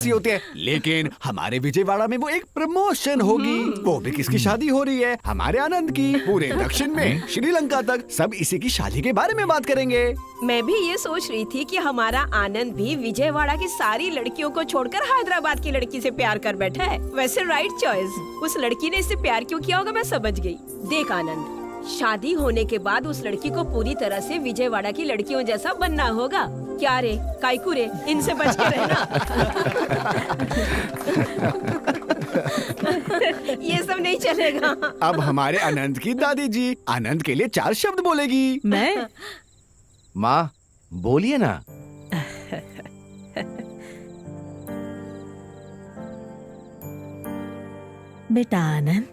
होते हैं, लेकिन हमारे विजयवाड़ा में वो एक प्रमोशन होगी। वो भी किसकी शादी हो रही है? हमारे आनंद की। पूरे दक्षिण में श्रीलंका तक सब इसी की शादी के बारे में बात करेंगे। मैं भी ये सोच रही थी कि हमारा आनंद भी विजयवाड़ा की सारी लड़कियों को छोड़कर हैदराबाद की लड़की से प्यार कर बैठा है। वैसे राइट चॉइस। उस लड़की ने इससे प्यार क्यों किया होगा मैं समझ गई। देख आनंद, शादी होने के बाद उस लड़की को पूरी तरह से विजयवाड़ा की लड़कियों जैसा बनना होगा। क्या रे काइकू रे, इनसे बच के रहना। ये सब नहीं चलेगा। अब हमारे आनंद की दादी जी आनंद के लिए 4 शब्द बोलेगी। मैं? माँ बोलिए ना। बेटा आनंद,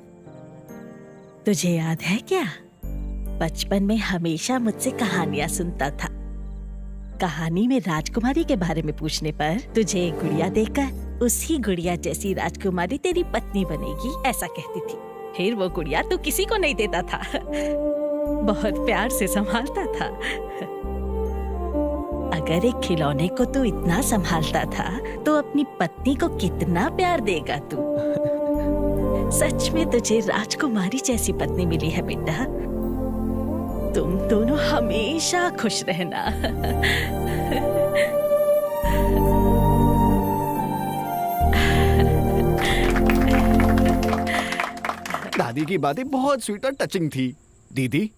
तुझे याद है क्या, बचपन में हमेशा मुझसे कहानियां सुनता था। कहानी में राजकुमारी के बारे में पूछने पर तुझे एक गुड़िया देकर उसी गुड़िया जैसी राजकुमारी तेरी पत्नी बनेगी, ऐसा कहती थी। फिर वो गुड़िया तू किसी को नहीं देता था, बहुत प्यार से संभालता था। अगर एक खिलौने को तू इतना संभालता था तो अपनी पत्नी को कितना प्यार देगा तू। सच में तुझे राजकुमारी जैसी पत्नी मिली है बेटा। तुम दोनों हमेशा खुश रहना। दादी की बातें बहुत स्वीट और टचिंग थी। दीदी,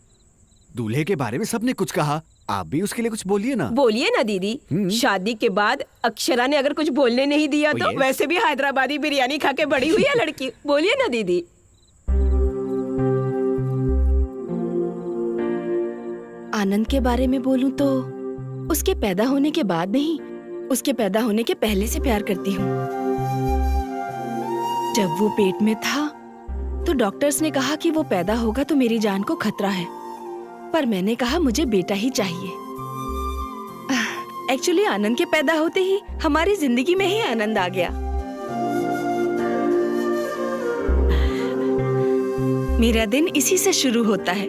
दूल्हे के बारे में सबने कुछ कहा, आप भी उसके लिए कुछ बोलिए ना। बोलिए ना दीदी। शादी के बाद अक्षरा ने अगर कुछ बोलने नहीं दिया तो yes. वैसे भी हैदराबादी बिरयानी खा के बड़ी हुई है लड़की। बोलिए ना दीदी। आनंद के बारे में बोलूं तो उसके पैदा होने के बाद नहीं, उसके पैदा होने के पहले से प्यार करती हूँ। जब वो पेट में था तो डॉक्टर्स ने कहा कि वो पैदा होगा तो मेरी जान को खतरा है, पर मैंने कहा मुझे बेटा ही चाहिए। एक्चुअली आनंद के पैदा होते ही हमारी जिंदगी में ही आनंद आ गया। मेरा दिन इसी से शुरू होता है।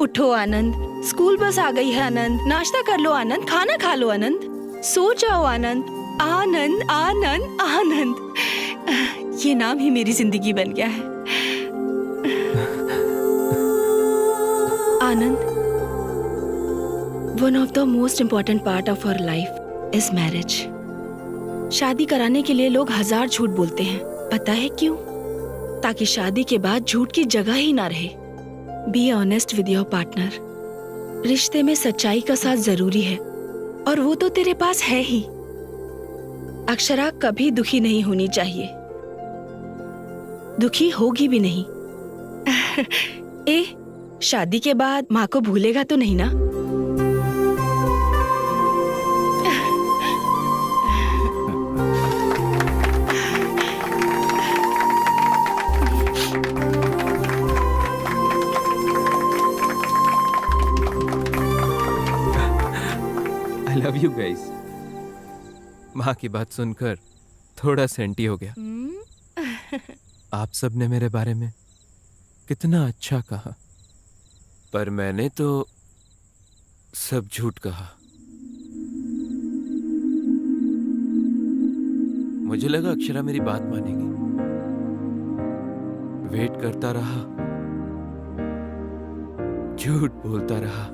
उठो आनंद, स्कूल बस आ गई है आनंद, नाश्ता कर लो आनंद, खाना खा लो आनंद, सो जाओ आनंद, आनंद आनंद आनंद। ये नाम ही मेरी जिंदगी बन गया है। Anand, one of the most important part of our life is marriage. शादी कराने के लिए लोग 1000 झूठ बोलते हैं, पता है क्यों? ताकि शादी के बाद झूठ की जगह ही ना रहे। Be honest with your partner. रिश्ते में सच्चाई का साथ जरूरी है और वो तो तेरे पास है ही। अक्षरा कभी दुखी नहीं होनी चाहिए, दुखी होगी भी नहीं। ए, शादी के बाद माँ को भूलेगा तो नहीं ना? I love you guys. माँ की बात सुनकर थोड़ा सेंटी हो गया। आप सब ने मेरे बारे में कितना अच्छा कहा, पर मैंने तो सब झूठ कहा। मुझे लगा अक्षरा मेरी बात मानेगी। वेट करता रहा, झूठ बोलता रहा।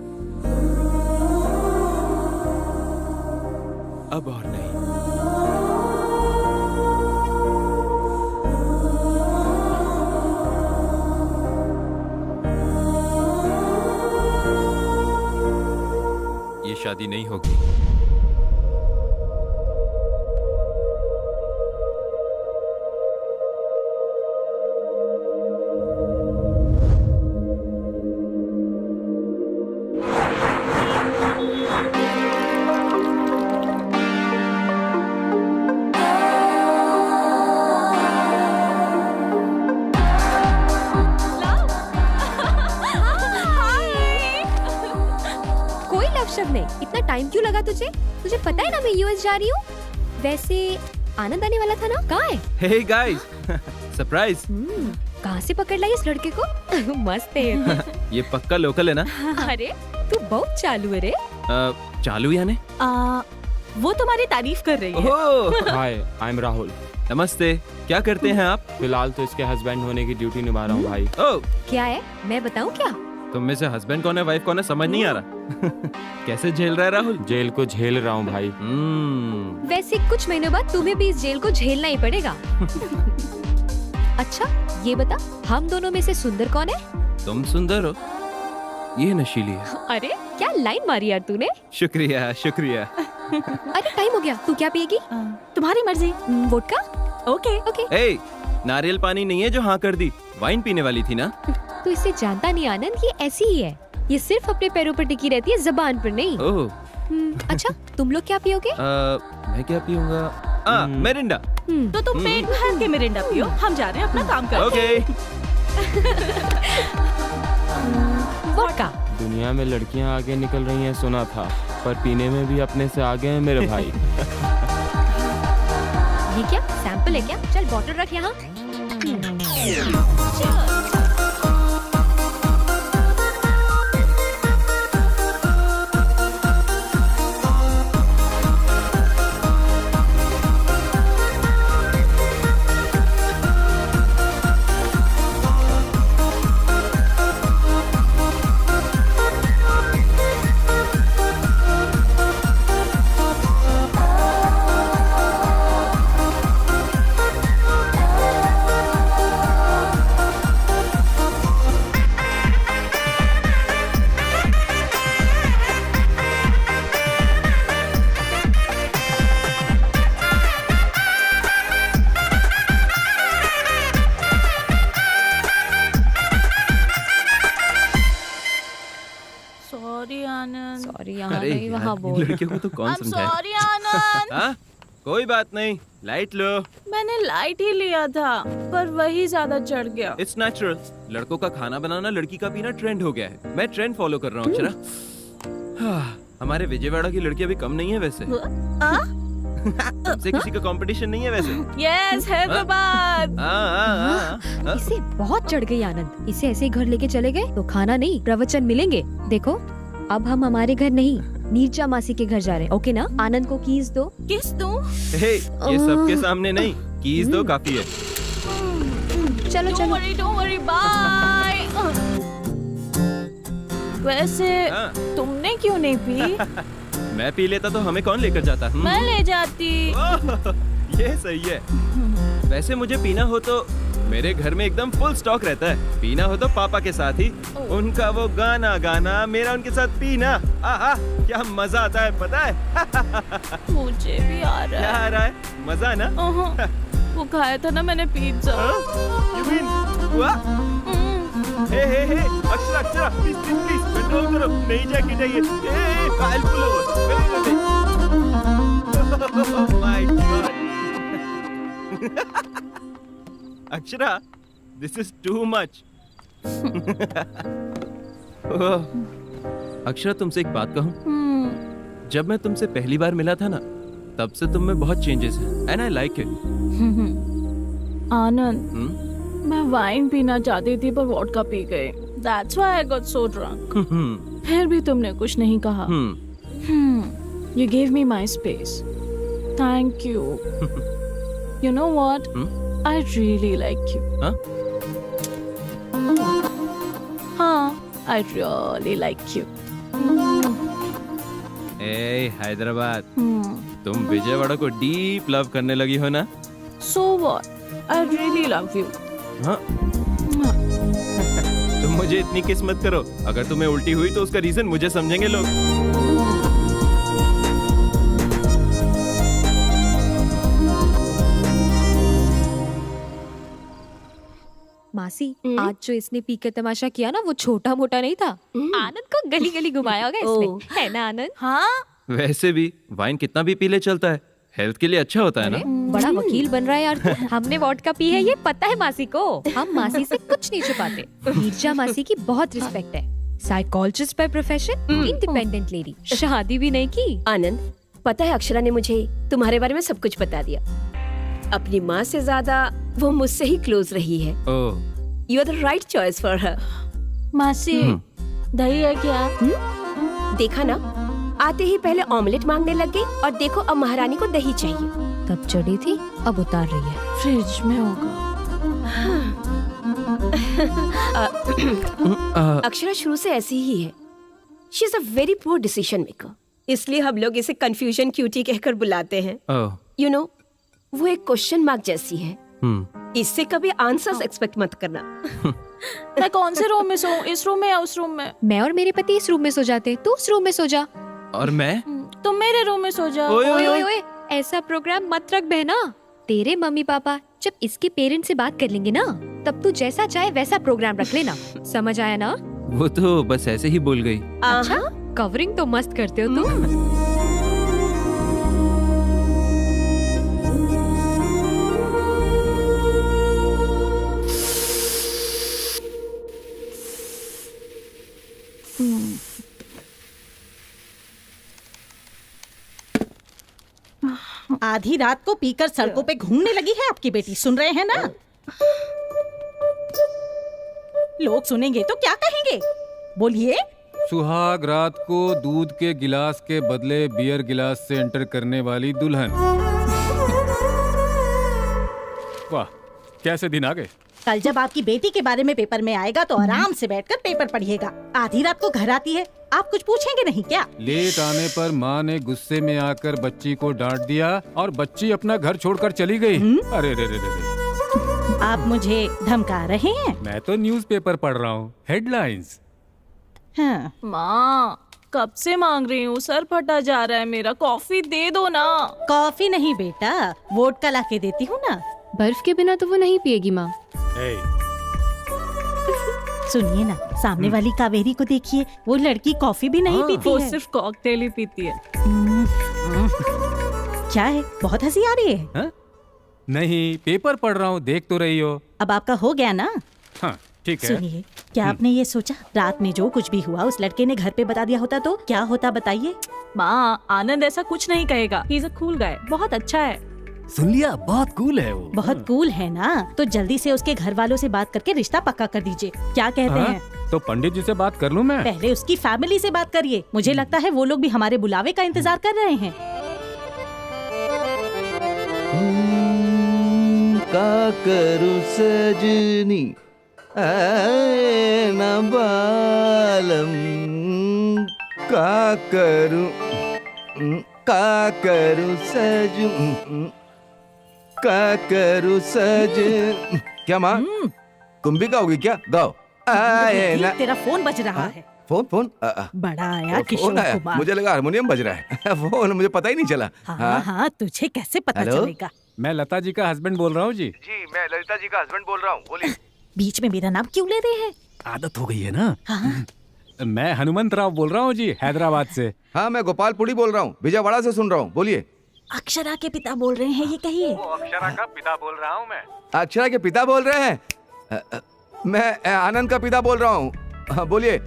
अब और नहीं। ये शादी नहीं होगी। इतना टाइम क्यों लगा तुझे? तुझे पता है ना मैं यूएस जा रही हूँ। वैसे आनंद आने वाला था ना, कहाँ है? Hey guys, surprise. कहाँ से पकड़ लाई इस लड़के को? मस्त है। ये पक्का लोकल है ना? अरे तू बहुत चालू है रे। चालू यानी? वो तुम्हारी तारीफ कर रही है। ओह हाय, आई एम राहुल। नमस्ते, क्या करते हैं आप? फिलहाल तो इसके हस्बैंड होने की ड्यूटी निभा रहा हूँ भाई। ओह, क्या है, मैं बताऊं क्या? तुम में से हस्बैंड कौन है, वाइफ कौन है, समझ नहीं आ रहा। कैसे झेल रहा है राहुल? जेल को झेल रहा हूँ भाई। वैसे कुछ महीनों बाद तुम्हें भी इस जेल को झेलना ही पड़ेगा। अच्छा, ये बता, हम दोनों में से सुंदर कौन है? तुम सुंदर हो, ये नशीली है। अरे क्या लाइन मारी यार तूने। शुक्रिया शुक्रिया। अरे टाइम हो गया, तू क्या पिएगी? तुम्हारी मर्जी। वोडका? ओके। ओके। ए, नारियल पानी नहीं है जो हाँ कर दी, वाइन पीने वाली थी ना। तू इसे जानता नहीं आनंद, ये ऐसी ही है। ये सिर्फ अपने पैरों पर टिकी रहती है, जबान पर नहीं। ओह, अच्छा, तुम लोग क्या पियोगे? मैं क्या पीऊंगा? मिरिंडा। तो तुम पेट भर के मिरिंडा पियो, हम जा रहे हैं अपना काम करने। ओके। वोडका। दुनिया में लड़कियाँ आगे निकल रही हैं सुना था, पर पीने में भी अपने से आगे हैं मेरे भाई। ये क्या सैंपल है क्या? चल बॉटल रख यहाँ। सॉरी आनंद। सॉरी यहाँ अरे नहीं, वहाँ यार, बोल। इन लड़कियों को तो कौन समझाए? सॉरी आनंद। हाँ? कोई बात नहीं, लाइट लो। मैंने लाइट ही लिया था, पर वही ज्यादा चढ़ गया। It's natural. लड़कों का खाना बनाना, लड़की का पीना ट्रेंड हो गया है। मैं ट्रेंड फॉलो कर रहा हूँ अक्षरा। हाँ, हमारे विजयवाड़ा की लड़की अभी कम नहीं है वैसे। हमसे किसी का कंपटीशन नहीं है वैसे। यस, हैदराबाद। हाँ। इसे बहुत चढ़ गई आनंद। इसे ऐसे ही घर लेके चले गए तो खाना नहीं प्रवचन मिलेंगे। देखो, अब हम हमारे घर नहीं, नीरजा मासी के घर जा रहे हैं। ओके ना? आनंद को कीज दो। किस दूं? हे, ये सबके सामने नहीं, कीज दो काफी है। चलो चलो। Don't worry, bye. वैसे हाँ। तुमने क्यों नहीं पी? मैं पी लेता तो हमें कौन लेकर जाता? मैं ले जाती। ओह, ये सही है। वैसे मुझे पीना हो तो मेरे घर में एकदम फुल स्टॉक रहता है। पीना हो तो पापा के साथ ही, उनका वो गाना गाना, मेरा उनके साथ पीना। आहा, क्या मजा आता है पता है। मुझे भी आ रहा क्या है। आ रहा है? मजा ना? वो खाया था ना मैंने पिज्जा। You mean, हुआ? हे, अक्षरा अक्षरा, प्लीज कंट्रोल करो, नई जैकेट चाहिए। I'll pull over. Oh my God. Akshara, this is too much. Akshara, तुमसे एक बात कहूँ? जब मैं तुमसे पहली बार मिला था ना, तब से तुम में बहुत चेंजेस हैं, and I like it. आनंद, मैं वाइन पीना चाहती थी पर वोडका पी गई। That's why I got so drunk. फिर भी तुमने कुछ नहीं कहा। You gave me my space. Thank you. You know what? I really like you. हाँ? हाँ, I really like you. ए हैदराबाद, तुम विजयवाड़ा को डीप लव करने लगी हो ना? So what? I really love you. हाँ? तुम मुझे इतनी किस्मत करो, अगर तुम्हें उल्टी हुई तो उसका रीजन मुझे समझेंगे लोग। मासी, आज जो इसने पी के तमाशा किया ना, वो छोटा मोटा नहीं था। आनंद को गली गली घुमाया होगा इसने, है ना आनंद? हाँ, वैसे भी वाइन कितना भी पी ले चलता है, हेल्थ के लिए अच्छा होता है ना? बड़ा वकील बन रहा है यार तू। हमने वोडका पी है, ये पता है मासी को। हम मासी से कुछ नहीं छुपाते। नीरजा मासी की बहुत रिस्पेक्ट है। Psychologist by profession, independent lady, शादी भी नहीं की। आनंद, पता है अक्षरा ने मुझे तुम्हारे बारे में सब कुछ बता दिया। अपनी माँ से ज्यादा वो मुझसे ही क्लोज रही है। Oh, you are the right choice for her. मासी, दही है क्या? देखा ना, आते ही पहले ऑमलेट मांगने लग गई और देखो अब महारानी को दही चाहिए। तब चढ़ी थी अब उतार रही है। फ्रिज में होगा। अक्षरा शुरू से ऐसी ही है। She is a very poor decision maker, इसलिए हम लोग इसे कंफ्यूजन क्यूटी कहकर बुलाते हैं। यू नो, वो एक क्वेश्चन मार्क जैसी है। इससे कभी आंसर्स एक्सपेक्ट मत करना। मैं कौन से रूम में सोऊं? इस रूम में या उस रूम में? मैं और मेरे पति इस रूम में सो जाते, तू उस रूम में सो जा। और मैं? तुम मेरे रूम में सो जाओ। ओए, ओए ओए ओए, ऐसा प्रोग्राम मत रख बहना। तेरे मम्मी पापा जब इसके पेरेंट्स से बात कर लेंगे ना, तब तू जैसा चाहे वैसा प्रोग्राम रख लेना। समझ आया ना? वो तो बस ऐसे ही बोल गई। अच्छा, कवरिंग तो मस्त करते हो तुम। आधी रात को पीकर सड़कों पे घूमने लगी है आपकी बेटी, सुन रहे हैं ना? लोग सुनेंगे तो क्या कहेंगे? बोलिए। सुहाग रात को दूध के गिलास के बदले बियर गिलास से एंटर करने वाली दुल्हन। वाह, कैसे दिन आ गए। कल जब आपकी बेटी के बारे में पेपर में आएगा तो आराम से बैठकर पेपर पढ़िएगा। आधी रात को घर आती है, आप कुछ पूछेंगे नहीं क्या? लेट आने पर माँ ने गुस्से में आकर बच्ची को डांट दिया और बच्ची अपना घर छोड़कर चली गई। अरे रे रे रे। आप मुझे धमका रहे हैं? मैं तो न्यूज़पेपर पढ़ रहा हूँ, हेडलाइंस। हाँ। माँ, कब से मांग रही हूँ, सर फटा जा रहा है मेरा, कॉफी दे दो ना। कॉफी नहीं बेटा, वोडका ला के देती हूँ ना। बर्फ के बिना तो वो नहीं पिएगी माँ। सुनिए ना, सामने वाली कावेरी को देखिए, वो लड़की कॉफी भी नहीं पीती वो है। सिर्फ कॉकटेल ही पीती है। क्या है, बहुत हंसी आ रही है? हाँ? नहीं, पेपर पढ़ रहा हूँ, देख तो रही हो। अब आपका हो गया ना? हाँ, ठीक है। सुनिए, क्या आपने ये सोचा रात में जो कुछ भी हुआ उस लड़के ने घर पे बता दिया होता तो क्या होता, बताइए? माँ, आनंद ऐसा कुछ नहीं कहेगा। He is a cool guy, बहुत अच्छा है। सुन लिया, बहुत कूल है वो। बहुत कूल है ना, तो जल्दी से उसके घर वालों से बात करके रिश्ता पक्का कर दीजिए। क्या कहते हाँ? हैं? तो पंडित जी से बात कर लूँ मैं? पहले उसकी फैमिली से बात करिए, मुझे लगता है वो लोग भी हमारे बुलावे का इंतजार कर रहे हैं। का करूं सजनी आए न बालम, का करूं सज। क्या माँ, कुंभिका होगी क्या? गाओ। आए ना। तेरा फोन बज रहा है। फोन बड़ा आया किशोर फोन आया, कुमार। मुझे लगा हारमोनियम बज रहा है। फोन मुझे पता ही नहीं चला। हाँ, तुझे कैसे पता हेलो? चलेगा? मैं लता जी का हस्बैंड बोल रहा हूँ जी। जी, मैं ललिता जी का हस्बैंड बोल रहा हूँ, बोलिए। बीच में मेरा नाम क्यों ले रहे हैं? आदत हो गई है ना। हाँ। मैं हनुमंत राव बोल रहा हूँ जी, हैदराबाद से। हाँ, मैं गोपालपुरी बोल रहा हूँ, विजयवाड़ा से सुन रहा हूँ, बोलिए। अक्षरा के पिता बोल रहे हैं, ये कहिए। अक्षरा का पिता बोल रहा हूँ मैं। अक्षरा के पिता बोल रहे हैं? मैं आनंद का पिता बोल रहा हूँ। हाँ, बोलिए।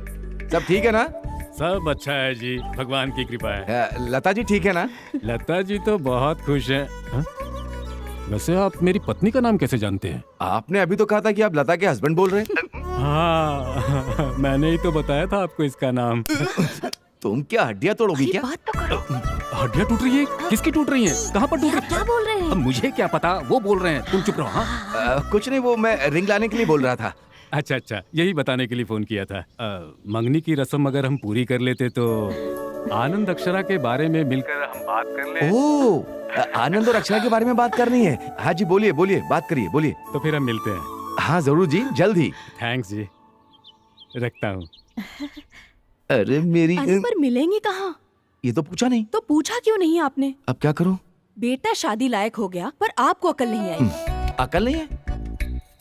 सब ठीक है ना? सब अच्छा है जी, भगवान की कृपा है। लता जी ठीक है ना? लता जी तो बहुत खुश हैं। हाँ? वैसे आप मेरी पत्नी का नाम कैसे जानते हैं? आपने अभी तो कहा था कि आप लता के हस्बैंड बोल रहे हैं। हाँ, मैंने ही तो बताया था आपको इसका नाम। तुम क्या हड्डियां तोड़ोगी क्या? बात तो करो। हड्डियां टूट रही है? किसकी टूट रही हैं? कहाँ पर टूट रही क्या बोल रहे है? हैं? अब मुझे क्या पता, वो बोल रहे हैं, तुम चुप रहो। हाँ? कुछ नहीं, वो मैं रिंग लाने के लिए बोल रहा था। अच्छा अच्छा, यही बताने के लिए फोन किया था। मंगनी की रस्म अगर हम पूरी कर लेते तो आनंद अक्षरा के बारे में मिलकर हम बात कर ले। ओह, आनंद और अक्षरा के बारे में बात करनी है। हाँ जी, बोलिए बोलिए, बात करिए, बोलिए। तो फिर हम मिलते हैं। हाँ जरूर जी, जल्द ही। थैंक्स जी, रखता हूँ। अरे मेरी, पर मिलेंगे कहाँ? ये तो पूछा नहीं। तो पूछा क्यों नहीं आपने? अब क्या करूं? बेटा शादी लायक हो गया पर आपको अकल नहीं आई। अकल नहीं है?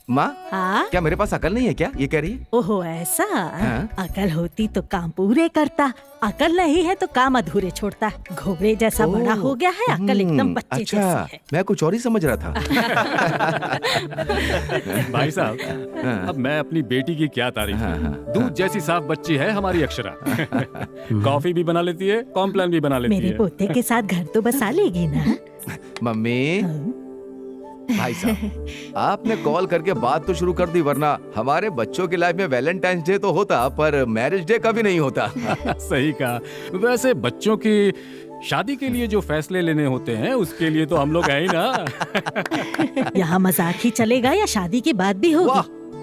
माँ, हाँ? क्या मेरे पास अकल नहीं है क्या? ये कह रही है। ओहो ऐसा? हाँ? अकल होती तो काम पूरे करता, अकल नहीं है तो काम अधूरे छोड़ता। घोड़े जैसा बड़ा हो गया है, अकल एकदम बच्चे अच्छा, जैसी है। मैं कुछ और ही समझ रहा था। भाई साहब, अब मैं अपनी बेटी की क्या तारीफ करूं? दूध जैसी साफ बच्ची है हमारी अक्षरा। कॉफी भी बना लेती है, कॉम्प्लान भी बना लेती मेरे है। पोते के साथ घर तो बसा लेगी ना? मम्मी, भाई साहब, आपने कॉल करके बात तो शुरू कर दी, वरना हमारे बच्चों की लाइफ में वैलेंटाइंस डे तो होता पर मैरिज डे कभी नहीं होता। सही कहा। वैसे बच्चों की शादी के लिए जो फैसले लेने होते हैं उसके लिए तो हम लोग हैं ही ना। यहाँ मजाक ही चलेगा या शादी की बात भी होगी? वाह,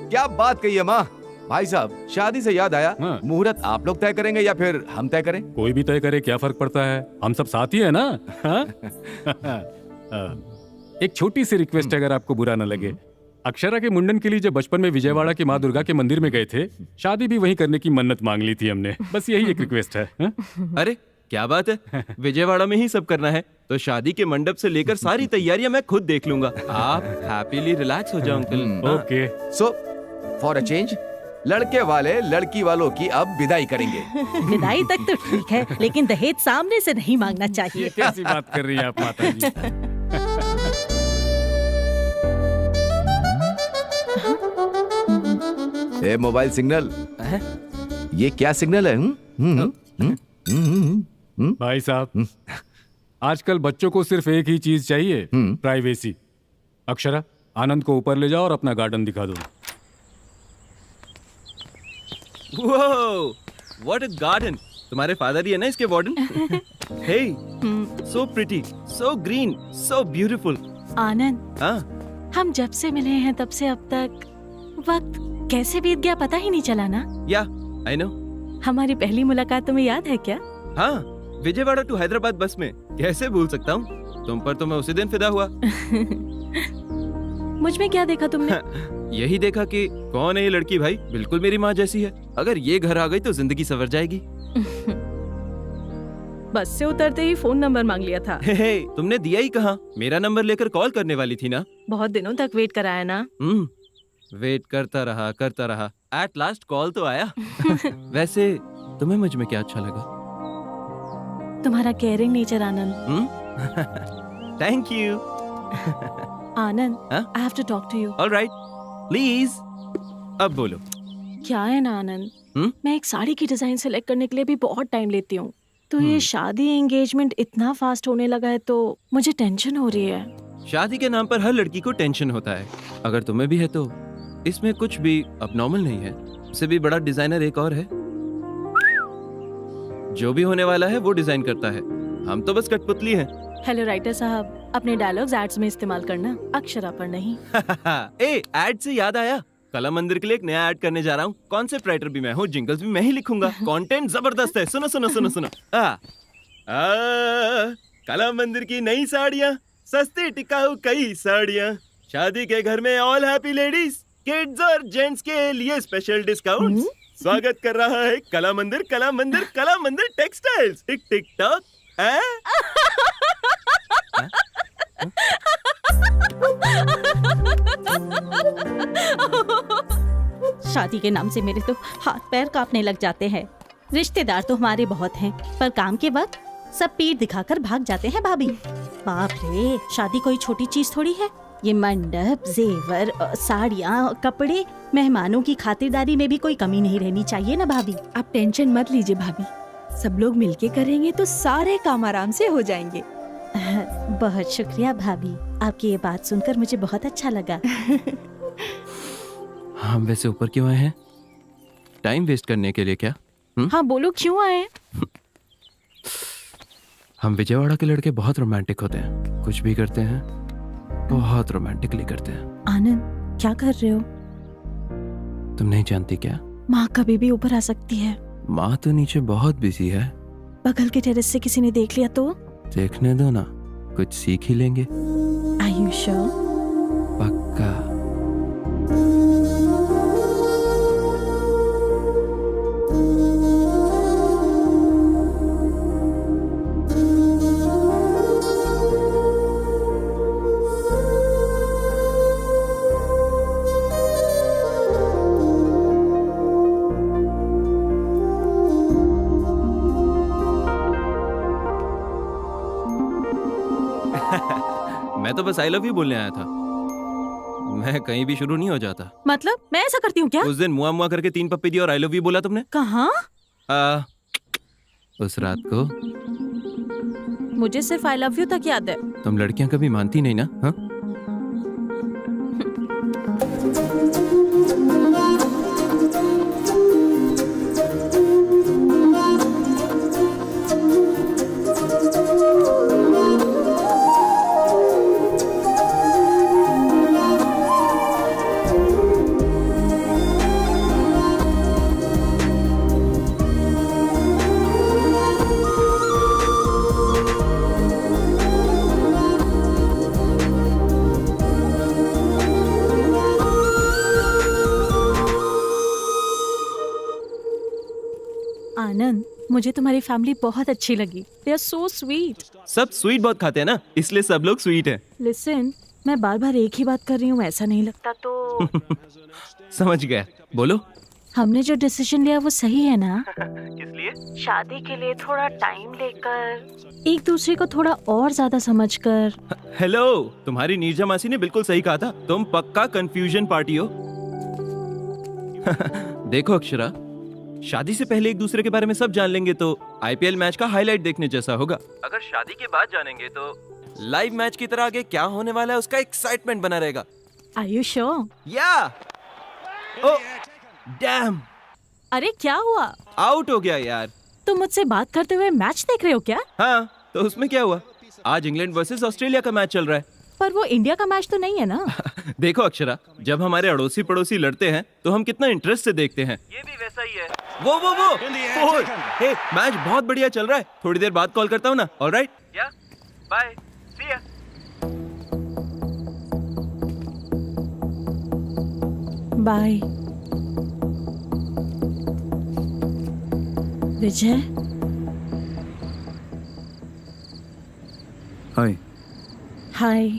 क्या बात कही है माँ। भाई साहब, शादी से याद आया, हाँ। मुहूर्त आप लोग तय करेंगे या फिर हम तय करें? कोई भी तय करे, क्या फर्क पड़ता है, हम सब साथ ही है ना। हाँ? एक छोटी सी रिक्वेस्ट अगर आपको बुरा न लगे, अक्षरा के मुंडन के लिए जब बचपन में विजयवाड़ा की माँ दुर्गा के मंदिर में गए थे, शादी भी वहीं करने की मन्नत मांग ली थी हमने। बस यही एक रिक्वेस्ट है। हाँ? अरे क्या बात है, विजयवाड़ा में ही सब करना है तो शादी के मंडप से लेकर सारी तैयारियां मैं खुद देख लूंगा। आप हैप्पीली रिलैक्स हो जाओ uncle. Okay. So for a change, लड़के वाले लड़की वालों की अब विदाई करेंगे। विदाई तक तो ठीक है, लेकिन दहेज सामने से नहीं मांगना ये चाहिए। कैसी बात कर रही हैं आप माता जी। ए मोबाइल सिग्नल, ये क्या सिग्नल है? भाई साहब, आजकल बच्चों को सिर्फ एक ही चीज चाहिए, प्राइवेसी। अक्षरा, आनंद को ऊपर ले जाओ और अपना गार्डन दिखा दो। Whoa! What a garden! तुम्हारे फादर ही है ना इसके warden? Hey, so pretty, so green, so beautiful. आनंद, हाँ, हम जब से मिले हैं तब से अब तक वक्त कैसे बीत गया पता ही नहीं चला ना। yeah, I know. हमारी पहली मुलाकात तुम्हें याद है क्या? हाँ, विजयवाड़ा टू हैदराबाद बस में। कैसे भूल सकता हूँ? तुम पर तो मैं उसी दिन फिदा हुआ। मुझ में क्या देखा तुमने? यही देखा कि कौन है ये लड़की भाई, बिल्कुल मेरी माँ जैसी है। अगर ये घर आ गई तो जिंदगी संवर जाएगी। बस से उतरते ही फोन नंबर मांग लिया था। हे, तुमने दिया ही कहाँ? मेरा नंबर लेकर कॉल करने वाली थी ना। बहुत दिनों तक वेट कराया ना। वेट करता रहा। एट लास्ट कॉल तो आया। वैसे तुम्हें मुझ में क्या अच्छा लगा? तुम्हारा caring nature Anand. Thank you. Anand, हाँ? I have to talk to you. Alright, please. अब बोलो। क्या है ना आनंद, मैं एक साड़ी की डिजाइन सेलेक्ट करने के लिए भी बहुत टाइम लेती हूँ। तो ये शादी एंगेजमेंट इतना फास्ट होने लगा है तो मुझे टेंशन हो रही है। शादी के नाम पर हर लड़की को टेंशन होता है। अगर तुम्हें भी है तो इसमें कुछ भी अबनॉर्मल नहीं है। उससे भी बड़ा डिजाइनर एक और है। जो भी होने वाला है वो डिजाइन करता है, हम तो बस कठपुतली हैं। हेलो राइटर साहब, अपने डायलॉग्स एड्स में इस्तेमाल करना, अक्षरा पर नहीं। ए, एड से याद आया, कला मंदिर के लिए एक नया ऐड करने जा रहा हूँ। कॉन्सेप्ट राइटर भी मैं हूँ, जिंगल्स भी मैं ही लिखूंगा। कंटेंट जबरदस्त है, सुनो सुनो सुनो सुनो। कला मंदिर की नई साड़ियाँ, सस्ती टिकाऊ कई साड़ियाँ, शादी के घर में ऑल हैप्पी लेडीज, किड्स और जेंट्स के लिए स्पेशल डिस्काउंट। स्वागत कर रहा है कला मंदिर, कला मंदिर, कला मंदिर टेक्सटाइल्स। टिक टिक टॉक। शादी के नाम से मेरे तो हाथ पैर कांपने लग जाते हैं। रिश्तेदार तो हमारे बहुत हैं, पर काम के वक्त सब पीठ दिखाकर भाग जाते हैं भाभी। बाप रे, शादी कोई छोटी चीज थोड़ी है। ये मंडप, जेवर, साड़ियाँ, कपड़े, मेहमानों की खातिरदारी में भी कोई कमी नहीं रहनी चाहिए ना भाभी। आप टेंशन मत लीजिए भाभी, सब लोग मिलके करेंगे तो सारे काम आराम से हो जाएंगे। बहुत शुक्रिया भाभी, आपकी ये बात सुनकर मुझे बहुत अच्छा लगा। हम वैसे ऊपर क्यों आए हैं? टाइम वेस्ट करने के लिए क्या? हाँ बोलो, क्यों आए? हम विजयवाड़ा के लड़के बहुत रोमांटिक होते हैं, कुछ भी करते हैं बहुत रोमांटिकली करते हैं। आनंद, क्या कर रहे हो? तुम नहीं जानती क्या? माँ कभी भी ऊपर आ सकती है। माँ तो नीचे बहुत बिजी है। बगल के टेरेस से किसी ने देख लिया तो? देखने दो ना, कुछ सीख ही लेंगे। Are you sure? पक्का। मैं तो बस आई लव यू बोलने आया था। मैं कहीं भी शुरू नहीं हो जाता। मतलब मैं ऐसा करती हूँ क्या? उस दिन मुआ मुआ करके 3 पप्पी दी और आई लव यू बोला तुमने। कहाँ? उस रात को। मुझे सिर्फ आई लव यू तक याद है। तुम लड़कियां कभी मानती नहीं ना? हाँ? आनंद, मुझे तुम्हारी फैमिली बहुत अच्छी लगी। They are so sweet. सब स्वीट बहुत खाते हैं ना, इसलिए सब लोग स्वीट हैं। लिसन, मैं बार बार एक ही बात कर रही हूँ, ऐसा नहीं लगता तो? समझ गया, बोलो। हमने जो डिसीजन लिया वो सही है ना? किस लिए? शादी के लिए थोड़ा टाइम लेकर, एक दूसरे को थोड़ा और ज्यादा समझकर। हेलो, तुम्हारी नीरजा मासी ने बिल्कुल सही कहा था, तुम पक्का कंफ्यूजन पार्टी हो। देखो अक्षरा, शादी से पहले एक दूसरे के बारे में सब जान लेंगे तो आईपीएल मैच का हाईलाइट देखने जैसा होगा। अगर शादी के बाद जानेंगे तो लाइव मैच की तरह आगे क्या होने वाला है उसका एक्साइटमेंट बना रहेगा। Are you sure? या ओ डैम, अरे क्या हुआ? आउट हो गया यार। तुम मुझसे बात करते हुए मैच देख रहे हो क्या? हाँ, तो उसमें क्या हुआ? आज इंग्लैंड वर्सेस ऑस्ट्रेलिया का मैच चल रहा है। पर वो इंडिया का मैच तो नहीं है ना? देखो अक्षरा, जब हमारे अड़ोसी पड़ोसी लड़ते हैं तो हम कितना इंटरेस्ट से देखते हैं। ये भी वैसा ही है। वो फोर। हे, मैच बहुत बढ़िया चल रहा है, थोड़ी देर बाद कॉल करता हूँ ना। ऑलराइट, या बाय, सी या। बाय विजय। हाय। हाय।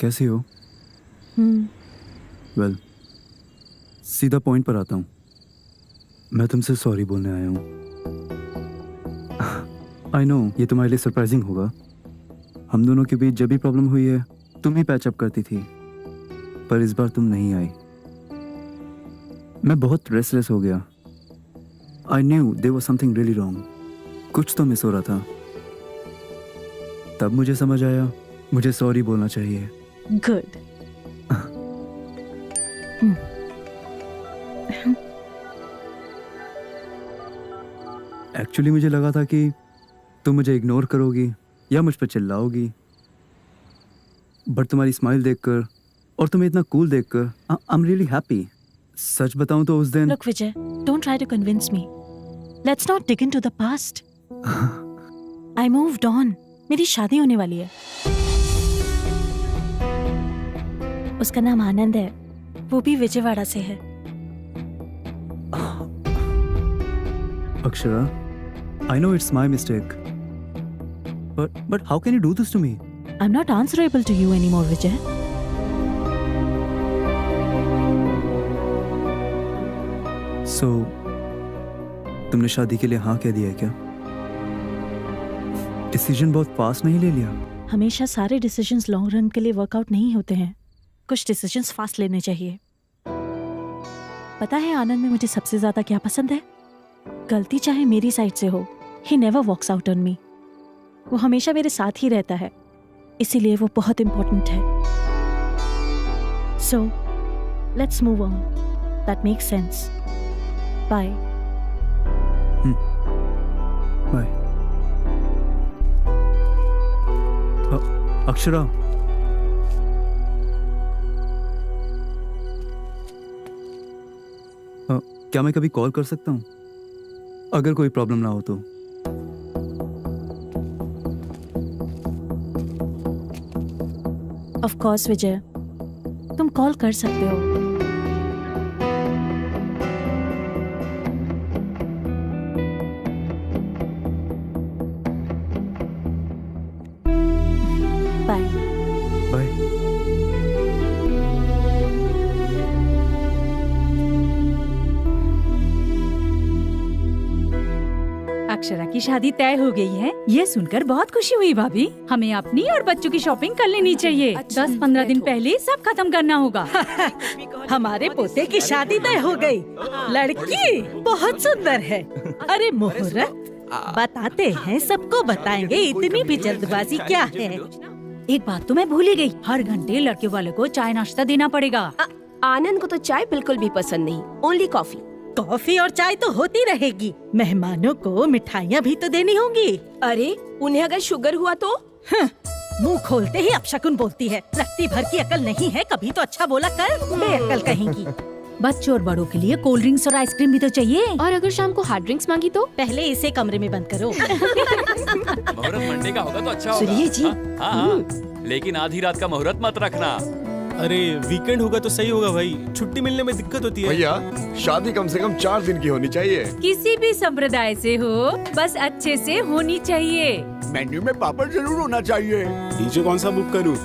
कैसी हो? वेल, सीधा पॉइंट पर आता हूँ। मैं तुमसे सॉरी बोलने आया हूँ। आई नो ये तुम्हारे लिए सरप्राइजिंग होगा। हम दोनों के बीच जब भी प्रॉब्लम हुई है तुम ही पैचअप करती थी, पर इस बार तुम नहीं आई। मैं बहुत रेस्टलेस हो गया। I knew there was something really wrong. कुछ तो मिस हो रहा था। तब मुझे समझ आया मुझे सॉरी बोलना चाहिए। गुड। एक्चुअली मुझे लगा था कि तुम मुझे इग्नोर करोगी या मुझ पर चिल्लाओगी, बट तुम्हारी स्माइल देखकर और तुम्हें इतना कूल देखकर आई एम रियली हैप्पी। सच बताऊं तो उस दिन Look Vijay, don't try to convince me. Let's not dig into the past. I moved on. मेरी शादी होने वाली है। उसका नाम आनंद है, वो भी विजयवाड़ा से है। Akshara, I know it's my mistake. But how can you do this to me? I'm not answerable to you anymore, Vijay. So, तुमने शादी के लिए हाँ कह दिया है क्या? डिसीजन बहुत फास्ट नहीं ले लिया? हमेशा सारे डिसीजंस लॉन्ग रन के लिए वर्कआउट नहीं होते हैं। कुछ डिसीजंस फास्ट लेने चाहिए। पता है आनंद में मुझे सबसे ज्यादा क्या पसंद है? गलती चाहे मेरी साइड से हो, he never walks out on me. वो हमेशा मेरे साथ ही रहता है, इसीलिए वो बहुत इम्पोर्टेंट है। So, let's move on. That makes sense. Bye. Bye. Akshara, क्या मैं कभी कॉल कर सकता हूँ अगर कोई प्रॉब्लम ना हो तो? Of course, विजय, तुम कॉल कर सकते हो। बाय। बाय। अक्षरा की शादी तय हो गई है, ये सुनकर बहुत खुशी हुई भाभी। हमें अपनी और बच्चों की शॉपिंग कर लेनी चाहिए। 10-15 दिन पहले सब खत्म करना होगा। हमारे पोते की शादी तय हो गई। लड़की बहुत सुंदर है। अरे मुहूर्त बताते हैं, सबको बताएंगे, इतनी भी जल्दबाजी क्या है? एक बात तो मैं भूल ही गई, हर घंटे लड़के वाले को चाय नाश्ता देना पड़ेगा। आनंद को तो चाय बिल्कुल भी पसंद नहीं, ओनली कॉफी। कॉफी और चाय तो होती रहेगी, मेहमानों को मिठाइयाँ भी तो देनी होंगी। अरे उन्हें अगर शुगर हुआ तो? मुंह खोलते ही अपशकुन बोलती है। रत्ती भर की अकल नहीं है, कभी तो अच्छा बोला कर, बेअकल कहेंगी। बच्चों और बड़ों के लिए कोल्ड ड्रिंक्स और आइसक्रीम भी तो चाहिए। और अगर शाम को हार्ड ड्रिंक्स मांगी तो? पहले इसे कमरे में बंद करो। मुहूर्त मंडे का होगा तो अच्छा होगा। सुनिए जी। हाँ, लेकिन आधी रात का मुहूर्त मत रखना। अरे वीकेंड होगा तो सही होगा भाई, छुट्टी मिलने में दिक्कत होती है। भैया शादी कम से कम 4 दिन की होनी चाहिए। किसी भी संप्रदाय से हो, बस अच्छे से होनी चाहिए। मेन्यू में पापड़ जरूर होना चाहिए। डीजे कौन सा बुक करूं?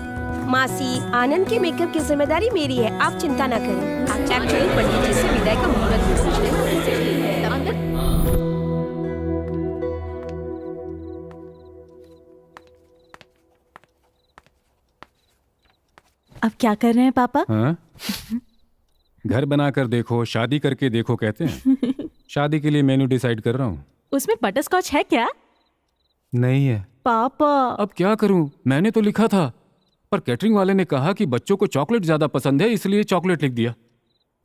मासी, आनंद की मेकअप की जिम्मेदारी मेरी है, आप चिंता न करें। एक्चुअली पंडित जी से विदाई का मुहूर्त पूछ लें। अब क्या कर रहे हैं पापा? हाँ? घर बनाकर देखो, शादी करके देखो कहते हैं। शादी के लिए मेन्यू डिसाइड कर रहा हूँ। उसमें बटरस्कॉच है क्या? नहीं है। पापा अब क्या करूं? मैंने तो लिखा था, पर कैटरिंग वाले ने कहा कि बच्चों को चॉकलेट ज्यादा पसंद है, इसलिए चॉकलेट लिख दिया।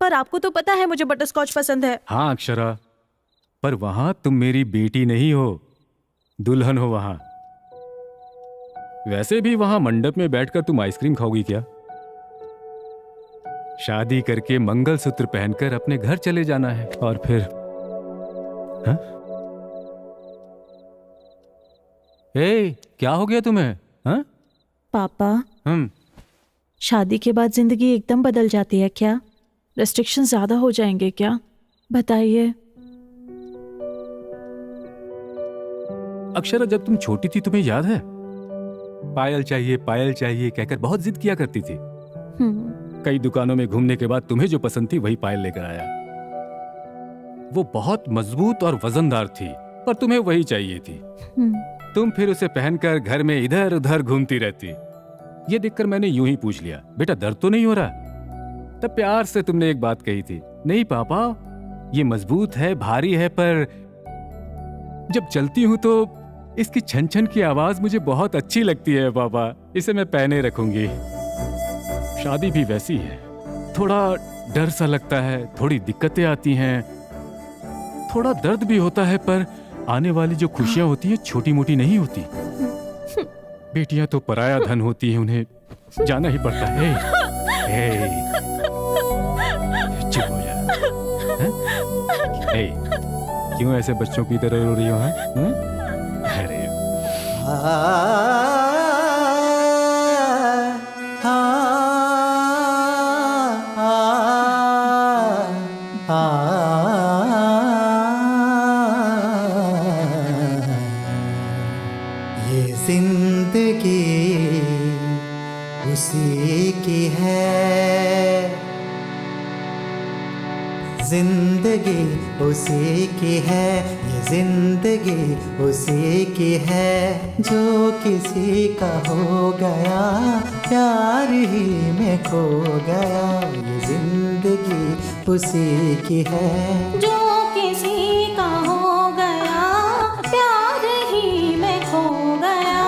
पर आपको तो पता है मुझे बटरस्कॉच पसंद है। हाँ अक्षरा, पर वहां तुम मेरी बेटी नहीं हो, दुल्हन हो वहां। वैसे भी वहां मंडप में बैठकर तुम आइसक्रीम खाओगी क्या? शादी करके मंगलसूत्र पहनकर अपने घर चले जाना है और फिर हाँ? ए, क्या हो गया तुम्हें? हाँ? पापा शादी के बाद जिंदगी एकदम बदल जाती है क्या? रेस्ट्रिक्शन ज्यादा हो जाएंगे क्या? बताइए। अक्षरा, जब तुम छोटी थी तुम्हें याद है, पायल चाहिए कहकर बहुत जिद किया करती थी। कई दुकानों में घूमने के बाद तुम्हें जो पसंद थी वही पायल लेकर आया। वो बहुत मजबूत और वजनदार थी, पर तुम्हें वही चाहिए थी। तुम फिर उसे पहनकर घर में इधर उधर घूमती रहती। ये देखकर मैंने यूं ही पूछ लिया, बेटा दर्द तो नहीं हो रहा? तब प्यार से तुमने एक बात कही थी, नहीं पापा ये मजबूत है, भारी है, पर जब चलती हूं तो इसकी छन छन की आवाज मुझे बहुत अच्छी लगती है पापा, इसे मैं पहने रखूंगी। शादी भी वैसी है, थोड़ा डर सा लगता है, थोड़ी दिक्कतें आती हैं, थोड़ा दर्द भी होता है, पर आने वाली जो खुशियां होती है छोटी मोटी नहीं होती। बेटियां तो पराया धन होती हैं, उन्हें जाना ही पड़ता है। चुप हो जा। क्यों ऐसे बच्चों की तरह रो रही हो? अरे ये जिंदगी उसी की है, जिंदगी उसी की है, ये जिंदगी उसी की है। जो किसी का हो गया प्यार ही में खो गया, ये जिंदगी उसी की है। जो किसी का हो गया प्यार ही में खो गया,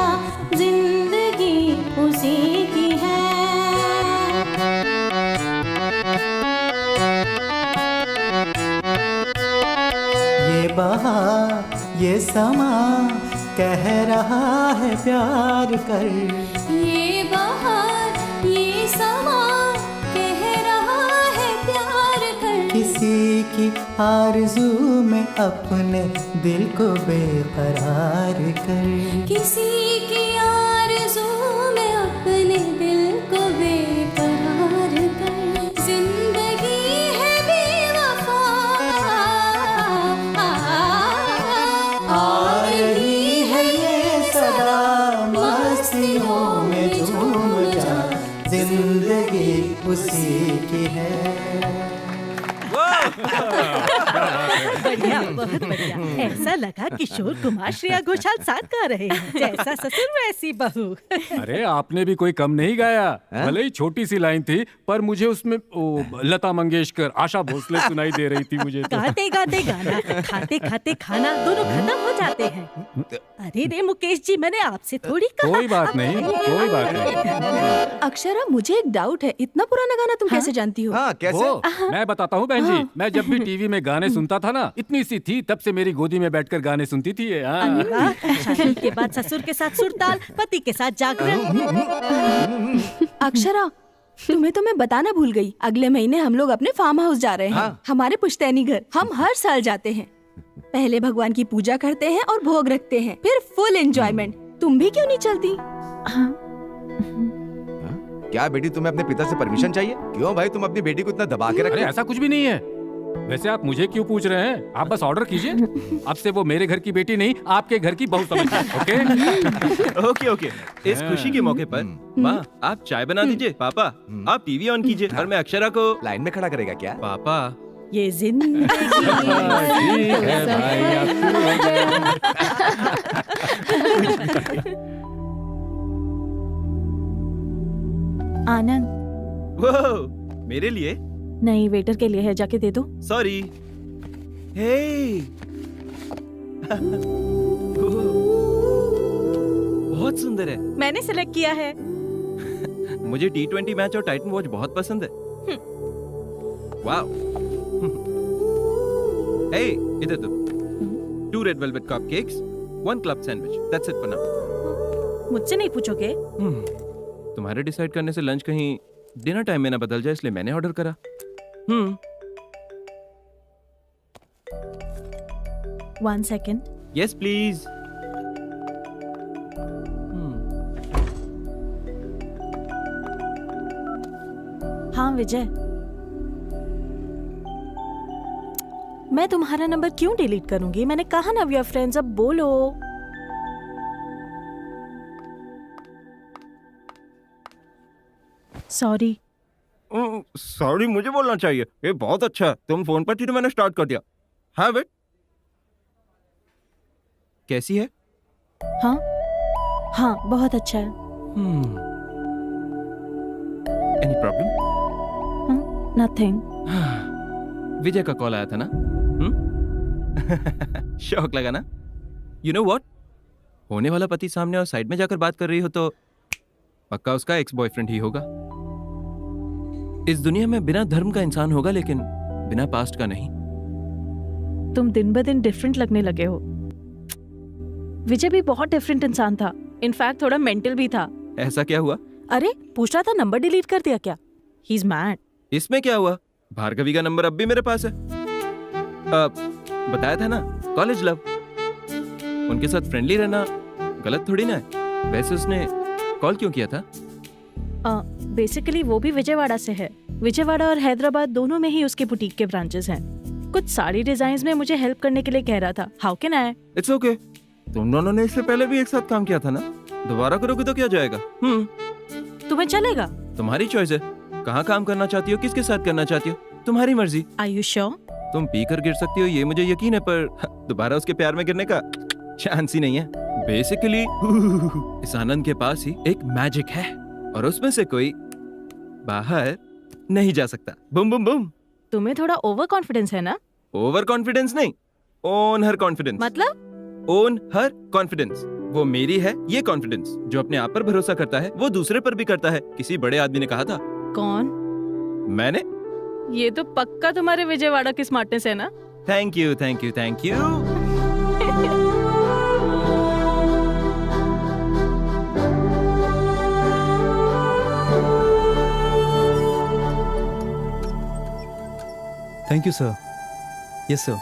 जिंदगी उसी की है। ये बहार ये समा कह रहा है प्यार कर, ये बहार ये समा कह रहा है प्यार कर। किसी की आरज़ू में अपने दिल को बेकरार कर, किसी की आरज़ू में अपने दिल को बेकरार कर। जिंदगी है बेवफा आ रही है ये सदा, मस्तियों में झूम जा, जिंदगी उसी की है। बढ़िया, बहुत बढ़िया। ऐसा लगा किशोर कुमार श्रेया घोषाल साथ गा रहे हैं, जैसा ससुर वैसी बहू। अरे आपने भी कोई कम नहीं गाया, भले ही छोटी सी लाइन थी, पर मुझे उसमें लता मंगेशकर, आशा भोसले सुनाई दे रही थी मुझे तो। गाते गाते गाना, खाते खाते खाना, दोनों खत्म हो जाते हैं। अरे रे मुकेश जी, मैंने आपसे थोड़ी कहा। कोई बात नहीं, कोई बात नहीं। अक्षरा, मुझे एक डाउट है, इतना पुराना गाना तुम कैसे जानती हो? मैं बताता हूँ बहन जी, मैं जब भी टीवी में गाने सुनता था ना, इतनी सी थी तब से मेरी गोदी में बैठकर गाने सुनती थी ये। शादी के बाद ससुर के साथ सुरताल, पति के साथ जागरण। अक्षरा, तुम्हें तो मैं बताना भूल गई, अगले महीने हम लोग अपने फार्म हाउस जा रहे हैं, हमारे पुश्तैनी घर। हम हर साल जाते हैं, पहले भगवान की पूजा करते हैं और भोग रखते हैं, फिर फुल एंजॉयमेंट। तुम भी क्यों नहीं चलती? क्या बेटी तुम्हें अपने पिता से परमिशन चाहिए? क्यों भाई, तुम अपनी बेटी को इतना दबा के अरे रखते हो? ऐसा कुछ भी नहीं है। वैसे आप मुझे क्यों पूछ रहे हैं? आप बस ऑर्डर कीजिए। अब से वो मेरे घर की बेटी नहीं, आपके घर की बहू समझिए। Okay okay okay. इस खुशी के मौके पर माँ आप चाय बना दीजिए, पापा आप टीवी ऑन कीजिए और मैं अक्षरा को लाइन में खड़ा करेगा क्या? पापा ये जिंदगी ठीक है भाई, आनंद, वो मेरे लिए नहीं वेटर के लिए है, जाके दे दो। सॉरी। हे बहुत सुंदर है। मैंने सिलेक्ट किया है। मुझे T20 मैच और टाइटन वॉच बहुत पसंद है। वाओ। हे इधर दो। 2 red velvet cupcakes, 1 club sandwich. That's it for now. मुझसे नहीं पूछोगे? तुम्हारे डिसाइड करने से लंच कहीं डिनर टाइम में ना बदल जाए, इसलिए मैंने ऑर्डर करा। 1 सेकेंड। Yes please. हाँ विजय, मैं तुम्हारा नंबर क्यों डिलीट करूंगी? मैंने कहा ना वी आर फ्रेंड्स, अब बोलो। सॉरी। सॉरी मुझे बोलना चाहिए। ये बहुत अच्छा है, तुम फोन पर थी तो मैंने स्टार्ट कर दिया। हाँ वेट, कैसी है? हाँ हाँ बहुत अच्छा है। Any problem? नथिंग। विजय का कॉल आया था ना? शौक लगा ना? यू नो व्हाट, होने वाला पति सामने और साइड में जाकर बात कर रही हो तो पक्का उसका एक्स बॉयफ्रेंड ही होगा। इस दुनिया में बिना धर्म का इंसान होगा, लेकिन बिना पास्ट का नहीं। तुम दिन ब दिन डिफरेंट लगने लगे हो। विजय भी बहुत डिफरेंट इंसान था, इनफैक्ट थोड़ा मेंटल भी था। ऐसा क्या हुआ? अरे पूछ रहा था नंबर डिलीट कर दिया क्या? He is mad. इसमें क्या हुआ? भार्गवी का नंबर अब भी मेरे पास है। बताया था ना, कॉलेज लव। उनके साथ फ्रेंडली रहना गलत थोड़ी ना है। वैसे उसने कॉल क्यों किया था? बेसिकली वो भी विजयवाड़ा से है। विजयवाड़ा और हैदराबाद दोनों में ही उसके बुटीक के ब्रांचेस हैं। कुछ साड़ी डिजाइन्स में मुझे हेल्प करने के लिए कह रहा था। How can I? It's okay. तुम दोनों ने इससे पहले भी एक साथ काम किया था ना, दोबारा करोगे तो क्या जाएगा? तुम्हें चलेगा? तुम्हारी चॉइस है, कहाँ काम करना चाहती हो, किसके साथ करना चाहती हो, तुम्हारी मर्जी। Are you sure? तुम पी कर गिर सकती हो ये मुझे यकीन है, पर दोबारा उसके प्यार में गिरने का चांस ही नहीं है। बेसिकली इस आनंद के पास ही एक मैजिक है और उसमें से कोई बाहर नहीं जा सकता। Boom boom boom. तुम्हें थोड़ा ओवर कॉन्फिडेंस है ना? ओवर कॉन्फिडेंस नहीं, ओन हर कॉन्फिडेंस। मतलब? ओन हर कॉन्फिडेंस। वो मेरी है ये कॉन्फिडेंस। जो अपने आप पर भरोसा करता है वो दूसरे पर भी करता है। किसी बड़े आदमी ने कहा था। कौन? मैंने। ये तो पक्का तुम्हारे विजयवाड़ा की स्मार्टनेस है ना? Thank you thank you thank you. Thank you sir. Yes sir,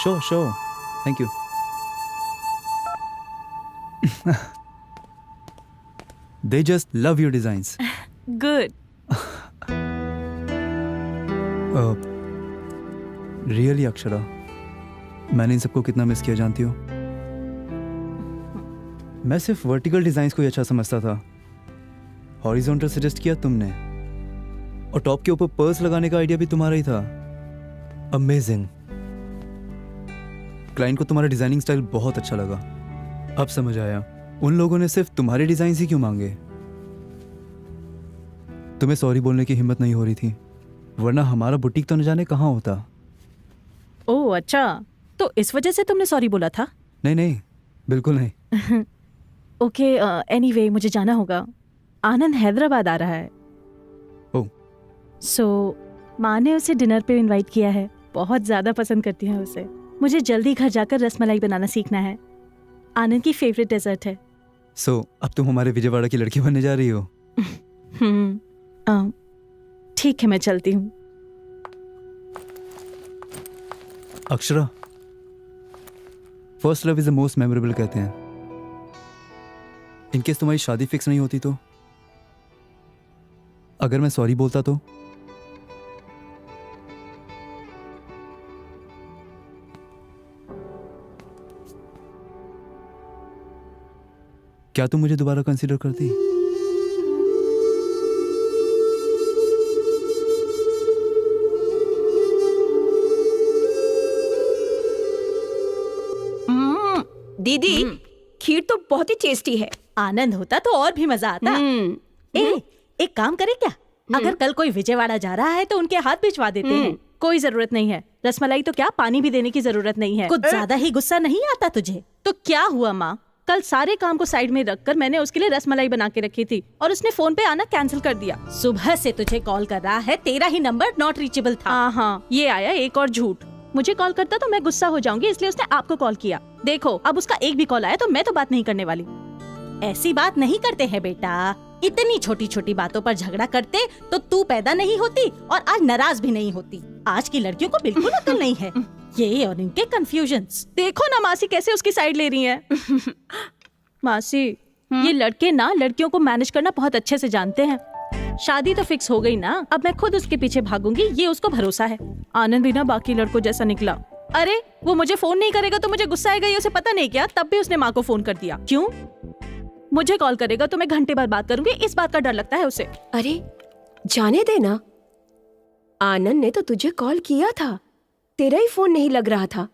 sure sure, thank you. They just love your designs. Good. Really Akshara, मैंने इन सबको कितना मिस किया जानती हो? मैं सिर्फ वर्टिकल डिजाइन्स को ही अच्छा समझता था। हॉरिजॉन्टल सजेस्ट किया तुमने, और टॉप के ऊपर पर्ल्स लगाने का आइडिया भी तुम्हारा ही था। अमेजिंग। क्लाइंट को तुम्हारा डिजाइनिंग स्टाइल बहुत अच्छा लगा। अब समझ आया उन लोगों ने सिर्फ तुम्हारे डिजाइन ही क्यों मांगे। तुम्हें सॉरी बोलने की हिम्मत नहीं हो रही थी, वरना हमारा बुटीक तो न जाने कहाँ होता। ओह अच्छा, तो इस वजह से तुमने सॉरी बोला था? नहीं नहीं, बिल्कुल नहीं। ओके, एनीवे मुझे जाना होगा। आनंद हैदराबाद आ रहा है। ओह। सो माँ ने उसे डिनर पे इनवाइट किया है। बहुत ज्यादा पसंद करती है उसे। मुझे जल्दी घर जाकर रसमलाई बनाना सीखना है। आनंद की फेवरेट डेजर्ट है। सो अब तुम हमारे विजयवाड़ा की लड़की बनने जा रही हो? ठीक है, मैं चलती हूँ। Akshara, first love is the most memorable कहते हैं। इनकेस तुम्हारी शादी फिक्स नहीं होती तो अगर मैं सॉरी बोलता तो? क्या तुम मुझे दोबारा कंसीडर करती? दीदी खीर तो बहुत ही टेस्टी है। आनंद होता तो और भी मजा आता। एक काम करें क्या, अगर कल कोई विजयवाड़ा जा रहा है तो उनके हाथ भिजवा देते हैं। कोई जरूरत नहीं है, रसमलाई तो क्या पानी भी देने की जरूरत नहीं है। कुछ ज्यादा ही गुस्सा नहीं आता तुझे? तो क्या हुआ माँ, कल सारे काम को साइड में रखकर मैंने उसके लिए रसमलाई बना के रखी थी और उसने फोन पे आना कैंसिल कर दिया। सुबह से तुझे कॉल कर रहा है, तेरा ही नंबर नॉट रीचेबल था। हाँ, ये आया एक और झूठ। मुझे कॉल करता तो मैं गुस्सा हो जाऊंगी, इसलिए उसने आपको कॉल किया। देखो अब उसका एक भी कॉल आया तो मैं तो बात नहीं करने वाली। ऐसी बात नहीं करते हैं बेटा, इतनी छोटी छोटी बातों पर झगड़ा करते तो तू पैदा नहीं होती और आज नाराज भी नहीं होती। आज की लड़कियों को बिल्कुल अकल नहीं है। ये और इनके कंफ्यूजन्स। देखो ना मासी कैसे उसकी साइड ले रही है। मासी ये लड़के ना लड़कियों को मैनेज करना बहुत अच्छे से जानते हैं। शादी तो फिक्स हो गई ना, अब मैं खुद उसके पीछे भागूंगी, ये उसको भरोसा है। आनंद भी ना बाकी लड़कों जैसा निकला। अरे वो मुझे फोन नहीं करेगा तो मुझे गुस्सा आएगा, ये उसे पता नहीं क्या, तब भी उसने माँ को फोन कर दिया। क्यों? मुझे कॉल करेगा तो मैं घंटे बाद बात करूंगी, इस बात का डर लगता है उसे। अरे जाने देना, आनंद ने तो तुझे कॉल किया था, तेरा ही फोन नहीं लग रहा था।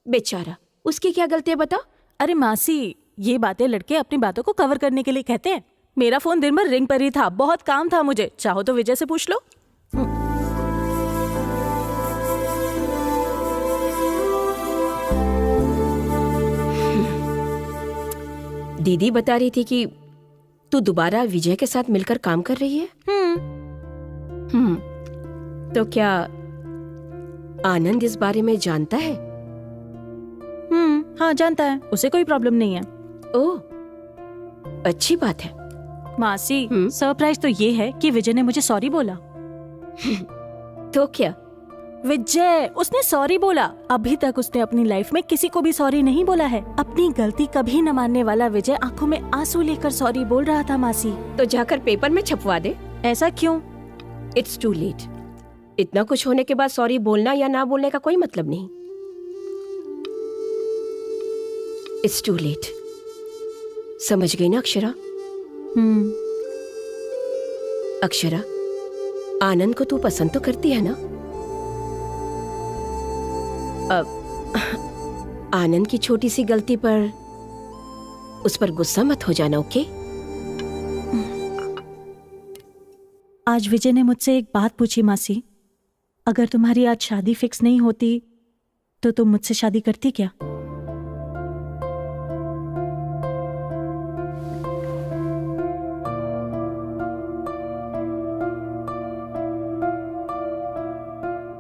बेचारा, उसकी क्या गलती है बता। अरे मासी ये बातें लड़के अपनी बातों को कवर करने के लिए कहते हैं। मेरा फोन दिन भर रिंग पर ही था, बहुत काम था मुझे। चाहो तो विजय से पूछ लो। दीदी बता रही थी कि तू दोबारा विजय के साथ मिलकर काम कर रही है। तो क्या आनंद इस बारे में जानता है? हाँ जानता है, उसे कोई प्रॉब्लम नहीं है। ओह अच्छी बात है। मासी सरप्राइज तो ये है कि विजय ने मुझे सॉरी बोला। तो क्या? विजय उसने सॉरी बोला। अभी तक उसने अपनी लाइफ में किसी को भी सॉरी नहीं बोला है। अपनी गलती कभी न मानने वाला विजय आंखों में आंसू लेकर सॉरी बोल रहा था मासी। तो जाकर पेपर में छपवा दे। ऐसा क्यों? It's too late. इतना कुछ होने के बाद सॉरी बोलना या ना बोलने का कोई मतलब नहीं। It's too late. समझ गई ना अक्षरा? अक्षरा, आनंद को तू पसंद तो करती है ना? अब आनंद की छोटी सी गलती पर उस पर गुस्सा मत हो जाना, ओके? आज विजय ने मुझसे एक बात पूछी मासी, अगर तुम्हारी आज शादी फिक्स नहीं होती तो तुम मुझसे शादी करती क्या?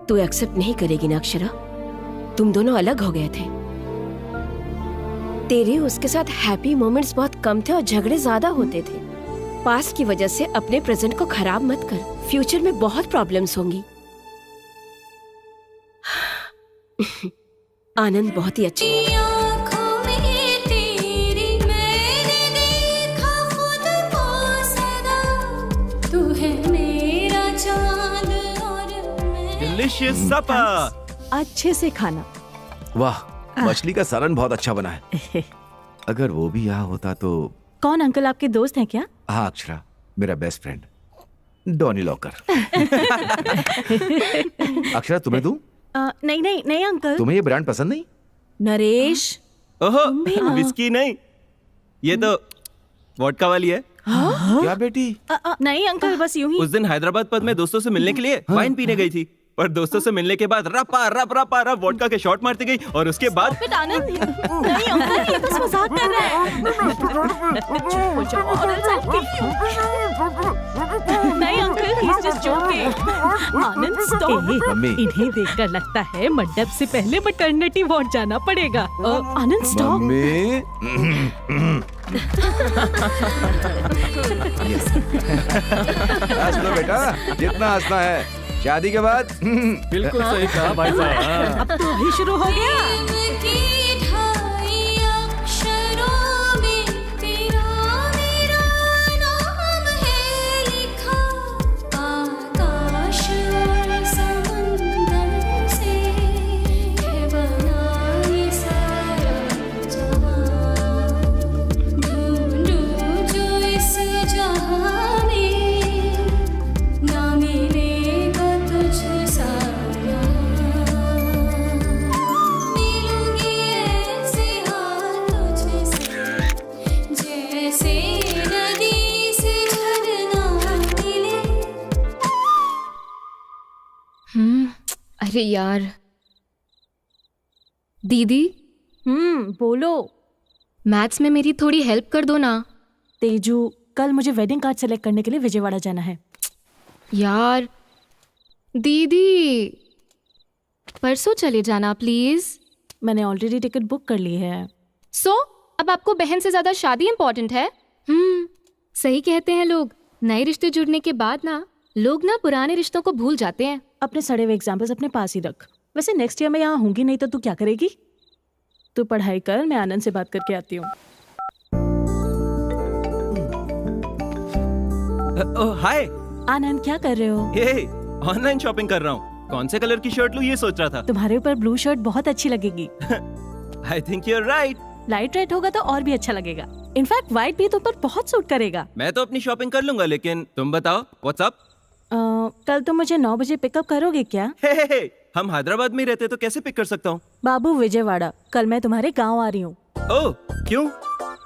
तू एक्सेप्ट नहीं करेगी ना अक्षरा? तुम दोनों अलग हो गए थे। तेरे उसके साथ हैप्पी मोमेंट्स बहुत कम थे और झगड़े ज्यादा होते थे। पास्ट की वजह से अपने प्रेजेंट को खराब मत कर, फ्यूचर में बहुत प्रॉब्लम्स होंगी। आनंद बहुत ही अच्छा। डिलीशियस सपर। अच्छे से खाना। वाह, मछली का सालन बहुत अच्छा बना है। अगर वो भी यहाँ होता तो। कौन अंकल, आपके दोस्त हैं क्या? हाँ अक्षरा, मेरा best friend Donny locker. Akshara तुम्हें दूं? नहीं नहीं नहीं अंकल। तुम्हें ये ब्रांड पसंद नहीं? नरेश ओहो, विस्की नहीं, ये तो वोडका वाली है। क्या बेटी? नहीं अंकल, बस यूं ही। उस दिन हैदराबाद पद में दोस्तों से मिलने के लिए वाइन पीने गई थी, पर दोस्तों से मिलने के बाद रपा रप रपा रप वोडका के शॉट मारती गई और उसके बाद आनंद। नहीं अंकल, ये बस मजाक कर रहा है। नहीं uncle, he is just joking. Anand stop. इन्हें देखकर लगता है मंडप से पहले मैटरनिटी वार्ड जाना पड़ेगा। आनंद स्टॉप। हंस लो बेटा, जितना हंसना है। शादी के बाद बिल्कुल सही कहा भाई साहब। अब तो अभी शुरू हो गया। अरे यार दीदी, बोलो। मैथ्स में मेरी थोड़ी हेल्प कर दो ना। तेजू, कल मुझे वेडिंग कार्ड सेलेक्ट करने के लिए विजयवाड़ा जाना है। यार दीदी, परसों चले जाना प्लीज। मैंने ऑलरेडी टिकट बुक कर ली है। अब आपको बहन से ज्यादा शादी इंपॉर्टेंट है? सही कहते हैं लोग, नए रिश्ते जुड़ने के बाद ना लोग ना पुराने रिश्तों को भूल जाते हैं। अपने सड़े हुए एग्जाम्पल्स अपने पास ही रख। वैसे नेक्स्ट ईयर मैं यहाँ होंगी नहीं तो तू क्या करेगी? तू पढ़ाई कर, मैं आनंद से बात करके आती हूँ। हाय आनंद, क्या कर रहे हो? ये ऑनलाइन शॉपिंग कर रहा हूँ। कौन से कलर की शर्ट लूँ ये सोच रहा था। तुम्हारे ऊपर ब्लू शर्ट बहुत अच्छी लगेगी। I think you are right. Light red होगा तो और भी अच्छा लगेगा। इनफैक्ट व्हाइट भी तुम पर बहुत सूट करेगा। मैं तो अपनी शॉपिंग कर लूंगा, लेकिन तुम बताओ व्हाट्स अप? कल तुम मुझे 9 बजे पिकअप करोगे क्या? हे, हम हैदराबाद में ही रहते तो कैसे पिक कर सकता हूँ? बाबू विजयवाड़ा, कल मैं तुम्हारे गाँव आ रही हूँ। ओह, क्यों?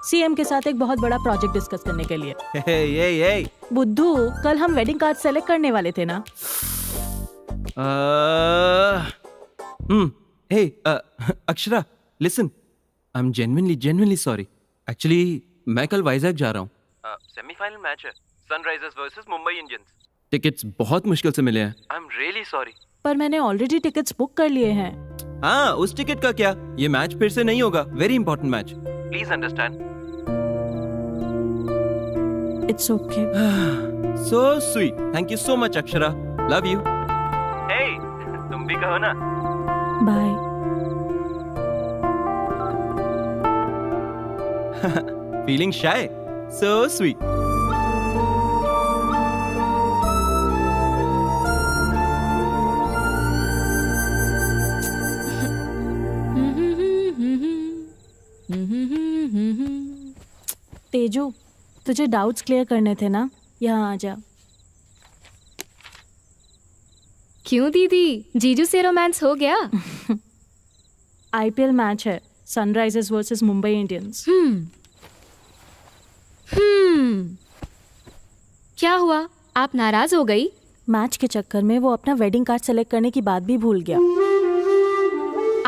सीएम के साथ एक बहुत बड़ा प्रोजेक्ट डिस्कस करने के लिए। ये बुद्धू, कल हम वेडिंग कार्ड सेलेक्ट करने वाले थे ना? Akshara, listen, I am genuinely sorry. Actually मैं कल वाइजैक जा रहा हूँ। सेमीफाइनल मैच है, Sunrisers versus Mumbai Indians. Tickets बहुत मुश्किल से मिले हैं। आई एम रियली सॉरी। पर मैंने ऑलरेडी टिकट्स बुक कर लिए हैं। हाँ, उस टिकट का क्या? ये मैच फिर से नहीं होगा। Very important match, please understand. It's okay. So sweet, thank you so much Akshara, love you. Hey, तुम भी कहो ना। Bye. Feeling shy? So sweet. Teju, तुझे डाउट्स क्लियर करने थे ना? यहाँ आ जा। क्यों दीदी, जीजू से रोमांस हो गया? आईपीएल मैच है, सनराइजर्स वर्सेस मुंबई इंडियंस। क्या हुआ, आप नाराज हो गई? मैच के चक्कर में वो अपना वेडिंग कार्ड सेलेक्ट करने की बात भी भूल गया।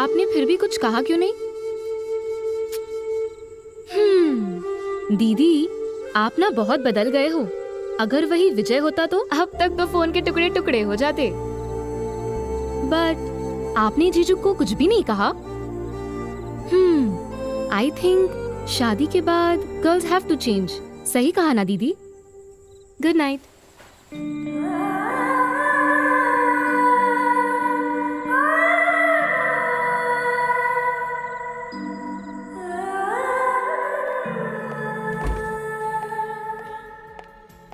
आपने फिर भी कुछ कहा क्यों नहीं? दीदी, आप ना बहुत बदल गए हो। अगर वही विजय होता तो अब तक तो फोन के टुकड़े टुकड़े हो जाते। बट आपने जीजू को कुछ भी नहीं कहा। आई थिंक शादी के बाद गर्ल्स हैव टू चेंज। सही कहा ना दीदी? Good night.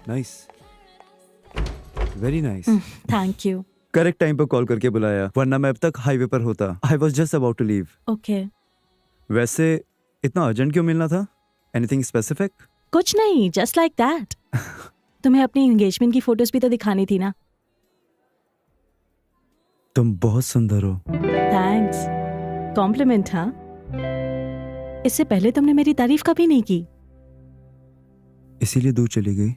Nice, very nice. Thank you. Correct time पर कॉल करके बुलाया, वरना मैं अब तक हाईवे पर होता। I was just about to leave. Okay. वैसे इतना अर्जेंट क्यों मिलना था? Anything specific? कुछ नहीं, जस्ट लाइक दैट। तुम्हें अपनी एंगेजमेंट की फोटोज भी तो दिखानी थी ना? तुम बहुत सुंदर हो। थैंक्स। कॉम्प्लीमेंट। हाँ, इससे पहले तुमने मेरी तारीफ कभी नहीं की। इसीलिए दूर चली गई।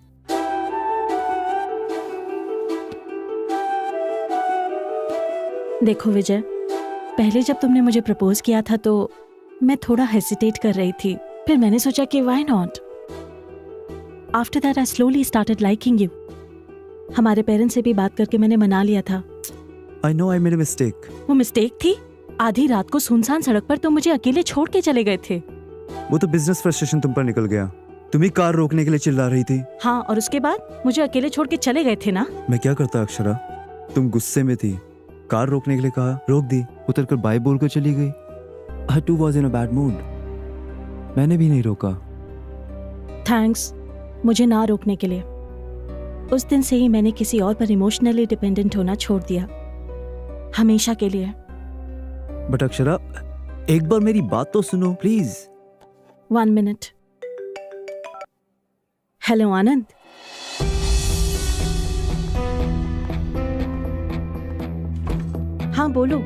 देखो विजय, पहले जब तुमने मुझे प्रपोज किया था तो मैं थोड़ा हेसिटेट कर रही थी। फिर मैंने सोचा कि why not. After that I slowly started liking you. हमारे पेरेंट्स से भी बात करके मैंने मना लिया था। I know I made a mistake. वो मिस्टेक थी? आधी रात को सुनसान सड़क पर तुम मुझे अकेले छोड़ के चले गए थे। वो तो बिजनेस फ्रस्ट्रेशन तुम पर निकल गया। तुम ही कार रोकने के लिए चिल्ला रही थी। हाँ, और उसके बाद मुझे अकेले छोड़ के चले गए थे ना? मैं क्या करता अक्षरा? तुम गुस्से में थी, कार रोकने के लिए कहा, रोक दी, उतर कर बाय बोल कर चली गई। I too was in a bad mood. मैंने भी नहीं रोका। थैंक्स मुझे ना रोकने के लिए। उस दिन से ही मैंने किसी और पर इमोशनली डिपेंडेंट होना छोड़ दिया, हमेशा के लिए। बट अक्षरा, एक बार मेरी बात तो सुनो प्लीज। 1 मिनट। हेलो आनंद। हाँ बोलो।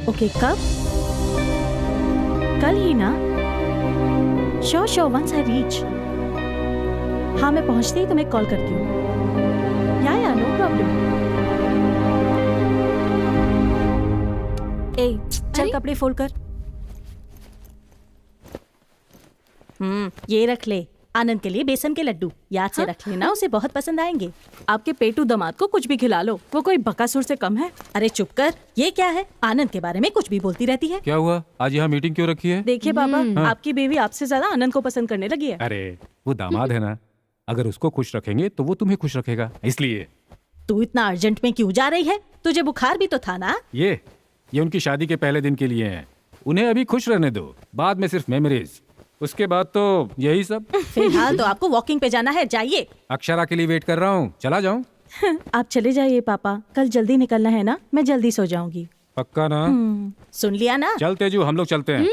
ओके, कब? कल ही ना? Sure sure, once I reach. हाँ, मैं पहुंचते ही तुम्हें कॉल करती हूँ। या नो प्रॉब्लम। ए चल कपड़े फोल्ड कर। ये रख ले, आनंद के लिए बेसन के लड्डू, याद से रख लेना, उसे बहुत पसंद आएंगे। आपके पेटू दामाद को कुछ भी खिला लो, वो कोई बकासुर से कम है। अरे चुप कर, ये क्या है? आनंद के बारे में कुछ भी बोलती रहती है। क्या हुआ, आज यहाँ मीटिंग क्यों रखी है? देखिए बाबा, आपकी बीवी आपसे ज्यादा आनंद को पसंद करने लगी है। अरे वो दामाद है ना, अगर उसको खुश रखेंगे तो वो तुम्हें खुश रखेगा, इसलिए। तू इतना अर्जेंट में क्यों जा रही है? तुझे बुखार भी तो था ना? ये उनकी शादी के पहले दिन के लिए है, उन्हें अभी खुश रहने दो, बाद में सिर्फ मेमोरीज, उसके बाद तो यही सब। फिलहाल तो आपको वॉकिंग पे जाना है, जाइए। अक्षरा के लिए वेट कर रहा हूँ, चला जाऊँ? आप चले जाइए पापा, कल जल्दी निकलना है ना, मैं जल्दी सो जाऊंगी। पक्का ना? सुन लिया ना? चल तेजू, हम लोग चलते हैं।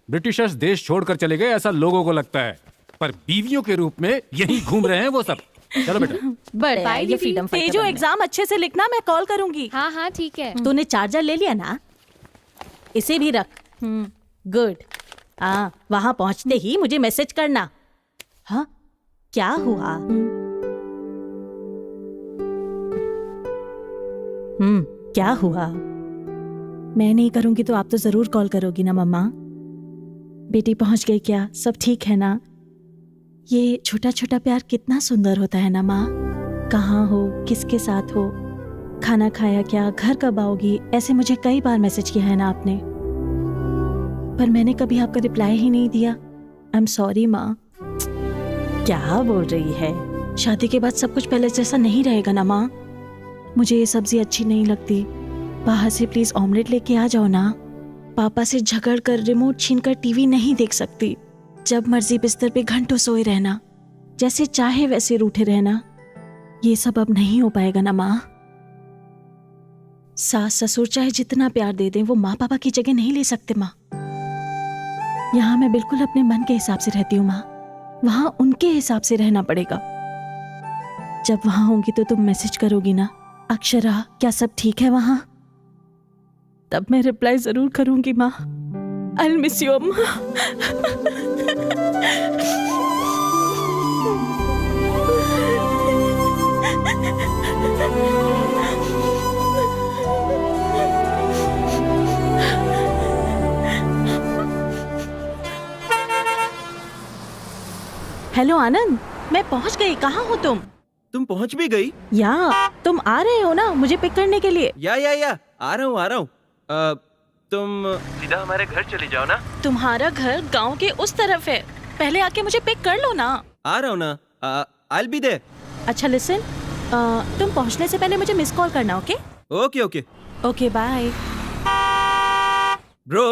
ब्रिटिशर्स देश छोड़कर चले गए ऐसा लोगों को लगता है, पर बीवियों के रूप में यही घूम रहे हैं वो सब। चलो बेटा। बड़े ये फ्रीडम फाइटर। तेजो एग्जाम अच्छे से लिखना, मैं कॉल करूंगी। हाँ हाँ ठीक है। तूने चार्जर ले लिया ना? इसे भी रख। गुड। हाँ, वहां पहुंचते ही मुझे मैसेज करना। हाँ, क्या हुआ? क्या हुआ? मैं नहीं करूंगी तो आप तो जरूर कॉल करोगी ना मम्मा। बेटी पहुंच गई क्या? सब ठीक है ना? ये छोटा छोटा प्यार कितना सुंदर होता है ना माँ। कहाँ हो, किसके साथ हो, खाना खाया क्या, घर कब आओगी, ऐसे मुझे कई बार मैसेज किया है ना आपने, पर मैंने कभी आपका रिप्लाई ही नहीं दिया। आई एम सॉरी माँ। क्या बोल रही है? शादी के बाद सब कुछ पहले जैसा नहीं रहेगा ना माँ। मुझे ये सब्जी अच्छी नहीं लगती, बाहर से प्लीज ऑमलेट लेके आ जाओ ना। पापा से झगड़ कर रिमोट छीनकर टीवी नहीं देख सकती। जब मर्जी बिस्तर पे घंटों सोए रहना, जैसे चाहे वैसे रूठे रहना, ये सब अब नहीं हो पाएगा ना माँ। सास ससुर चाहे जितना प्यार दे दें, वो माँ पापा की जगह नहीं ले सकते माँ। यहाँ मैं बिल्कुल अपने मन के हिसाब से रहती हूँ माँ, वहां उनके हिसाब से रहना पड़ेगा। जब वहां होंगी तो तुम मैसेज करोगी ना, अक्षरा क्या सब ठीक है वहां? तब मैं रिप्लाई जरूर करूंगी माँ। आई विल मिस यू अम्मा। हेलो आनंद, मैं पहुंच गई। कहाँ हो तुम? तुम पहुंच भी गई? या तुम आ रहे हो ना मुझे पिक करने के लिए? या आ रहा हूँ। तुम सीधा हमारे घर चली जाओ ना। तुम्हारा घर गांव के उस तरफ है, पहले आके मुझे पिक कर लो ना। आ रहा हूँ ना, I'll be there। अच्छा लिसन, तुम पहुंचने से पहले मुझे मिस कॉल करना, okay? Okay bye. Bro,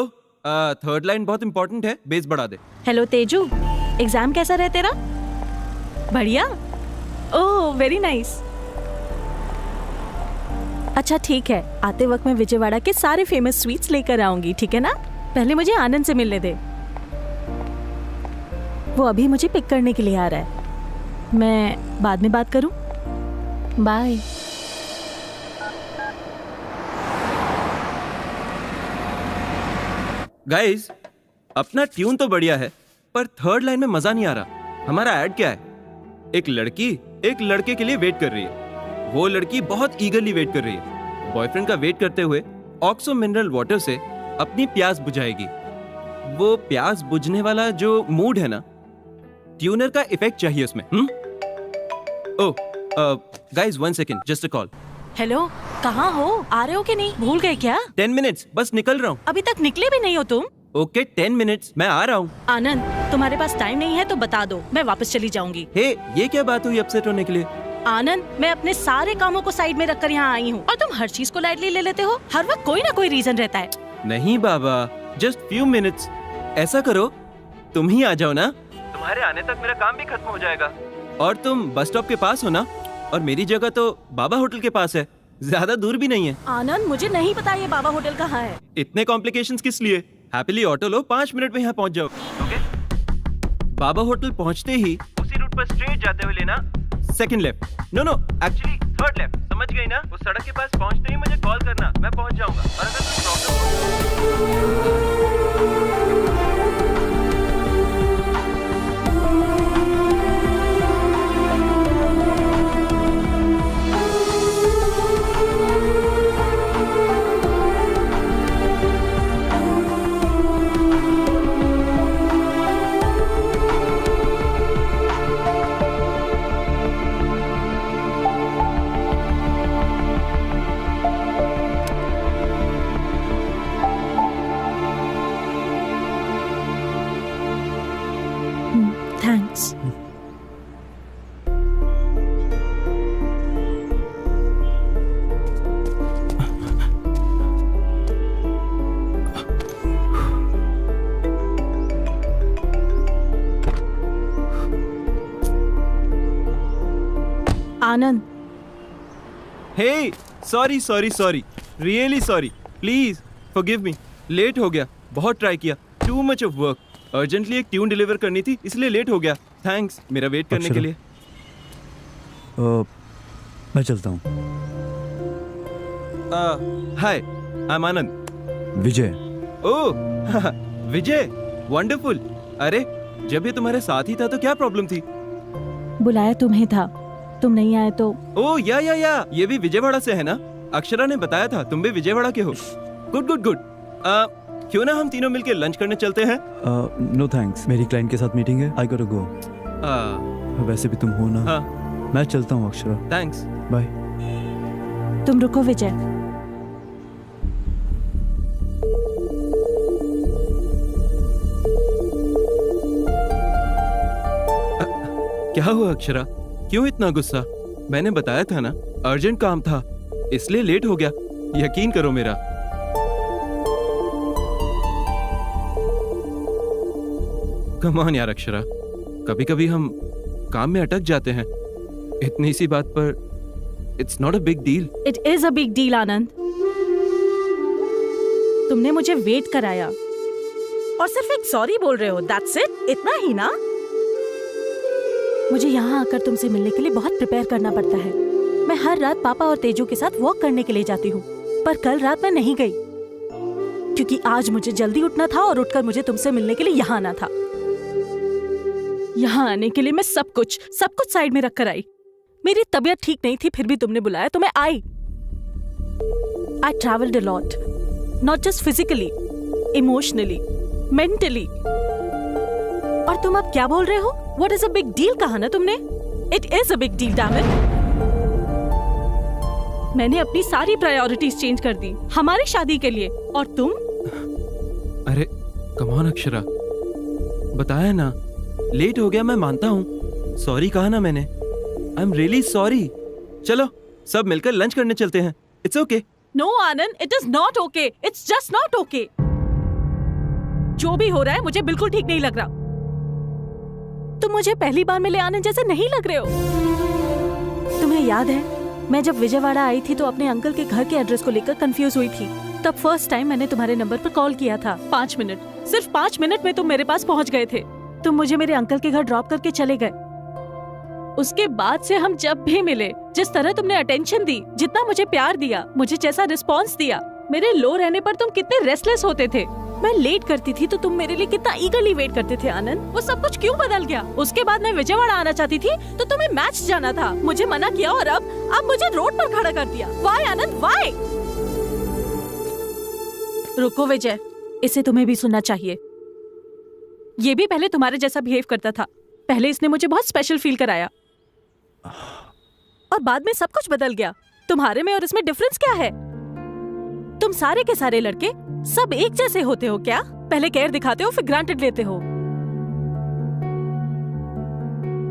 third line बहुत इंपॉर्टेंट है, बेस बढ़ा दे। हेलो तेजू, एग्जाम कैसा रहे तेरा? बढ़िया? Oh very nice. अच्छा ठीक है, आते वक्त मैं विजयवाड़ा के सारे फेमस स्वीट्स लेकर आऊंगी, ठीक है ना? पहले मुझे आनंद से मिलने दे, वो अभी मुझे पिक करने के लिए आ रहा है। मैं बाद में बात करूं? बाय। गाइस, अपना ट्यून तो बढ़िया है, पर थर्ड लाइन में मजा नहीं आ रहा। हमारा ऐड क्या है? एक लड़की एक लड़के के लिए वेट कर रही है। वो लड़की बहुत ईगरली वेट कर रही है। बॉयफ्रेंड का वेट करते हुए ऑक्सो मिनरल वाटर से अपनी प्यास बुझाएगी। वो प्यास बुझने वाला जो मूड है ना, ट्यूनर का इफेक्ट चाहिए उसमें। ओह guys, 1 second, just a call. Hello, कहाँ हो? आ रहे हो कि नहीं? भूल गए क्या? 10 मिनट्स, बस निकल रहा हूँ। अभी तक निकले भी नहीं हो तुम? ओके 10 मिनट्स, मैं आ रहा हूँ। आनंद, तुम्हारे पास टाइम नहीं है तो बता दो, मैं वापस चली जाऊंगी। हे, ये क्या बात हुई अपसेट होने के लिए? आनंद, मैं अपने सारे कामों को साइड में रखकर यहाँ आई हूँ और तुम हर चीज को लाइटली ले लेते हो। हर वक्त कोई ना कोई रीजन रहता है। नहीं बाबा, जस्ट फ्यू मिनट्स। ऐसा करो, तुम ही आ जाओ ना। तुम्हारे आने तक मेरा काम भी खत्म हो जाएगा। और तुम बस स्टॉप के पास हो ना, और मेरी जगह तो बाबा होटल के पास है, ज्यादा दूर भी नहीं है। आनंद, मुझे नहीं पता ये बाबा होटल कहाँ है। इतने कॉम्प्लिकेशंस किस लिए? हैप्पीली ऑटो लो, 5 मिनट में यहाँ पहुँच जाओ। ओके? बाबा होटल पहुँचते ही उसी रूट पर स्ट्रेट जाते हुए लेना second left. No actually third left. समझ गई ना? उस सड़क के पास पहुँचते ही मुझे कॉल करना, मैं पहुँच जाऊंगा। और अगर कोई प्रॉब्लम हो Anand, hey sorry sorry sorry, really sorry, please forgive me. Late हो गया, बहुत ट्राई किया, too much of work. Urgently एक ट्यून डिलीवर करनी थी, इसलिए लेट हो गया। थैंक्स मेरा वेट करने के लिए। मैं चलता हूँ। Hi, I am Anand. Vijay. Oh Vijay, wonderful. अरे जब ये तुम्हारे साथ ही था तो क्या प्रॉब्लम थी? बुलाया तुम्हें था, तुम नहीं आए तो। ओह या, ये भी विजयवाड़ा से है ना? अक्षरा ने बताया था तुम भी विजयवाड़ा के हो। Good good good. क्यों ना हम तीनों मिलके लंच करने चलते हैं? नो थैंक्स, मेरी क्लाइंट के साथ मीटिंग है, आई गॉट टू गो। वैसे भी तुम हो ना। मैं चलता हूँ अक्षरा। Thanks, bye. तुम रुको विजय। क्या हुआ अक्षरा, क्यों इतना गुस्सा? मैंने बताया था ना, अर्जेंट काम था, इसलिए लेट हो गया। यकीन करो मेरा। कम ऑन यार अक्षरा, कभी कभी हम काम में अटक जाते हैं। इतनी सी बात पर it's not a big deal. It is a big deal Anand. तुमने मुझे वेट कराया और सिर्फ एक सॉरी बोल रहे हो, दैट्स इट, इतना ही ना? मुझे यहाँ आकर तुमसे मिलने के लिए बहुत प्रिपेयर करना पड़ता है। मैं हर रात पापा और तेजू के साथ वॉक करने के लिए जाती हूँ, पर कल रात मैं नहीं गई क्योंकि आज मुझे जल्दी उठना था और उठकर मुझे तुमसे मिलने के लिए यहाँ आना था। यहाँ आने के लिए मैं सब कुछ साइड में रखकर आई। मेरी तबीयत ठीक नहीं थी, फिर भी तुमने बुलाया तो मैं आई। I travelled a lot, not just physically, emotionally, mentally. और तुम अब क्या बोल रहे हो? What is a big deal कहा ना तुमने? It is a big deal, damn it. मैंने अपनी सारी प्रायोरिटीज चेंज कर दी हमारी शादी के लिए, और तुम? अरे कम ऑन अक्षरा, बताया ना, लेट हो गया, मैं मानता हूँ। सॉरी कहा ना मैंने। I am really sorry. चलो सब मिलकर लंच करने चलते हैं। It's okay. No Anand, it is not okay, it's just not okay. जो भी हो रहा है मुझे बिल्कुल ठीक नहीं लग रहा। तुम मुझे पहली बार मिले आनंद जैसे नहीं लग रहे हो। तुम्हें याद है, मैं जब विजयवाड़ा आई थी तो अपने अंकल के घर के एड्रेस को लेकर कंफ्यूज हुई थी। तब फर्स्ट टाइम मैंने तुम्हारे नंबर पर कॉल किया था। 5 मिनट, सिर्फ 5 मिनट में तुम मेरे पास पहुंच गए थे। तुम मुझे मेरे अंकल के घर ड्रॉप करके चले गए। उसके बाद से हम जब भी मिले, जिस तरह तुमने अटेंशन दी, जितना मुझे प्यार दिया, मुझे जैसा रिस्पॉन्स दिया, मेरे लो रहने पर तुम कितने रेस्टलेस होते थे। मैं लेट करती थी तो तुम मेरे लिए कितना ईगरली वेट करते थे आनंद। वो सब कुछ क्यों बदल गया? उसके बाद मैं विजयवाड़ा आना चाहती थी तो तुम्हें मैच जाना था, मुझे मना किया, और अब मुझे रोड पर खड़ा कर दिया। वाई आनंद, वाई? रुको विजय, इसे तुम्हें भी सुनना चाहिए। ये भी पहले तुम्हारे जैसा बिहेव करता था। पहले इसने मुझे बहुत स्पेशल फील कराया और बाद में सब कुछ बदल गया। तुम्हारे में और इसमें डिफरेंस क्या है? तुम सारे के सारे लड़के सब एक जैसे होते हो क्या? पहले केयर दिखाते हो, फिर ग्रांटेड लेते हो।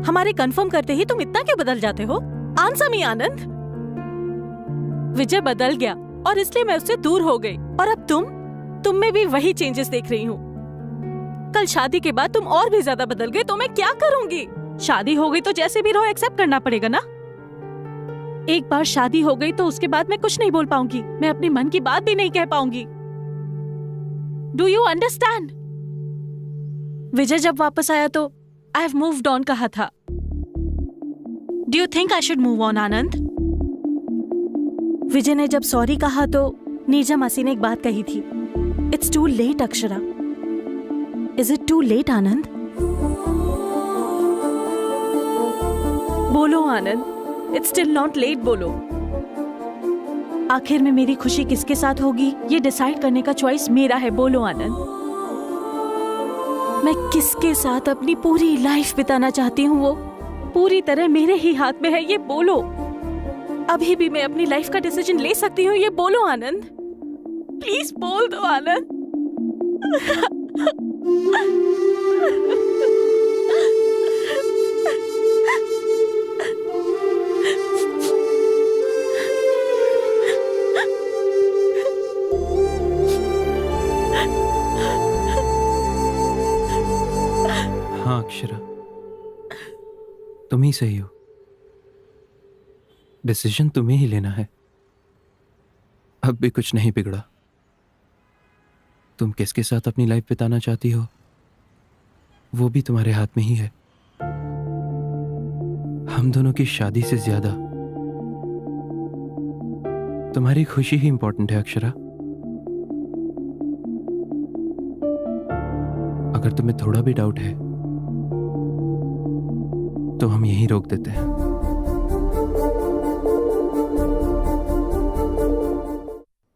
हमारे कंफर्म करते ही तुम इतना क्यों बदल जाते हो? आंसर मी आनंद। विजय बदल गया और इसलिए मैं उससे दूर हो गई, और अब तुम में भी वही चेंजेस देख रही हूँ। कल शादी के बाद तुम और भी ज्यादा बदल गए तो मैं क्या करूंगी? शादी हो गई तो जैसे भी रहो एक्सेप्ट करना पड़ेगा ना। एक बार शादी हो गई तो उसके बाद मैं कुछ नहीं बोल पाऊंगी, मैं अपने मन की बात भी नहीं कह पाऊंगी। Do you understand? विजय जब वापस आया तो आई हैव मूव्ड ऑन कहा था। Do you think I should move on Anand? Vijay ने जब सॉरी कहा तो नीरजा मासी ने एक बात कही थी, it's too late Akshara. Is it too late Anand? बोलो Anand, it's still not late, बोलो। आखिर में मेरी खुशी किसके साथ होगी ये डिसाइड करने का चॉइस मेरा है। बोलो आनंद, मैं किसके साथ अपनी पूरी लाइफ बिताना चाहती हूँ वो पूरी तरह मेरे ही हाथ में है, ये बोलो। अभी भी मैं अपनी लाइफ का डिसीजन ले सकती हूँ, ये बोलो आनंद। प्लीज बोल दो आनंद। हाँ अक्षरा, तुम ही सही हो। डिसीजन तुम्हें ही लेना है। अब भी कुछ नहीं बिगड़ा। तुम किसके साथ अपनी लाइफ बिताना चाहती हो वो भी तुम्हारे हाथ में ही है। हम दोनों की शादी से ज्यादा तुम्हारी खुशी ही इंपॉर्टेंट है अक्षरा। अगर तुम्हें थोड़ा भी डाउट है तो हम यहीं रोक देते हैं।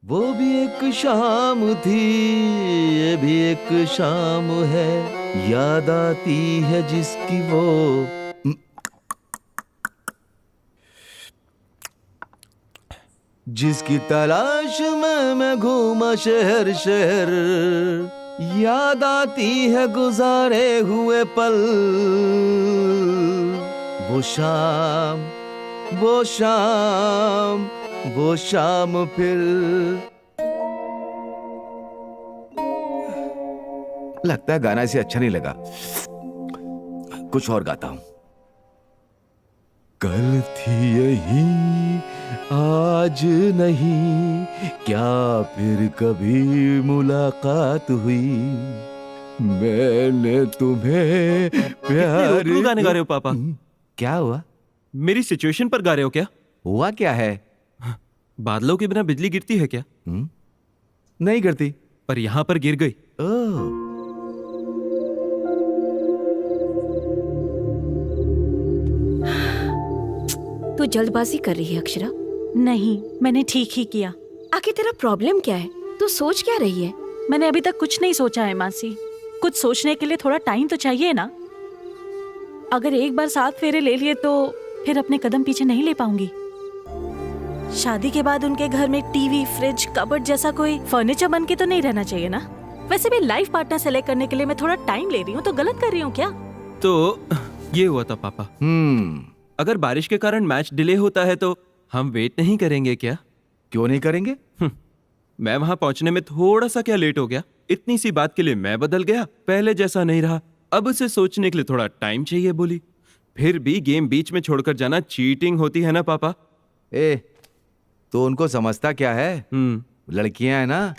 वो भी एक शाम थी, ये भी एक शाम है, याद आती है जिसकी वो। जिसकी तलाश में मैं घूमा शहर शहर, याद आती है गुजारे हुए पल। वो शाम, वो शाम, वो शाम फिर। लगता है गाना इसे अच्छा नहीं लगा, कुछ और गाता हूं। कल थी यही आज नहीं, क्या फिर कभी मुलाकात हुई, मैंने तुम्हें प्यार। क्यों गाने गा रहे हो पापा? क्या हुआ? मेरी सिचुएशन पर गा रहे हो क्या? हुआ क्या है? बादलों के बिना बिजली गिरती है क्या? नहीं गिरती। पर यहां पर गिर गई। तू जल्दबाजी कर रही है अक्षरा। नहीं, मैंने ठीक ही किया। आखिर तेरा प्रॉब्लम क्या है? तू सोच क्या रही है? मैंने अभी तक कुछ नहीं सोचा है मासी। कुछ सोचने के लिए थोड़ा टाइम तो चाहिए ना। अगर एक बार 7 फेरे ले लिए तो फिर अपने कदम पीछे नहीं ले पाऊंगी। शादी के बाद उनके घर में टीवी, फ्रिज, कबर्ड जैसा कोई फर्नीचर बन के तो नहीं रहना चाहिए ना। वैसे भी लाइफ पार्टनर सेलेक्ट करने के लिए मैं थोड़ा टाइम ले रही हूँ, तो गलत कर रही हूँ क्या? तो ये हुआ था पापा। अगर बारिश के कारण मैच डिले होता है तो हम वेट नहीं करेंगे क्या? क्यों नहीं करेंगे? मैं वहां पहुंचने में थोड़ा सा क्या लेट हो गया, इतनी सी बात के लिए मैं बदल गया, पहले जैसा नहीं रहा। अब उसे सोचने के लिए थोड़ा टाइम चाहिए बोली। फिर भी गेम बीच में छोड़कर जाना चीटिंग होती है ना पापा? तो उनको समझता क्या है? लड़कियां है ना,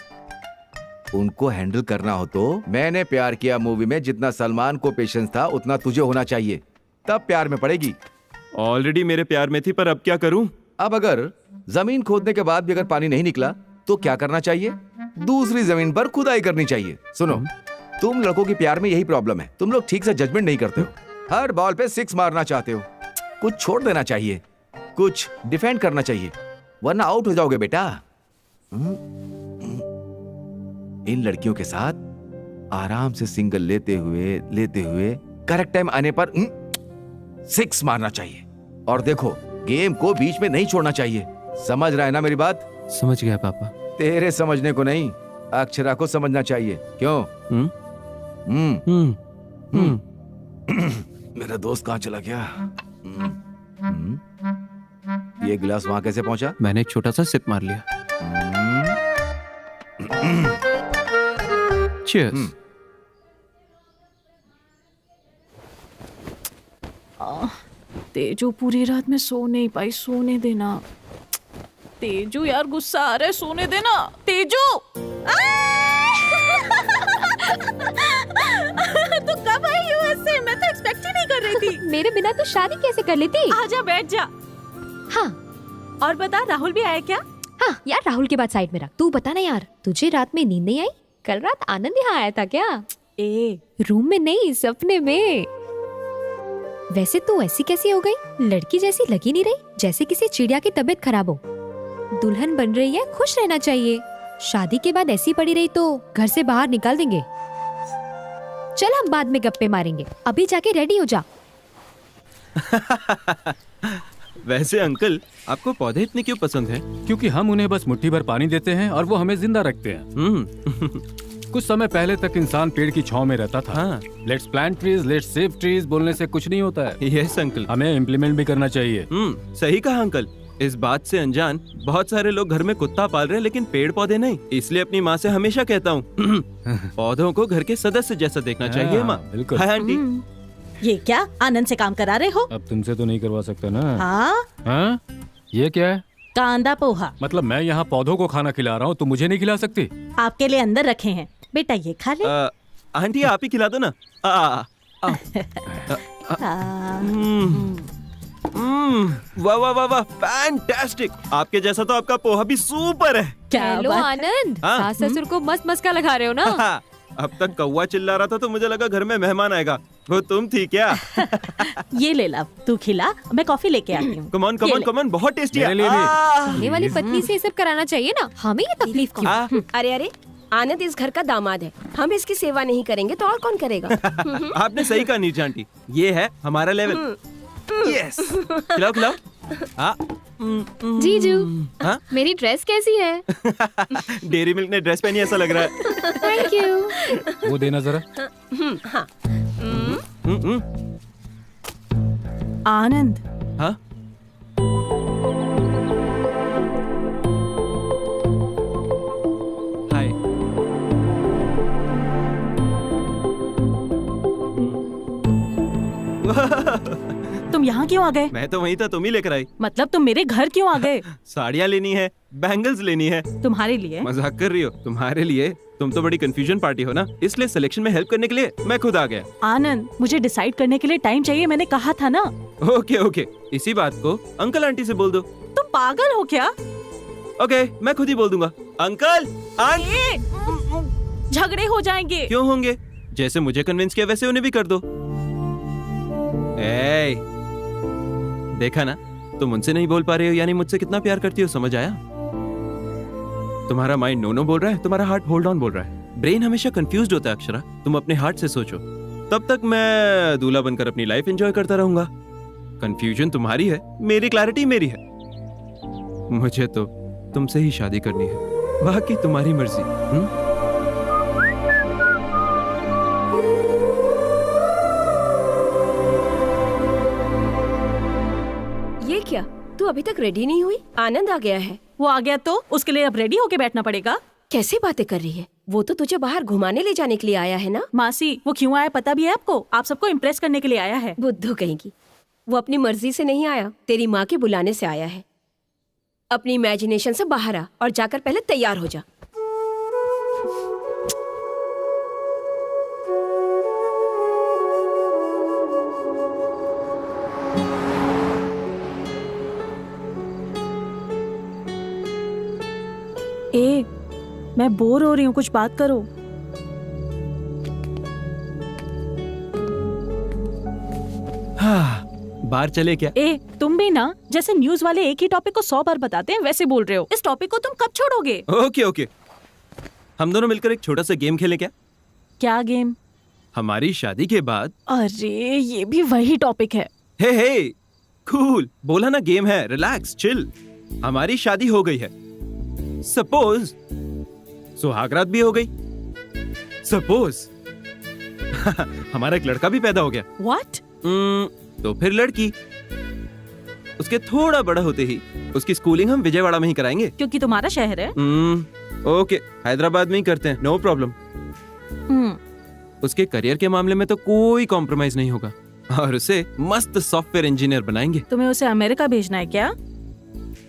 उनको हैंडल करना हो तो मैंने प्यार किया मूवी में जितना सलमान को पेशेंस था उतना तुझे होना चाहिए, तब प्यार में पड़ेगी। ऑलरेडी मेरे प्यार में थी, पर अब क्या करूं? अब अगर जमीन खोदने के बाद भी अगर पानी नहीं निकला तो क्या करना चाहिए? दूसरी जमीन पर खुदाई करनी चाहिए। सुनो, तुम लड़कों के प्यार में यही प्रॉब्लम है, तुम लोग ठीक से जजमेंट नहीं करते हो। हर बॉल पे 6 मारना चाहते हो। कुछ छोड़ देना चाहिए, कुछ डिफेंड करना चाहिए, वरना आउट हो जाओगे बेटा। इन लड़कियों के साथ आराम से सिंगल लेते हुए करेक्ट टाइम आने पर 6 मारना चाहिए। और देखो, गेम को बीच में नहीं छोड़ना चाहिए। समझ रहा है ना मेरी बात? समझ गया पापा। तेरे समझने को नहीं, अक्षरा को समझना चाहिए। क्यों? मेरा दोस्त कहाँ चला गया? ये गिलास वहां कैसे पहुंचा? मैंने एक छोटा सा सिप मार लिया। चीयर्स। तेजू पूरी रात में सो नहीं पाई, सोने देना। तेजू यार, गुस्सा आ रहा है, सोने देना। तेजू तू कब आई यूएस से? मैं तो एक्सपेक्ट ही नहीं कर रही थी। मेरे बिना तो शादी कैसे कर लेती? आजा, बैठ जा। हाँ, और बता, राहुल भी आया क्या? हाँ यार, राहुल के बाद साइड में रख। तू बता ना यार, तुझे रात में नींद नहीं आई? कल रात आनंद यहाँ आया था क्या? रूम में नहीं, सपने में। वैसे तू ऐसी कैसी हो गई? लड़की जैसी लगी नहीं रही, जैसे किसी चिड़िया की तबीयत खराब हो। दुल्हन बन रही है, खुश रहना चाहिए। शादी के बाद ऐसी पड़ी रही तो घर से बाहर निकाल देंगे। चल, हम बाद में गप्पे मारेंगे, अभी जाके रेडी हो जा। वैसे अंकल, आपको पौधे इतने क्यों पसंद हैं? क्योंकि हम उन्हें बस मुट्ठी भर पानी देते हैं और वो हमें जिंदा रखते हैं। कुछ समय पहले तक इंसान पेड़ की छांव में रहता था। Let's plant trees, let's save trees बोलने से कुछ नहीं होता है। यस अंकल, हमें इम्प्लीमेंट भी करना चाहिए। सही कहा अंकल। इस बात से अनजान बहुत सारे लोग घर में कुत्ता पाल रहे हैं, लेकिन पेड़ पौधे नहीं। इसलिए अपनी माँ से हमेशा कहता हूँ पौधों को घर के सदस्य जैसा देखना चाहिए। माँ, बिल्कुल। Hi aunty. ये क्या आनंद से काम करा रहे हो? अब तुमसे तो नहीं करवा सकता ना। हाँ? हाँ? ये क्या है? कांदा पोहा मतलब मैं यहाँ पौधों को खाना खिला रहा हूँ, तो मुझे नहीं खिला सकती? आपके लिए अंदर रखे हैं, बेटा ये खा ले। आंटी आप ही खिला दो ना। वाह वाह वाह वाह, फैंटास्टिक। आपके जैसा तो आपका पोहा भी सुपर है। हेलो आनंद, हाँ? सास ससुर को मस्त मस्का लगा रहे हो ना? अब तक कौवा चिल्ला रहा था तो मुझे लगा घर में मेहमान आएगा। वो तुम थी क्या? ये ले ला, तू खिला, मैं कॉफी लेके आती हूँ। Come on come on come on, बहुत टेस्टी है। पहले वाली पत्नी से ये सब कराना चाहिए ना, हमें ये तकलीफ क्यों? अरे अरे, आनंद इस घर का दामाद है, हम इसकी सेवा नहीं करेंगे तो और कौन करेगा? आपने सही कहा नीचा आंटी, ये है हमारा लेवल। यस, खिलाओ खिलाओ। जीजू, हाँ? मेरी ड्रेस कैसी है? डेयरी मिल्क ने ड्रेस पहनी ऐसा लग रहा है। Thank you. वो देना जरा। हाँ। आनंद, हाँ? हाय। तुम यहाँ क्यों आ गए? मैं तो वहीं था, तुम ही लेकर आई। मतलब तुम मेरे घर क्यों आ गए? साड़ियाँ लेनी है, बैंगल्स लेनी है। तुम्हारे लिए? मजाक कर रही हो? तुम्हारे लिए? तुम तो बड़ी कंफ्यूजन पार्टी हो ना, इसलिए सिलेक्शन में हेल्प करने के लिए मैं खुद आ गया। आनंद, मुझे डिसाइड करने के लिए टाइम चाहिए, मैंने कहा था ना। ओके ओके, इसी बात को अंकल आंटी से बोल दो। तुम पागल हो क्या? ओके, मैं खुद ही बोल दूंगा। अंकल झगड़े हो जाएंगे। क्यों होंगे? जैसे मुझे कन्विंस किया वैसे उन्हें भी कर दो। ए, देखा ना, तुम उनसे नहीं बोल पा रहे हो, यानी मुझसे कितना प्यार करती हो, समझ आया? तुम्हारा माइंड नो नो बोल रहा है, तुम्हारा हार्ट होल्ड ऑन बोल रहा है। ब्रेन हमेशा कंफ्यूज्ड होता है अक्षरा, तुम अपने हार्ट से सोचो। तब तक मैं दूल्हा बनकर अपनी लाइफ एंजॉय करता रहूंगा। कंफ्यूजन तुम्हारी है, मेरी क्लैरिटी मेरी है। मुझे तो तुमसे ही शादी करनी है, बाकी तुम्हारी मर्जी। ये क्या, तू अभी तक रेडी नहीं हुई? आनंद आ गया है। वो आ गया तो उसके लिए अब रेडी होके बैठना पड़ेगा। कैसे बातें कर रही है? वो तो तुझे बाहर घुमाने ले जाने के लिए आया है ना? मासी, वो क्यों आया पता भी है आपको? आप सबको इम्प्रेस करने के लिए आया है। बुद्धू कहेगी। वो अपनी मर्जी से नहीं आया, तेरी माँ के बुलाने से आया है। अपनी इमेजिनेशन से बाहर आ और जाकर पहले तैयार हो जा। ए, मैं बोर हो रही हूँ, कुछ बात करो। बाहर चले क्या? ए, तुम भी ना, जैसे न्यूज वाले एक ही टॉपिक को 100 बार बताते हैं वैसे बोल रहे हो। इस टॉपिक को तुम कब छोड़ोगे? ओके ओके, हम दोनों मिलकर एक छोटा सा गेम खेलें क्या? क्या गेम? हमारी शादी के बाद। अरे ये भी वही टॉपिक है। हे कूल, बोला ना गेम है, रिलैक्स चिल। हमारी शादी हो गई है, सपोज सुहागरात भी हो गई, सपोज हमारा एक लड़का भी पैदा हो गया। व्हाट? तो फिर लड़की। उसके थोड़ा बड़ा होते ही उसकी स्कूलिंग हम विजयवाड़ा में ही कराएंगे, क्योंकि तुम्हारा शहर है। ओके, हैदराबाद में ही करते हैं, नो प्रॉब्लम। उसके करियर के मामले में तो कोई कॉम्प्रोमाइज नहीं होगा और उसे मस्त सॉफ्टवेयर इंजीनियर बनाएंगे। तुम्हें उसे अमेरिका भेजना है क्या?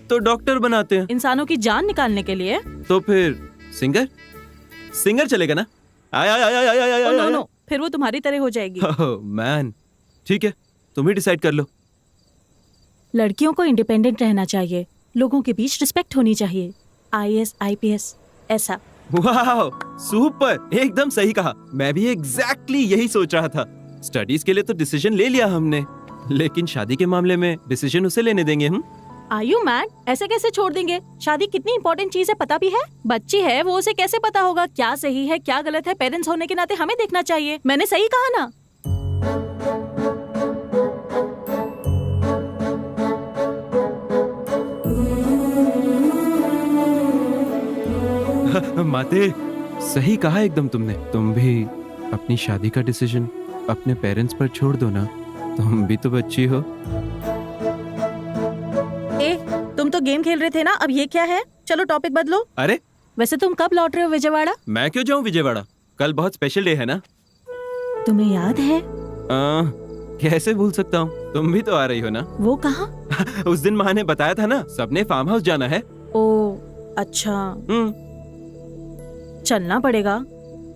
तो डॉक्टर बनाते हैं। इंसानों की जान निकालने के लिए? तो फिर सिंगर चलेगा ना? नो, फिर वो तुम्हारी तरह हो जाएगी। मैन, ठीक है, तुम ही डिसाइड कर लो। लड़कियों को इंडिपेंडेंट रहना चाहिए, लोगों के बीच रिस्पेक्ट होनी चाहिए। IAS, IPS ऐसा। वाह, सुपर, एकदम सही कहा। मैं भी एग्जैक्टली यही सोच रहा था। स्टडीज के लिए तो डिसीजन ले लिया हमने, लेकिन शादी के मामले में डिसीजन उसे लेने देंगे हम। Are you mad? ऐसे कैसे छोड़ देंगे? शादी कितनी इंपॉर्टेंट चीज है पता भी है? बच्ची है, वो उसे कैसे पता होगा क्या सही है क्या गलत है? पेरेंट्स होने के नाते हमें देखना चाहिए। मैंने सही कहा ना? माते, सही कहा एकदम तुमने। तुम भी अपनी शादी का डिसीजन अपने पेरेंट्स पर छोड़ दो ना, तुम भी तो बच्ची हो। तुम तो गेम खेल रहे थे ना, अब ये क्या है? चलो टॉपिक बदलो। अरे वैसे तुम कब लौट रहे हो विजयवाड़ा? मैं क्यों जाऊं विजयवाड़ा, कल बहुत स्पेशल डे है ना। तुम्हें याद है? कैसे भूल सकता हूँ, तुम भी तो आ रही हो ना। वो कहाँ? उस दिन माँ ने बताया था ना, सबने फार्म हाउस जाना है। ओ अच्छा, चलना पड़ेगा।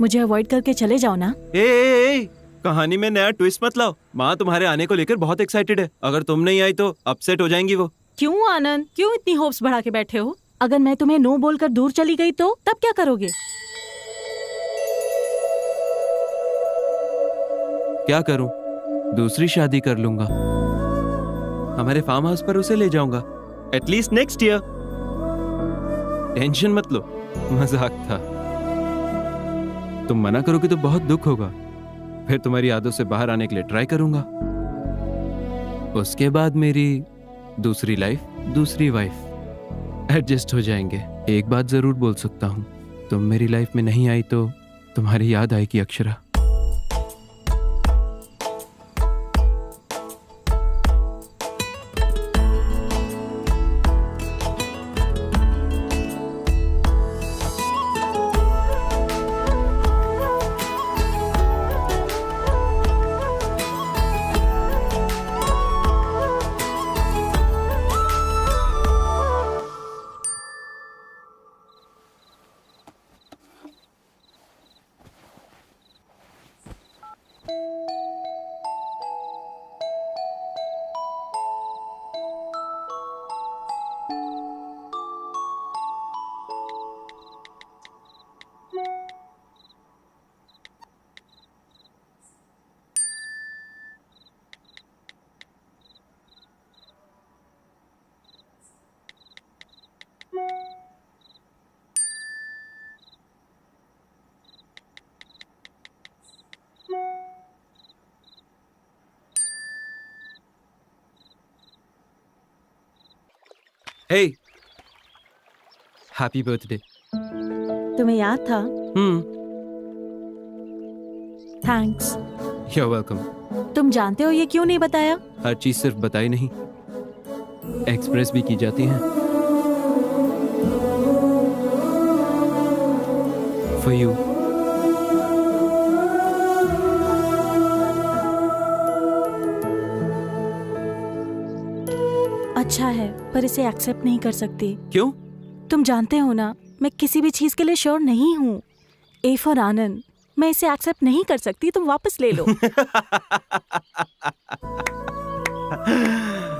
मुझे अवॉइड करके चले जाओ ना। ए, कहानी में नया ट्विस्ट मत लाओ। माँ तुम्हारे आने को लेकर बहुत एक्साइटेड है। अगर तुम नहीं आई तो अपसेट हो जाएंगी वो। क्यों आनंद, क्यों इतनी होप्स बढ़ा के बैठे हो? अगर मैं तुम्हें नो बोलकर दूर चली गई तो तब क्या करोगे? क्या करूं? दूसरी शादी कर लूंगा। हमारे फार्म हाउस पर उसे ले जाऊंगा, एटलीस्ट नेक्स्ट ईयर। टेंशन मत लो, मजाक था। तुम मना करोगे तो बहुत दुख होगा। फिर तुम्हारी यादों से बाहर आने के लिए ट्राई करूंगा। उसके बाद मेरी दूसरी लाइफ, दूसरी वाइफ, एडजस्ट हो जाएंगे। एक बात जरूर बोल सकता हूं, तुम मेरी लाइफ में नहीं आई तो तुम्हारी याद आएगी अक्षरा। Hey, happy birthday. तुम्हें याद था? थैंक्स। You're welcome। तुम जानते हो ये क्यों नहीं बताया? हर चीज सिर्फ बताई नहीं, एक्सप्रेस भी की जाती है। For you। अच्छा है, पर इसे एक्सेप्ट नहीं कर सकती। क्यों? तुम जानते हो ना, मैं किसी भी चीज के लिए श्योर नहीं हूँ। ए फॉर आनंद, मैं इसे एक्सेप्ट नहीं कर सकती। तुम वापस ले लो।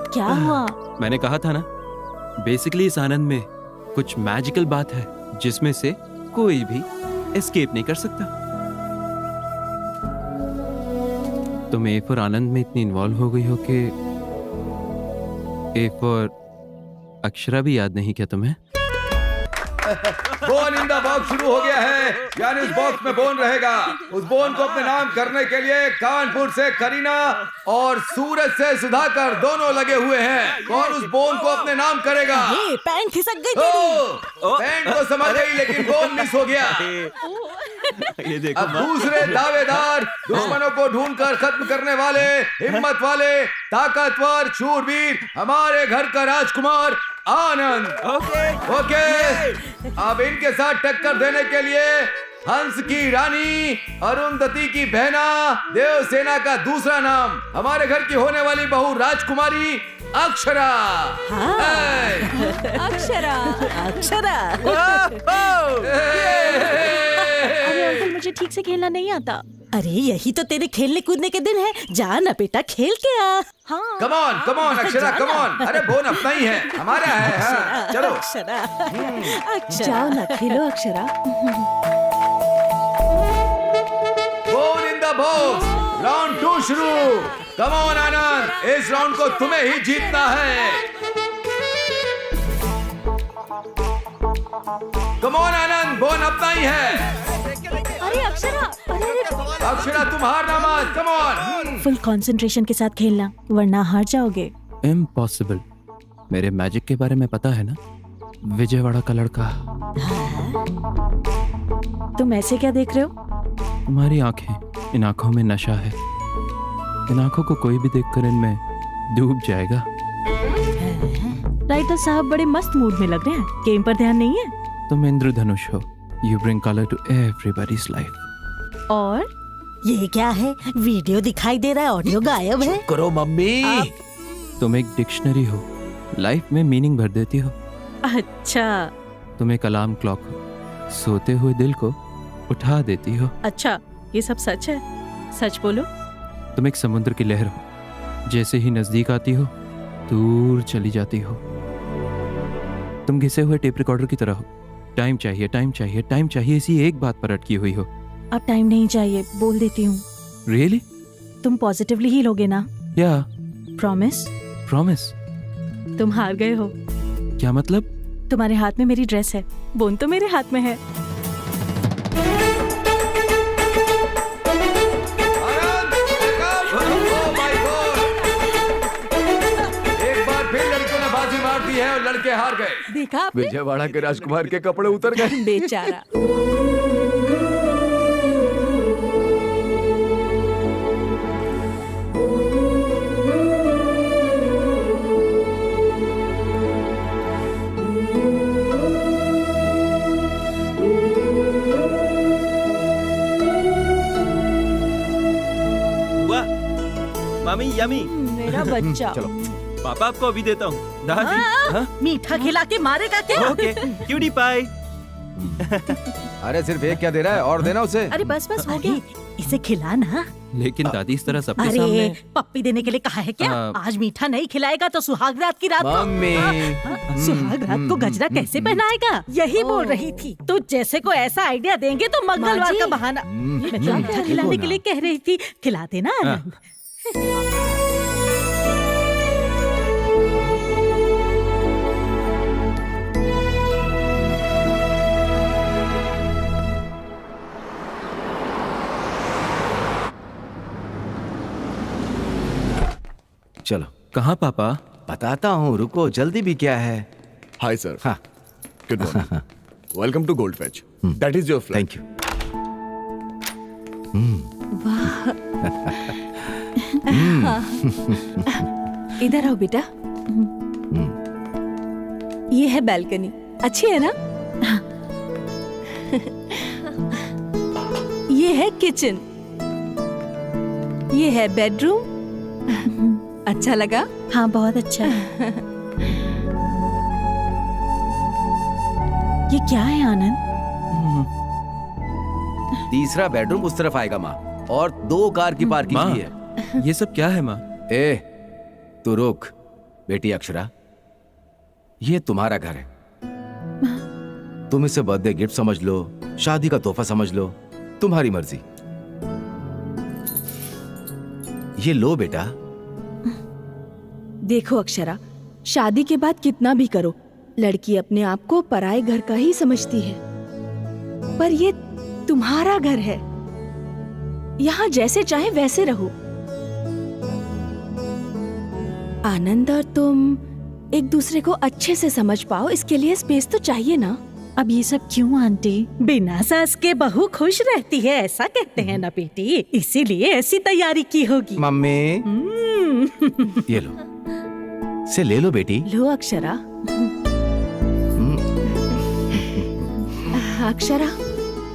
क्या हुआ? मैंने कहा था ना, बेसिकली इस आनंद में कुछ मैजिकल बात है जिसमें से कोई भी एस्केप नहीं कर सकता। तुम ए फॉर आनंद में इतनी इन्वॉल्व हो गई हो कि ए फॉर अक्षरा भी याद नहीं क्या तुम्हें? बोन इन द बॉक्स शुरू हो गया है, यानी उस बॉक्स में बोन रहेगा। उस बोन को अपने नाम करने के लिए कानपुर से करीना और सूरज से सुधाकर दोनों लगे हुए हैं। कौन उस बोन को अपने नाम करेगा? ये पैंट खिसक गई तेरी। पैंट तो समझ गई, लेकिन बोन मिस हो गया। ये देखो, अब दूसरे दावेदार, दुश्मनों को ढूंढकर खत्म करने वाले, हिम्मत वाले, ताकतवर, शूरवीर, हमारे घर का राजकुमार आनंद। ओके। अब इनके साथ टक्कर देने के लिए हंस की रानी, अरुंधति की बहना, देवसेना का दूसरा नाम, हमारे घर की होने वाली बहू राजकुमारी अक्षरा। अक्षरा, अक्षरा। अरे अंकल, मुझे ठीक से खेलना नहीं आता। अरे यही तो तेरे खेलने कूदने के दिन है। जा ना बेटा, खेल के आ। हाँ। Come on Akshara, come on. अरे बोन अपना ही है, हमारा है। हाँ, चलो अक्षरा, जाओ ना, खेलो Akshara. Bone in the box, round 2 शुरू। कम ऑन आनंद, इस राउंड को तुम्हें ही जीतना है। कम ऑन आनंद, बोन अपना ही है। अरे अक्षरा, अक्षरा तुम हारना मत। Come on. फुल कंसंट्रेशन के साथ खेलना, वरना हार जाओगे। इम्पॉसिबल। मेरे मैजिक के बारे में पता है ना, विजयवाड़ा का लड़का। तुम ऐसे क्या देख रहे हो? तुम्हारी आंखें, इन आंखों में नशा है। इन आंखों को कोई भी देखकर इनमें डूब जाएगा। राइटर साहब बड़े मस्त मूड में लग रहे हैं। गेम पर ध्यान नहीं है? तुम इंद्रधनुष हो। You bring color to everybody's life. और ये क्या है? वीडियो दिखाई दे रहा है, ऑडियो गायब है। करो मम्मी। तुम एक डिक्शनरी हो, लाइफ में मीनिंग भर देती हो। अच्छा तुम एक अलार्म क्लॉक हो, सोते हुए दिल को उठा देती हो। अच्छा, ये सब सच है? सच बोलो। तुम एक समुद्र की लहर हो, जैसे ही नजदीक आती हो दूर चली जाती हो। तुम घिसे हुए टेप रिकॉर्डर की तरह हो, टाइम चाहिए टाइम चाहिए टाइम चाहिए, इसी एक बात पर अटकी हुई हो। अब टाइम नहीं चाहिए, बोल देती हूँ। रियली? तुम पॉजिटिवली ही लोगे ना? या प्रॉमिस? प्रॉमिस? तुम हार गए हो। क्या मतलब? तुम्हारे हाथ में मेरी ड्रेस है, बोन तो मेरे हाथ में है। एक बार फिर लड़कियों ने बाजी मार दी है और लड़के हार गए। देखा आपने? विजयवाड़ा के राजकुमार के कपड़े उतर गए। बेचारा। मामी यमी। मेरा बच्चा। चलो पापा आपको अभी देता हूँ। दादी। हाँ? मीठा खिला के मारेगा क्या? Okay, cutie pie. अरे सिर्फ एक क्या दे रहा है, और देना उसे। अरे बस बस हो गया, इसे खिला ना। लेकिन दादी इस तरह सबके अरे सामने। पप्पी देने के लिए कहा है क्या? आज मीठा नहीं खिलाएगा तो सुहाग रात की रात को। मम्मी। सुहाग रात को गजरा कैसे पहनाएगा? यही बोल रही थी। तो जैसे को ऐसा आइडिया देंगे तो मंगलवार का बहाना। मैं तो मीठा खिलाने के लिए कह रही थी, खिलाते ना आनंद। चलो। कहाँ पापा? बताता हूँ, रुको, जल्दी भी क्या है। Hi sir. हाँ। Good morning. Welcome to Gold Fetch. That is your flat. Thank you. इधर आओ बेटा। ये है बैल्कनी, अच्छी है ना? ये है किचन, ये है बेडरूम। अच्छा लगा? हाँ बहुत अच्छा है। ये क्या है आनंद? तीसरा बेडरूम उस तरफ आएगा माँ, और 2 कार की पार्किंग माँ, भी है। ये सब क्या है माँ? ए, तू रुक। बेटी अक्षरा, ये तुम्हारा घर है। तुम इसे बर्थडे गिफ्ट समझ लो, शादी का तोहफा समझ लो, तुम्हारी मर्जी। ये लो बेटा। देखो अक्षरा, शादी के बाद कितना भी करो, लड़की अपने आप को पराए घर का ही समझती है। पर ये तुम्हारा घर है, यहाँ जैसे चाहे वैसे रहो। आनंद और तुम एक दूसरे को अच्छे से समझ पाओ, इसके लिए स्पेस तो चाहिए ना। अब ये सब क्यों आंटी? बिना सास के बहू खुश रहती है, ऐसा कहते हैं ना बेटी, इसीलिए ऐसी तैयारी की होगी। मम्मी, ये लो, से ले लो बेटी। लो अक्षरा। अक्षरा,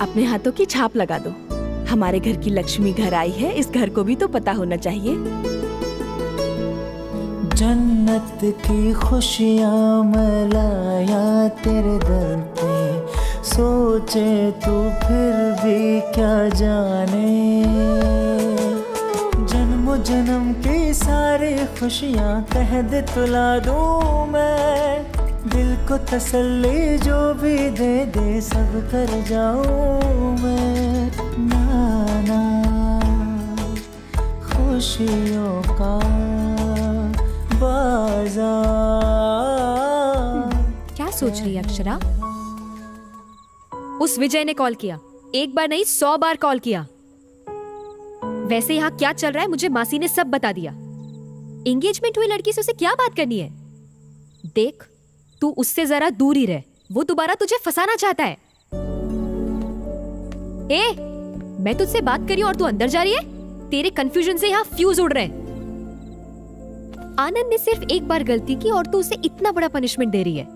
अपने हाथों की छाप लगा दो। हमारे घर की लक्ष्मी घर आई है, इस घर को भी तो पता होना चाहिए। जन्नत की खुशियाँ मलाया तेरे दर पे, सोचे तू फिर भी क्या जाने। जन्म जन्म की सारी खुशियाँ कह दे तुला दूँ मैं, दिल को तसल्ली जो भी दे दे सब कर जाऊँ मैं। नाना खुशियों का बाजार। क्या सोच रही है अक्षरा? उस विजय ने कॉल किया, एक बार नहीं 100 बार कॉल किया। वैसे यहाँ क्या चल रहा है मुझे मासी ने सब बता दिया। एंगेजमेंट हुई लड़की से उसे क्या बात करनी है? देख, तू उससे जरा दूर ही रह, वो दोबारा तुझे फंसाना चाहता है। ए, मैं तुझसे बात कर रही हूँ और तू अंदर जा रही है? तेरे कंफ्यूजन से यहाँ फ्यूज उड़ रहे हैं। आनंद ने सिर्फ एक बार गलती की और तू उसे इतना बड़ा पनिशमेंट दे रही है।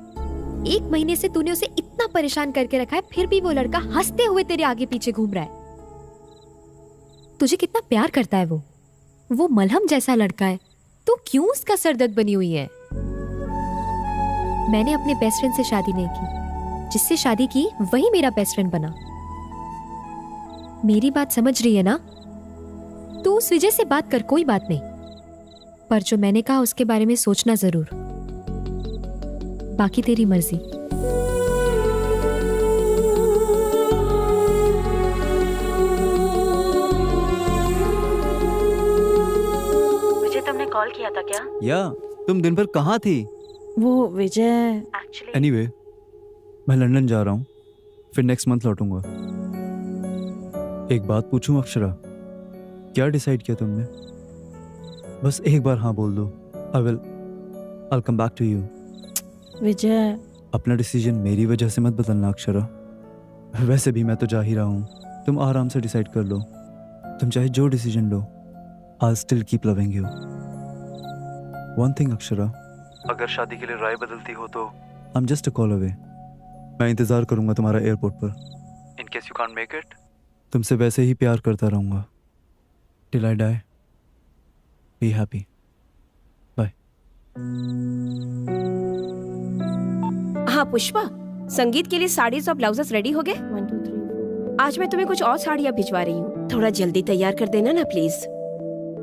1 महीने से तूने उसे इतना परेशान करके रखा है, फिर भी वो लड़का हंसते हुए तेरे आगे पीछे घूम रहा है। तुझे कितना प्यार करता है वो मलहम जैसा लड़का है। तू क्यों उसका सरदर्द बनी हुई है? मैंने अपने बेस्ट फ्रेंड से शादी नहीं की, जिससे शादी की वही मेरा बेस्ट फ्रेंड बना। मेरी बात समझ रही है ना? तू उस विजय से बात कर, कोई बात नहीं, पर जो मैंने कहा उसके बारे में सोचना जरूर। बाकी तेरी मर्जी। मुझे तुमने कॉल किया था क्या? या तुम दिन भर कहाँ थी? वो विजय एनीवे, मैं लंदन जा रहा हूँ, फिर नेक्स्ट मंथ लौटूंगा। एक बात पूछूं अक्षरा, क्या डिसाइड किया तुमने? बस एक बार हाँ बोल दो। I'll come back to you. विजय, अपना डिसीजन मेरी वजह से मत बदलना अक्षरा। वैसे भी मैं तो जा ही रहा हूँ, तुम आराम से डिसाइड कर लो। तुम चाहे जो decision low, I'll still keep loving you. One thing Akshara, अगर शादी के लिए राय बदलती हो तो I'm just a call away. मैं इंतजार करूंगा तुम्हारा एयरपोर्ट पर। In case you can't make it, तुमसे वैसे ही प्यार करता रहूंगा। Till I die. Be happy. Bye. हाँ पुष्पा, संगीत के लिए साड़ीज और ब्लाउजेस रेडी हो गए? 1 2 3 आज मैं तुम्हें कुछ और साड़ियाँ भिजवा रही हूँ, थोड़ा जल्दी तैयार कर देना ना प्लीज।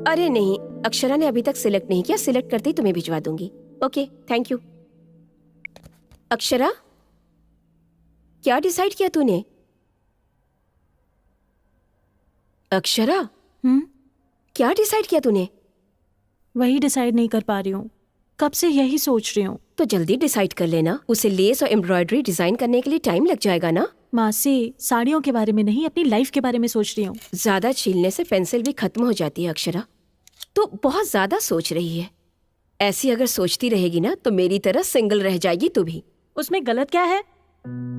अरे नहीं, अक्षरा ने अभी तक सिलेक्ट नहीं किया, सिलेक्ट करते ही तुम्हें भिजवा दूंगी। Okay, thank you. अक्षरा, क्या डिसाइड किया तूने? अक्षरा, क्या डिसाइड किया तूने? वही डिसाइड नहीं कर पा रही हूँ, कब से यही सोच रही हूँ। तो जल्दी डिसाइड कर लेना, उसे लेस और एम्ब्रॉयडरी डिजाइन करने के लिए टाइम लग जाएगा ना। मासी, साड़ियों के बारे में नहीं, अपनी लाइफ के बारे में सोच रही हूँ। ज्यादा छीलने से पेंसिल भी खत्म हो जाती है अक्षरा, तो बहुत ज्यादा सोच रही है। ऐसी अगर सोचती रहेगी ना तो मेरी तरह सिंगल रह जाएगी तू भी। उसमें गलत क्या है?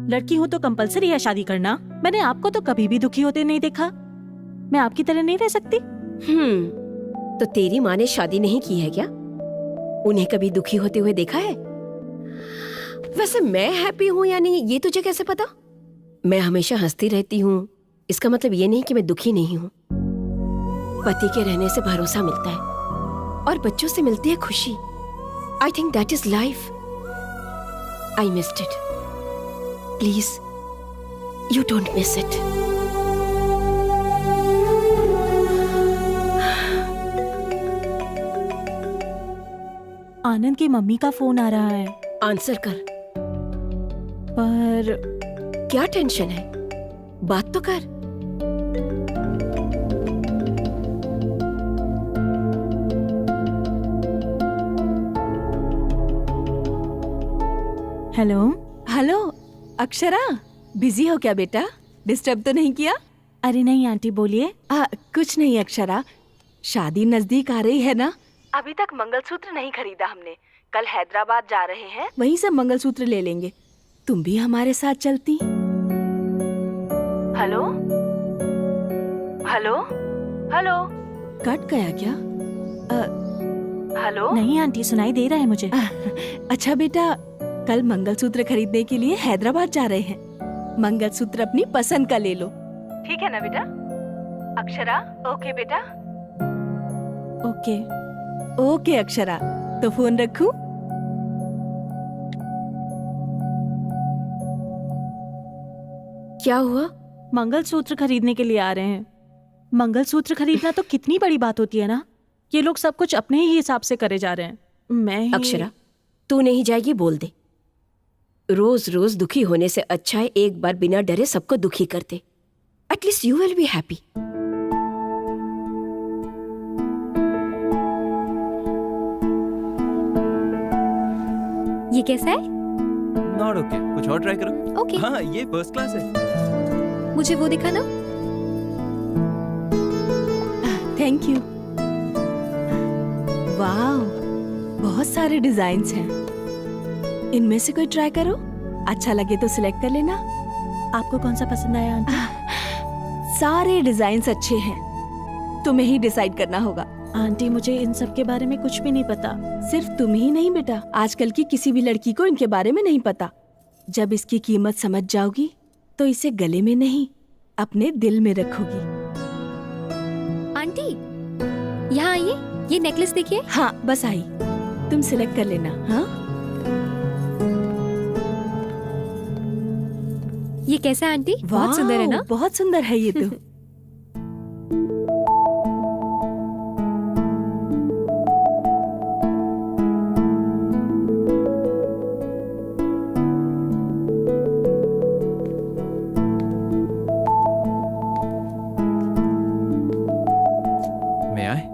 लड़की हूँ तो कंपलसरी है शादी करना। मैंने आपको तो कभी भी दुखी होते नहीं देखा। मैं आपकी तरह नहीं रह सकती। तो तेरी माँ ने शादी नहीं की है क्या? उन्हें कभी दुखी होते हुए देखा है? वैसे मैं हैप्पी हूँ या नहीं ये तुझे कैसे पता? मैं हमेशा हंसती रहती हूँ, इसका मतलब ये नहीं कि मैं दुखी नहीं हूँ। पति के रहने से भरोसा मिलता है और बच्चों से मिलती है खुशी। I think that is life. I missed it. Please you don't miss it. Anand की मम्मी का फोन आ रहा है। आंसर कर। पर क्या टेंशन है? बात तो कर। हेलो। हेलो अक्षरा, बिजी हो क्या बेटा? डिस्टर्ब तो नहीं किया? अरे नहीं आंटी, बोलिए। कुछ नहीं अक्षरा, शादी नजदीक आ रही है ना। अभी तक मंगलसूत्र नहीं खरीदा हमने, कल हैदराबाद जा रहे हैं, वहीं से मंगलसूत्र ले लेंगे। तुम भी हमारे साथ चलती? हेलो हेलो हेलो, कट गया क्या? हेलो। नहीं आंटी, सुनाई दे रहा है मुझे। अच्छा बेटा, कल मंगलसूत्र खरीदने के लिए हैदराबाद जा रहे हैं। मंगलसूत्र अपनी पसंद का ले लो, ठीक है ना बेटा? अक्षरा, ओके बेटा? ओके ओके अक्षरा, तो फोन रखूं? क्या हुआ? मंगलसूत्र खरीदने के लिए आ रहे हैं। मंगलसूत्र खरीदना तो कितनी बड़ी बात होती है ना। ये लोग सब कुछ अपने ही हिसाब से करे जा रहे हैं। मैं अक्षरा, तू नहीं जाएगी बोल दे। रोज रोज दुखी होने से अच्छा है एक बार बिना डरे सबको दुखी कर दे। At least you will be happy. ये कैसा है? नॉट ओके, कुछ और ट्राई करो। ओके। हाँ, ये फर्स्ट क्लास है। मुझे वो दिखा ना। Thank you. वाह, बहुत सारे डिजाइन्स हैं, इनमें से कोई ट्राई करो, अच्छा लगे तो सिलेक्ट कर लेना। आपको कौन सा पसंद आया आंटी? सारे डिजाइन्स अच्छे हैं, तुम्हें ही डिसाइड करना होगा। आंटी, मुझे इन सब के बारे में कुछ भी नहीं पता। सिर्फ तुम ही नहीं बेटा, आजकल की किसी भी लड़की को इनके बारे में नहीं पता। जब इसकी कीमत समझ जाओगी तो इसे गले में नहीं अपने दिल में रखोगी। ये नेकलेस देखिए। हाँ बस आई, तुम सिलेक्ट कर लेना। हाँ ये कैसा है आंटी? बहुत सुंदर है ना? बहुत सुंदर है ये तो। मैं आए?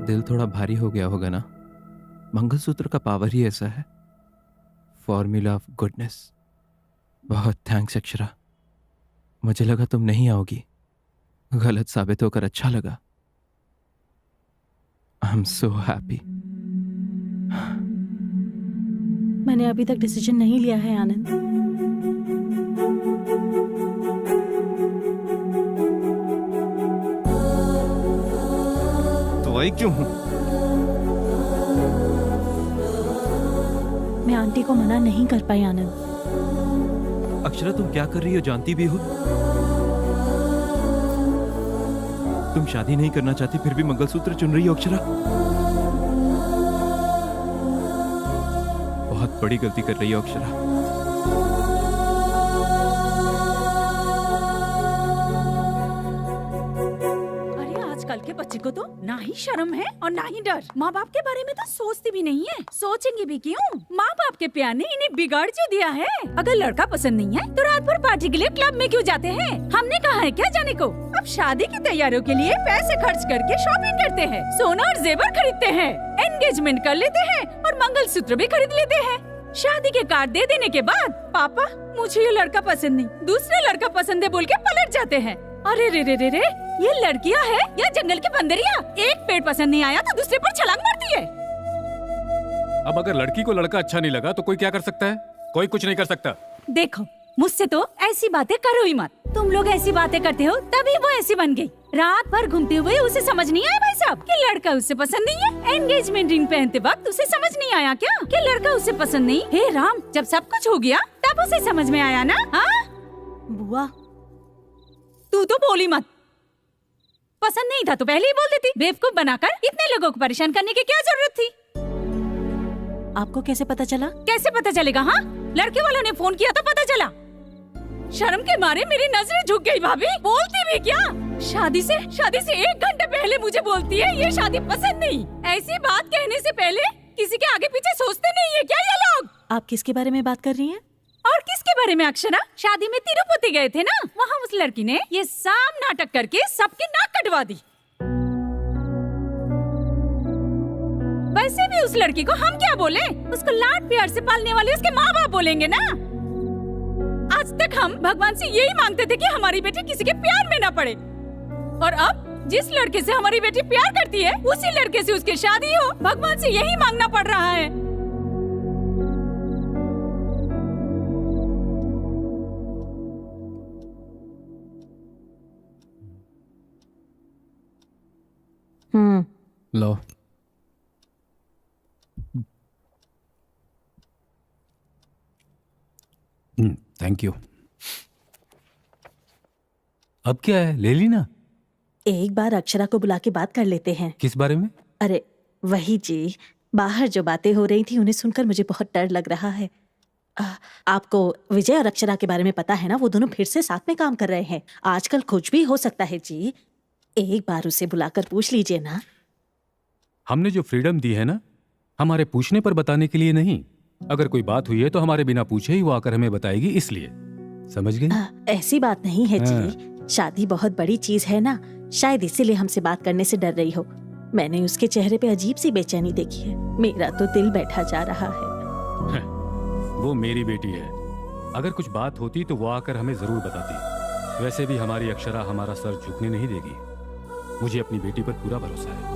दिल थोड़ा भारी हो गया होगा ना? मंगलसूत्र का पावर ही ऐसा है, फॉर्मूला ऑफ गुडनेस। बहुत थैंक्स अक्षरा, मुझे लगा तुम नहीं आओगी, गलत साबित होकर अच्छा लगा। I am so happy. मैंने अभी तक डिसीजन नहीं लिया है आनंद। तो आई क्यों हूं? मैं आंटी को मना नहीं कर पाई आनंद। अक्षरा तुम क्या कर रही हो जानती भी हो? तुम शादी नहीं करना चाहती फिर भी मंगलसूत्र चुन रही हो अक्षरा। बहुत बड़ी गलती कर रही हो अक्षरा। आजकल के बच्चे को तो ना ही शर्म है और ना ही डर। माँ बाप के बारे में तो सोचती भी नहीं है, सोचेंगे भी क्यों? माँ बाप के प्यार ने इन्हें बिगाड़ जो दिया है। अगर लड़का पसंद नहीं है तो रात भर पार्टी के लिए क्लब में क्यों जाते हैं? हमने कहा है क्या जाने को? अब शादी की तैयारियों के लिए पैसे खर्च करके शॉपिंग करते हैं, सोना और जेवर खरीदते हैं, एंगेजमेंट कर लेते हैं और मंगलसूत्र भी खरीद लेते हैं। शादी के कार्ड दे देने के बाद पापा मुझे ये लड़का पसंद नहीं, दूसरा लड़का पसंद है बोल के पलट जाते हैं। अरे रे रे रे रे, ये लड़कियां है या जंगल की बंदरिया? एक पेड़ पसंद नहीं आया तो दूसरे पर छलांग मारती है। अब अगर लड़की को लड़का अच्छा नहीं लगा तो कोई क्या कर सकता है? कोई कुछ नहीं कर सकता। देखो मुझसे तो ऐसी बातें करो ही मत। तुम लोग ऐसी बातें करते हो तभी वो ऐसी बन गई। रात भर घूमते हुए उसे समझ नहीं आया भाई साहब कि लड़का उसे पसंद नहीं है। एंगेजमेंट रिंग पहनते वक्त उसे समझ नहीं आया क्या कि लड़का उसे पसंद नहीं? हे राम, जब सब कुछ हो गया तब उसे समझ में आया ना? हाँ बुआ तू तो बोली मत। पसंद नहीं था तो पहले ही बोल देती। बेवकूफ बनाकर इतने लोगों को परेशान करने की क्या जरूरत थी? आपको कैसे पता चला? कैसे पता चलेगा? हाँ, लड़के वालों ने फोन किया तो पता चला। शर्म के मारे मेरी नजरें झुक गई। भाभी बोलती भी क्या? शादी से 1 घंटे पहले मुझे बोलती है ये शादी पसंद नहीं। ऐसी बात कहने से पहले किसी के आगे पीछे सोचते नहीं है क्या ये लोग? आप किसके बारे में बात कर रही हैं? और किसके बारे में अक्षरा? शादी में तिरुपति गए थे ना, वहाँ उस लड़की ने ये साम नाटक करके सबकी नाक कटवा दी। वैसे भी उस लड़की को हम क्या बोले? उसको लाड प्यार से पालने वाले उसके माँ बाप बोलेंगे ना। आज तक हम भगवान से यही मांगते थे कि हमारी बेटी किसी के प्यार में ना पड़े, और अब जिस लड़के से हमारी बेटी प्यार करती है उसी लड़के से उसकी शादी हो, भगवान से यही मांगना पड़ रहा है। लो थैंक यू। अब क्या है, ले ली ना? एक बार अक्षरा को बुला के बात कर लेते हैं। किस बारे में? अरे वही जी, बाहर जो बातें हो रही थी उन्हें सुनकर मुझे बहुत डर लग रहा है। आपको विजय और अक्षरा के बारे में पता है ना? वो दोनों फिर से साथ में काम कर रहे हैं। आजकल कुछ भी हो सकता है जी। एक बार उसे बुलाकर पूछ लीजिए ना। हमने जो फ्रीडम दी है ना, हमारे पूछने पर बताने के लिए नहीं। अगर कोई बात हुई है तो हमारे बिना पूछे ही वो आकर हमें बताएगी, इसलिए। समझ गई? ऐसी बात नहीं है जी, शादी बहुत बड़ी चीज है ना, शायद इसीलिए हमसे बात करने से डर रही हो। मैंने उसके चेहरे पे अजीब सी बेचैनी देखी है, मेरा तो दिल बैठा जा रहा है। वो मेरी बेटी है, अगर कुछ बात होती तो वो आकर हमें जरूर बताती। वैसे भी हमारी अक्षरा हमारा सर झुकने नहीं देगी। मुझे अपनी बेटी पर पूरा भरोसा है।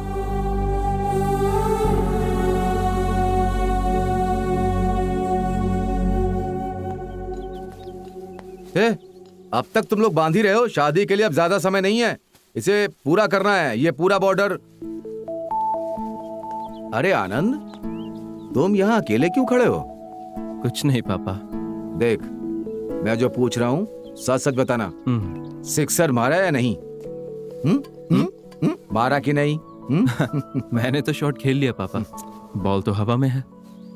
अब तक तुम लोग बांध ही रहे हो। शादी के लिए अब ज्यादा समय नहीं है, इसे पूरा करना है, ये पूरा बॉर्डर। अरे आनंद, तुम यहाँ अकेले क्यों खड़े हो? कुछ नहीं पापा। देख, मैं जो पूछ रहा हूँ सच सच बताना, सिक्सर मारा या नहीं? मारा कि नहीं? मैंने तो शॉट खेल लिया पापा। बॉल तो हवा में है,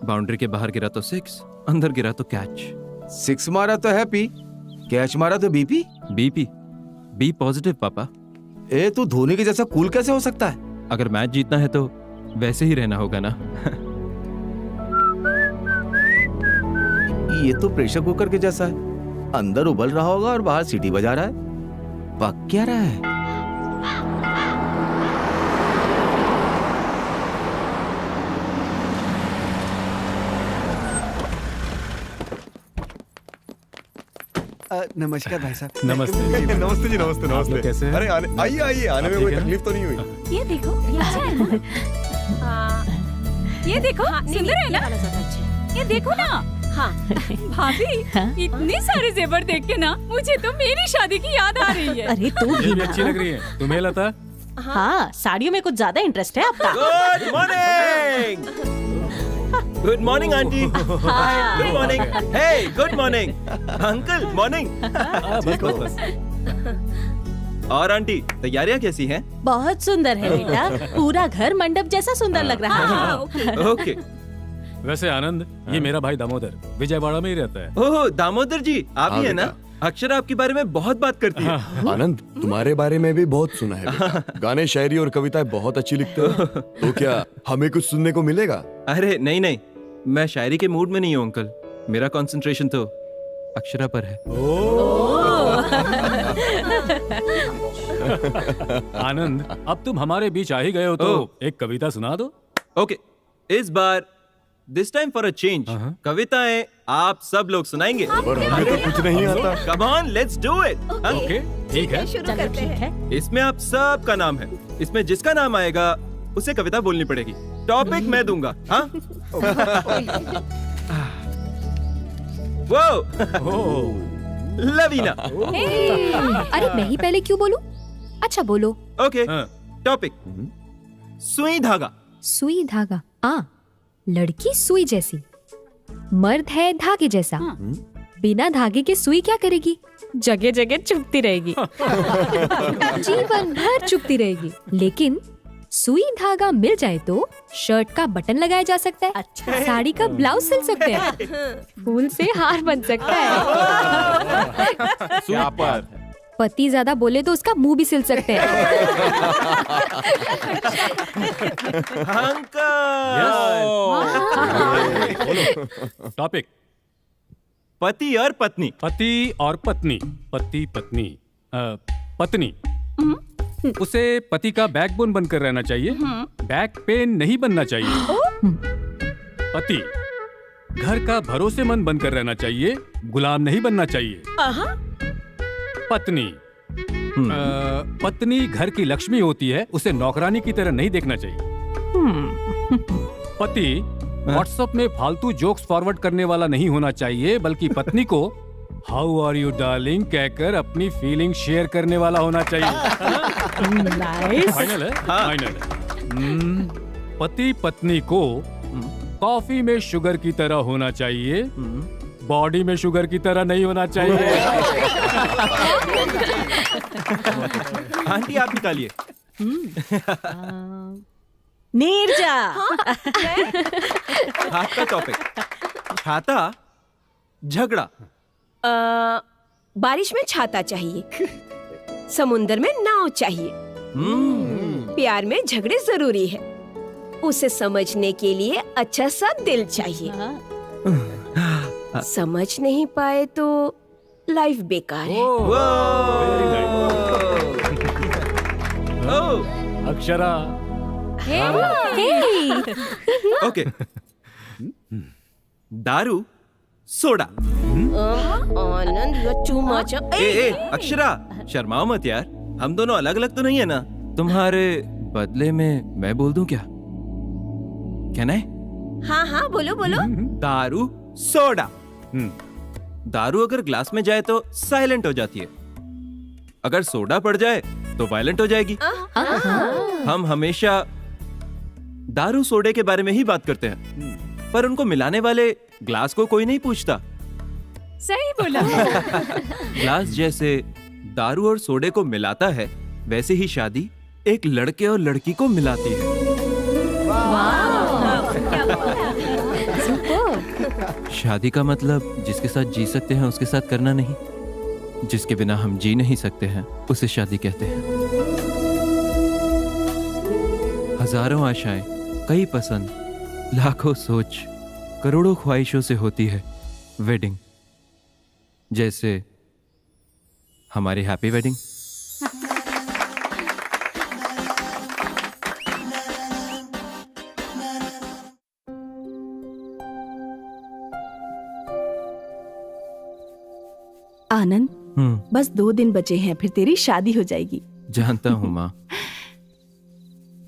बाउंड्री के बाहर गिरा तो 6, अंदर गिरा तो कैच। 6 मारा तो हैप्पी, कैच मारा तो बीपी। बीपी बी पॉजिटिव पापा। ए तू धोनी के जैसा कूल कैसे हो सकता है? अगर मैच जीतना है तो वैसे ही रहना होगा ना। ये तो प्रेशर कुकर के जैसा है, अंदर उबल रहा होगा और बाहर सीटी बजा रहा है। पक क्या रहा है? नमस्कार भाई साहब। नमस्ते। नमस्ते जी, नमस्ते आप लोग कैसे हैं? अरे आइए आइए, आने में कोई तकलीफ तो नहीं हुई? ये देखो, ये देखो, सुंदर है ना? ये देखो ना। हाँ भाभी, इतने सारे जेवर देख के ना मुझे तो मेरी शादी की याद आ रही है। अरे तू ये भी अच्छी लग रही है। तुम्हें लता? हाँ, साड़ियों में कुछ ज्यादा इंटरेस्ट है आपका। Good morning. Good morning aunty. Hi, good morning. Hey, good morning uncle. Morning. और आंटी, तैयारियां कैसी हैं? बहुत सुंदर है बेटा, पूरा घर मंडप जैसा सुंदर लग रहा है। ओके। वैसे आनंद, ये मेरा भाई दामोदर विजयवाड़ा में ही रहता है। ओह दामोदर जी, आप ही है ना? अक्षरा आपके बारे में बहुत बात करती है। आनंद, तुम्हारे बारे में भी बहुत सुना है बेटा। गाने, शायरी और कविताएं बहुत अच्छी लिखते हो। तो क्या हमें कुछ सुनने को मिलेगा? अरे नहीं नहीं, मैं शायरी के मूड में नहीं हूँ अंकल। मेरा कंसंट्रेशन तो अक्षरा पर है। आनंद, अब तुम हमारे बीच आ ही गए हो तो एक कविता सुना दो। ओके, इस बार this time for a change कविताएं आप सब लोग सुनाएंगे। पर हमें तो कुछ नहीं आता। Come on, let's do it. Okay, ठीक है। शुरू करते हैं। इसमें आप सबका नाम है, इसमें जिसका नाम आएगा उसे कविता बोलनी पड़ेगी। टॉपिक मैं दूंगा। हाँ? वो लवीना। अरे मैं ही पहले क्यों बोलूं? अच्छा बोलो। ओके, टॉपिक सुई धागा। सुई धागा। लड़की सुई जैसी, मर्द है धागे जैसा। बिना धागे के सुई क्या करेगी? जगह जगह चुभती रहेगी। जीवन भर चुभती रहेगी। लेकिन सुई धागा मिल जाए तो शर्ट का बटन लगाया जा सकता है। अच्छा। साड़ी का ब्लाउज सिल सकते हैं। फूल से हार बन सकता है। सुपर। पति ज्यादा बोले तो उसका मुंह भी सिल सकते हैं। टॉपिक पति और पत्नी। पति और पत्नी। पति पत्नी पत्नी उसे पति का बैकबोन बनकर रहना चाहिए, बैक पेन नहीं बनना चाहिए। पति घर का भरोसेमंद बनकर रहना चाहिए, गुलाम नहीं बनना चाहिए। पत्नी पत्नी घर की लक्ष्मी होती है, उसे नौकरानी की तरह नहीं देखना चाहिए। पति व्हाट्सएप में फालतू जोक्स फॉरवर्ड करने वाला नहीं होना चाहिए, बल्कि पत्नी को हाउ आर यू डार्लिंग कहकर अपनी फीलिंग शेयर करने वाला होना चाहिए। फाइनल है? फाइनल है। पति पत्नी को कॉफी में शुगर की तरह होना चाहिए, बॉडी में शुगर की तरह नहीं होना चाहिए। आंटी आप निकालिए। नीरजा। हाथ का टॉपिक छाता झगड़ा। बारिश में छाता चाहिए, समुंदर में नाव चाहिए। प्यार में झगड़े जरूरी है, उसे समझने के लिए अच्छा सा दिल चाहिए। समझ नहीं पाए तो लाइफ बेकार है। अक्षरा। ओके, दारू सोडा। आनंद टू मच। ए अक्षरा, शर्माओ मत यार, हम दोनों अलग अलग तो नहीं है ना? तुम्हारे बदले में मैं बोल दूं क्या? क्या नहीं? हाँ हाँ बोलो बोलो। दारू सोडा। दारू अगर ग्लास में जाए तो साइलेंट हो जाती है, अगर सोडा पड़ जाए तो वायलेंट हो जाएगी। हम हमेशा दारू सोडे के बारे में ही बात करते हैं, पर उनको मिलाने वाले ग्लास को कोई नहीं पूछता। सही बोला। ग्लास जैसे दारू और सोडे को मिलाता है, वैसे ही शादी एक लड़के और लड़की को मिलाती है। शादी का मतलब जिसके साथ जी सकते हैं उसके साथ करना नहीं, जिसके बिना हम जी नहीं सकते हैं उसे शादी कहते हैं। हजारों आशाएं, कई पसंद, लाखों सोच, करोड़ों ख्वाहिशों से होती है वेडिंग, जैसे हमारी हैप्पी वेडिंग। आनंद, बस 2 दिन बचे हैं, फिर तेरी शादी हो जाएगी। जानता हूँ माँ।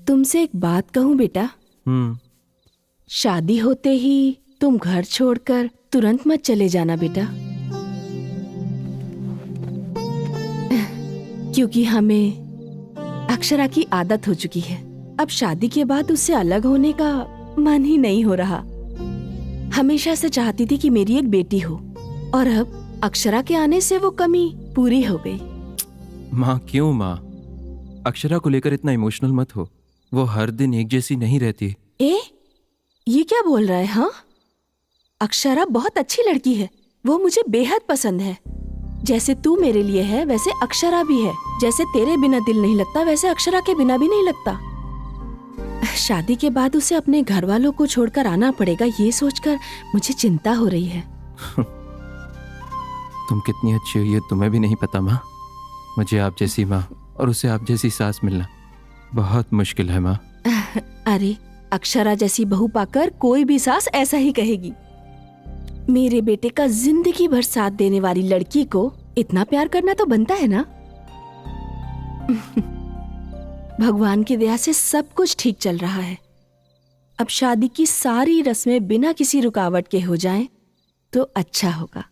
तुमसे एक बात कहूँ बेटा, शादी होते ही तुम घर छोड़कर तुरंत मत चले जाना बेटा, क्योंकि हमें अक्षरा की आदत हो चुकी है। अब शादी के बाद उससे अलग होने का मन ही नहीं हो रहा। हमेशा से चाहती थी कि मेरी एक बेटी हो, और अब अक्षरा के आने से वो कमी पूरी हो गई। माँ क्यों माँ, अक्षरा को लेकर इतना इमोशनल मत हो, वो हर दिन एक जैसी नहीं रहती। ये क्या बोल रहा है? हाँ, अक्षरा बहुत अच्छी लड़की है, वो मुझे बेहद पसंद है। जैसे तू मेरे लिए है वैसे अक्षरा भी है। जैसे तेरे बिना दिल नहीं लगता वैसे अक्षरा के बिना भी नहीं लगता। शादी के बाद उसे अपने घर वालों को छोड़कर आना पड़ेगा, ये सोचकर मुझे चिंता हो रही है। तुम कितनी अच्छी हो ये तुम्हें भी नहीं पता माँ। मुझे आप जैसी माँ और उसे आप जैसी सास मिलना बहुत मुश्किल है माँ। अरे, अक्षरा जैसी बहू पाकर कोई भी सास ऐसा ही कहेगी। मेरे बेटे का जिंदगी भर साथ देने वाली लड़की को इतना प्यार करना तो बनता है ना। भगवान की दया से सब कुछ ठीक चल रहा है। अब शादी की सारी रस्में बिना किसी रुकावट के हो जाएं तो अच्छा होगा।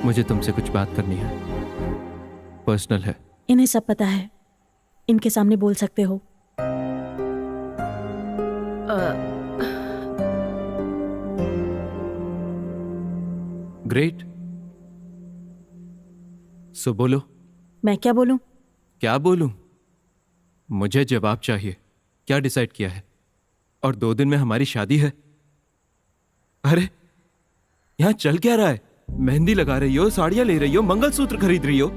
मुझे तुमसे कुछ बात करनी है, पर्सनल है। इन्हें सब पता है, इनके सामने बोल सकते हो। ग्रेट, सो बोलो। मैं क्या बोलूं? क्या बोलूं? मुझे जवाब चाहिए। क्या डिसाइड किया है? और 2 दिन में हमारी शादी है। अरे, यहां चल क्या रहा है? मेहंदी लगा रही हो, साड़ियां ले रही हो, मंगलसूत्र खरीद रही हो।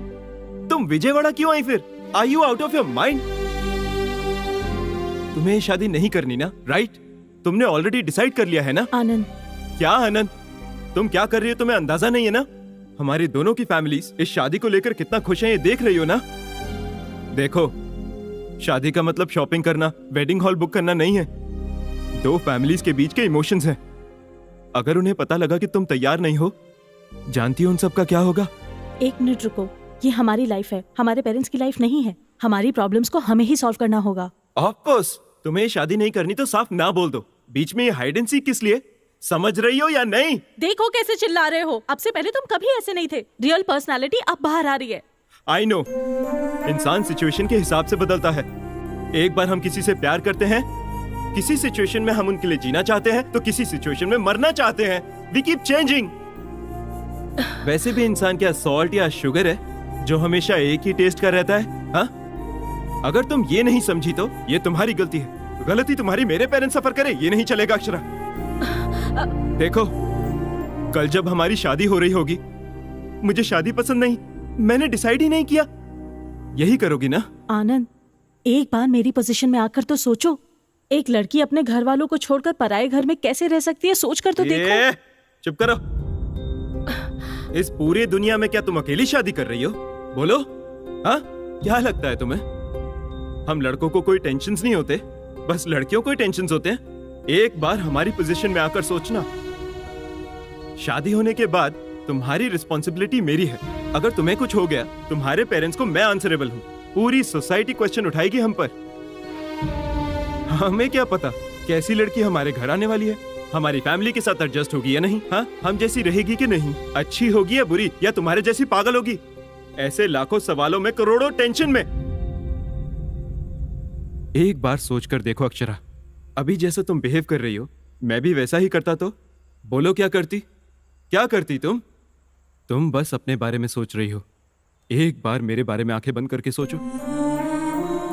तुम विजयवाड़ा क्यों आई फिर? Are you out of your mind? तुम्हें ये शादी नहीं करनी ना, राइट? तुमने ऑलरेडी डिसाइड कर लिया है ना? आनंद। क्या आनंद? तुम क्या कर रही हो तुम्हें अंदाजा नहीं है ना? हमारी दोनों की फैमिलीज इस शादी को लेकर कितना खुश हैं ये देख रही हो ना? देखो, शादी का मतलब शॉपिंग करना, वेडिंग हॉल बुक करना नहीं है। 2 फैमिलीज के बीच के इमोशंस हैं। अगर उन्हें पता लगा कि तुम तैयार नहीं हो, जानती हो उन सब का क्या होगा? 1 मिनट रुको, ये हमारी लाइफ है, हमारे पेरेंट्स की लाइफ नहीं है। हमारी प्रॉब्लम्स को हमें ही सॉल्व करना होगा। ऑफ कोर्स, तुम्हें शादी नहीं करनी तो साफ ना बोल दो। बीच में ये हाइड एंड सीक किस लिए? समझ रही हो या नहीं? देखो कैसे चिल्ला रहे हो। अब से पहले तुम कभी ऐसे नहीं थे। रियल पर्सनालिटी अब बाहर आ रही है। आई नो, इंसान सिचुएशन के हिसाब से बदलता है। एक बार हम किसी से प्यार करते हैं, किसी सिचुएशन में हम उनके लिए जीना चाहते हैं, तो किसी सिचुएशन में मरना चाहते हैं। We keep changing. वैसे भी इंसान क्या सॉल्ट या शुगर है जो हमेशा एक ही टेस्ट का रहता है? हाँ? अगर तुम ये नहीं समझी तो ये तुम्हारी गलती है। गलती तुम्हारी, मेरे पेरेंट्स सफर करे ये नहीं चलेगा अक्षरा। देखो, कल जब हमारी शादी हो रही होगी, मुझे शादी पसंद नहीं, मैंने डिसाइड ही नहीं किया, यही करोगी ना? आनंद, एक बार मेरी पोजीशन में आकर तो सोचो। एक लड़की अपने घर वालों को छोड़कर पराये घर में कैसे रह सकती है, सोच कर तो देखो। चुप करो। इस पूरी दुनिया में क्या तुम अकेली शादी कर रही हो? बोलो, हाँ? क्या लगता है तुम्हें? हम लड़कों को कोई टेंशन्स नहीं होते, बस लड़कियों को ही टेंशन्स होते हैं। एक बार हमारी पोजीशन में आकर सोचना, शादी होने के बाद तुम्हारी रिस्पॉन्सिबिलिटी मेरी है। अगर तुम्हें कुछ हो गया, तुम्हारे पेरेंट्स को मैं आंसरेबल हूँ। पूरी सोसाइटी क्वेश्चन उठाएगी हम पर। हमें क्या पता कैसी लड़की हमारे घर आने वाली है, हमारी फैमिली के साथ एडजस्ट होगी या नहीं, हाँ? हम जैसी रहेगी कि नहीं, अच्छी होगी या बुरी, या तुम्हारे जैसी पागल होगी। ऐसे लाखों सवालों में, करोड़ों टेंशन में। एक बार सोच कर देखो अक्षरा, अभी जैसा तुम बिहेव कर रही हो, मैं भी वैसा ही करता तो बोलो क्या करती? क्या करती तुम? तुम बस अपने बारे में सोच रही हो। एक बार मेरे बारे में आंखें बंद करके सोचो,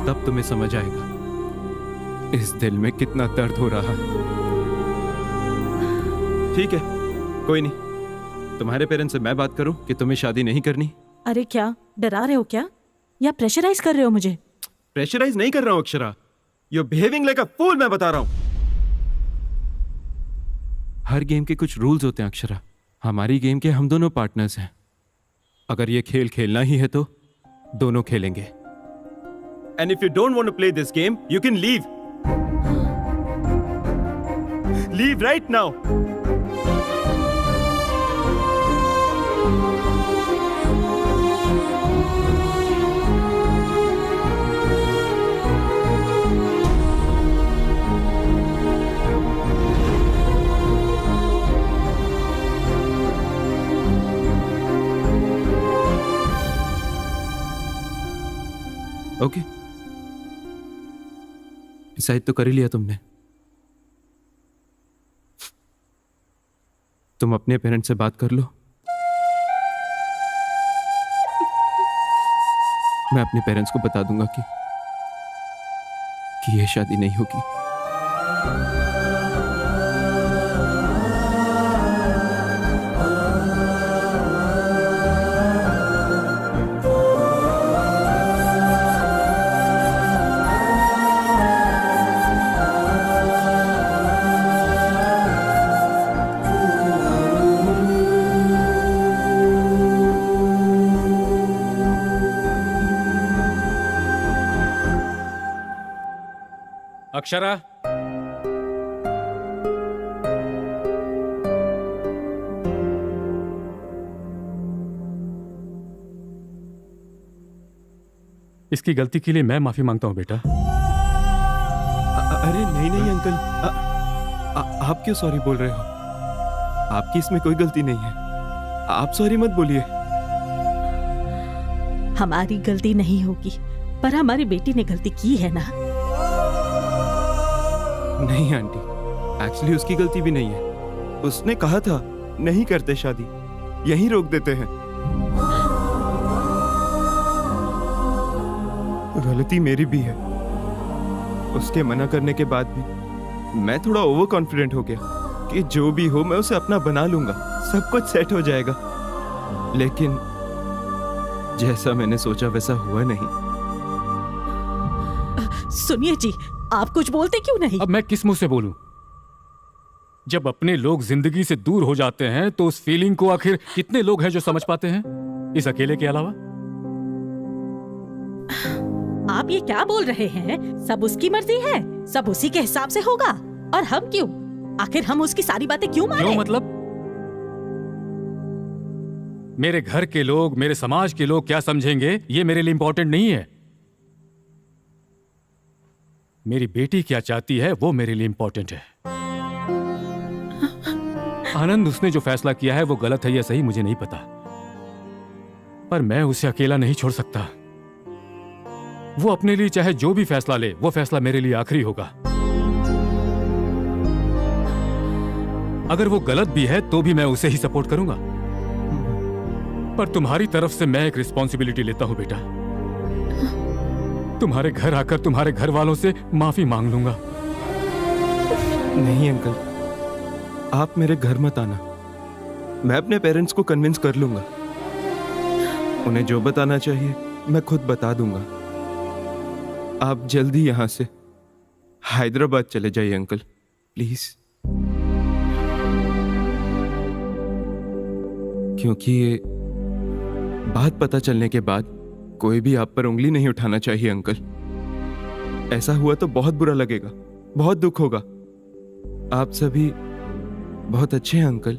तब तुम्हें समझ आएगा इस दिल में कितना दर्द हो रहा है। ठीक है, कोई नहीं, तुम्हारे पेरेंट्स से मैं बात करूं कि तुम्हें शादी नहीं करनी। अरे क्या डरा रहे हो क्या, या प्रेशराइज कर रहे हो मुझे? प्रेशराइज नहीं कर रहा हूं Akshara, you are behaving like a fool. मैं बता रहा हूं, हर गेम के कुछ रूल्स होते हैं अक्षरा। हमारी गेम के हम दोनों पार्टनर्स हैं। अगर ये खेल खेलना ही है तो दोनों खेलेंगे। And if you don't want to play this game, you can leave. Leave right now. Okay, decide तो कर ही लिया तुमने। तुम अपने पेरेंट्स से बात कर लो, मैं अपने पेरेंट्स को बता दूंगा कि ये शादी नहीं होगी। अक्षरा, इसकी गलती के लिए मैं माफी मांगता हूं बेटा। अरे नहीं नहीं अंकल, आप क्यों सॉरी बोल रहे हो? आपकी इसमें कोई गलती नहीं है, आप सॉरी मत बोलिए। हमारी गलती नहीं होगी, पर हमारी बेटी ने गलती की है ना। नहीं आंटी, एक्चुअली उसकी गलती भी नहीं है। उसने कहा था नहीं करते शादी, यहीं रोक देते हैं। गलती मेरी भी है। उसके मना करने के बाद भी मैं थोड़ा ओवर कॉन्फिडेंट हो गया कि जो भी हो मैं उसे अपना बना लूंगा, सब कुछ सेट हो जाएगा। लेकिन जैसा मैंने सोचा वैसा हुआ नहीं। सुनिए जी, आप कुछ बोलते क्यों नहीं? अब मैं किस मुंह से बोलूं? जब अपने लोग जिंदगी से दूर हो जाते हैं तो उस फीलिंग को आखिर कितने लोग हैं जो समझ पाते हैं, इस अकेले के अलावा? आप ये क्या बोल रहे हैं? सब उसकी मर्जी है, सब उसी के हिसाब से होगा। और हम क्यों? आखिर हम उसकी सारी बातें क्यों माने? क्यों मतलब? मेरे घर के लोग, मेरे समाज के लोग क्या समझेंगे, ये मेरे लिए इंपॉर्टेंट नहीं है। मेरी बेटी क्या चाहती है वो मेरे लिए इंपॉर्टेंट है। आनंद, उसने जो फैसला किया है वो गलत है या सही मुझे नहीं पता, पर मैं उसे अकेला नहीं छोड़ सकता। वो अपने लिए चाहे जो भी फैसला ले, वो फैसला मेरे लिए आखिरी होगा। अगर वो गलत भी है तो भी मैं उसे ही सपोर्ट करूंगा, पर तुम्हारी तरफ से मैं एक रिस्पॉन्सिबिलिटी लेता हूं बेटा। तुम्हारे घर आकर तुम्हारे घर वालों से माफी मांग लूंगा। नहीं अंकल, आप मेरे घर मत आना, मैं अपने पेरेंट्स को कन्विंस कर लूंगा। उन्हें जो बताना चाहिए मैं खुद बता दूंगा। आप जल्दी यहां से हैदराबाद चले जाइए अंकल, प्लीज। क्योंकि ये बात पता चलने के बाद कोई भी आप पर उंगली नहीं उठाना चाहिए अंकल। ऐसा हुआ तो बहुत बुरा लगेगा, बहुत दुख होगा। आप सभी बहुत अच्छे हैं अंकल।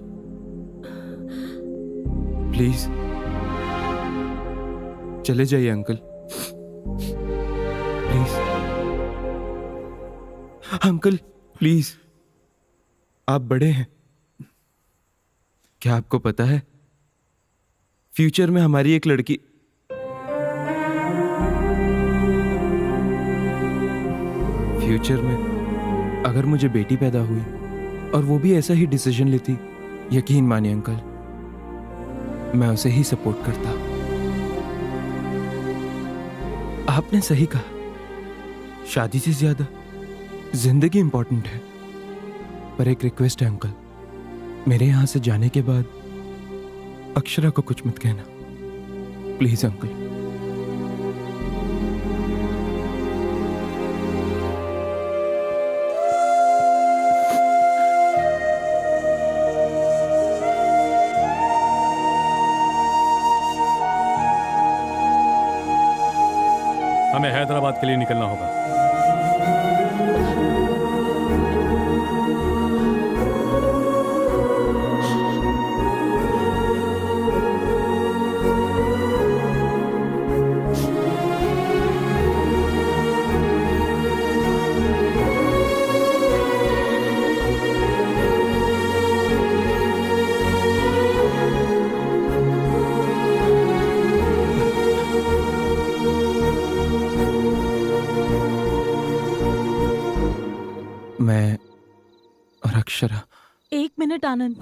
प्लीज चले जाइए अंकल, प्लीज अंकल, प्लीज। आप बड़े हैं, क्या आपको पता है फ्यूचर में हमारी एक लड़की फ्यूचर में अगर मुझे बेटी पैदा हुई और वो भी ऐसा ही डिसीजन लेती, यकीन मानिए अंकल मैं उसे ही सपोर्ट करता। आपने सही कहा, शादी से ज्यादा जिंदगी इंपॉर्टेंट है। पर एक रिक्वेस्ट है अंकल, मेरे यहां से जाने के बाद अक्षरा को कुछ मत कहना, प्लीज अंकल। हमें हैदराबाद के लिए निकलना होगा। मैं और अक्षरा। एक मिनट आनंद।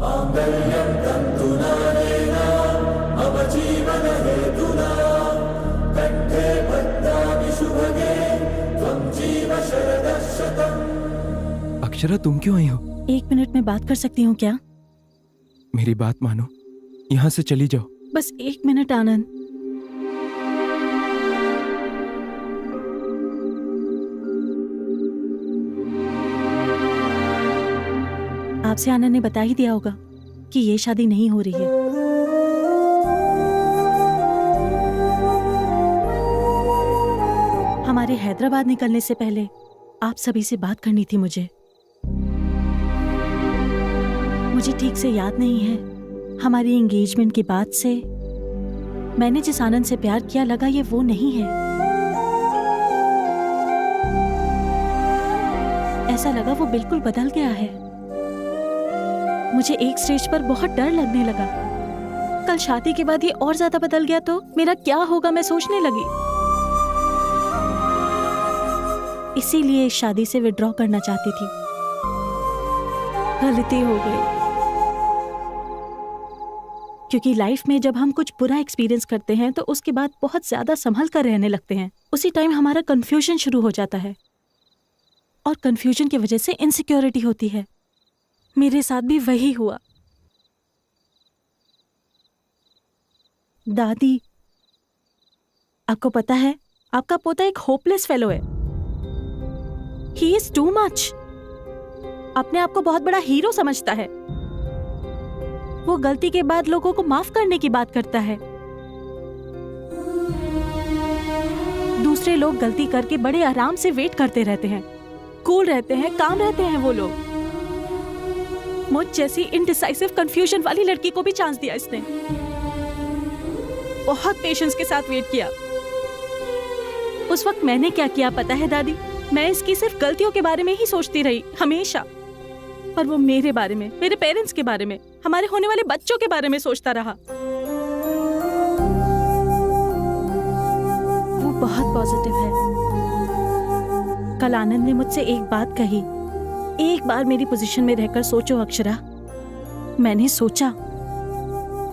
अक्षरा तुम क्यों आई हो? एक मिनट में बात कर सकती हूँ क्या? मेरी बात मानो, यहाँ से चली जाओ। बस एक मिनट आनंद। आपसे आनंद ने बता ही दिया होगा कि ये शादी नहीं हो रही है। हमारे हैदराबाद निकलने से पहले आप सभी से बात करनी थी मुझे ठीक से याद नहीं है। हमारी एंगेजमेंट के बाद से मैंने जिस आनंद से प्यार किया, लगा ये वो नहीं है। ऐसा लगा वो बिल्कुल बदल गया है। मुझे एक स्टेज पर बहुत डर लगने लगा। कल शादी के बाद ये और ज्यादा बदल गया तो मेरा क्या होगा, मैं सोचने लगी। इसीलिए शादी से विड्रॉ करना चाहती थी। गलती हो गई, क्योंकि लाइफ में जब हम कुछ बुरा एक्सपीरियंस करते हैं तो उसके बाद बहुत ज्यादा संभल कर रहने लगते हैं। उसी टाइम हमारा कंफ्यूजन शुरू हो जाता है और कंफ्यूजन की वजह से इनसिक्योरिटी होती है। मेरे साथ भी वही हुआ। दादी, आपको पता है आपका पोता एक होपलेस फेलो है। He is too much. अपने आप को बहुत बड़ा हीरो समझता है। वो गलती के बाद लोगों को माफ करने की बात करता है। दूसरे लोग गलती करके बड़े आराम से वेट करते रहते हैं, कूल रहते हैं, काम रहते हैं वो लोग। मुझ जैसी इनडिसाइसिव कंफ्यूजन वाली लड़की को भी चांस दिया इसने। बहुत पेशेंस के साथ वेट किया। उस वक्त मैंने क्या किया पता है दादी? मैं इसकी सिर्फ गलतियों के बारे में ही सोचती रही हमेशा, पर वो मेरे बारे में, मेरे पेरेंट्स के बारे में, हमारे होने वाले बच्चों के बारे में सोचता रहा। वो बहुत पॉजिटिव है। कल आनंद ने मुझसे एक बात कही, एक बार मेरी पोजीशन में रहकर सोचो अक्षरा। मैंने सोचा,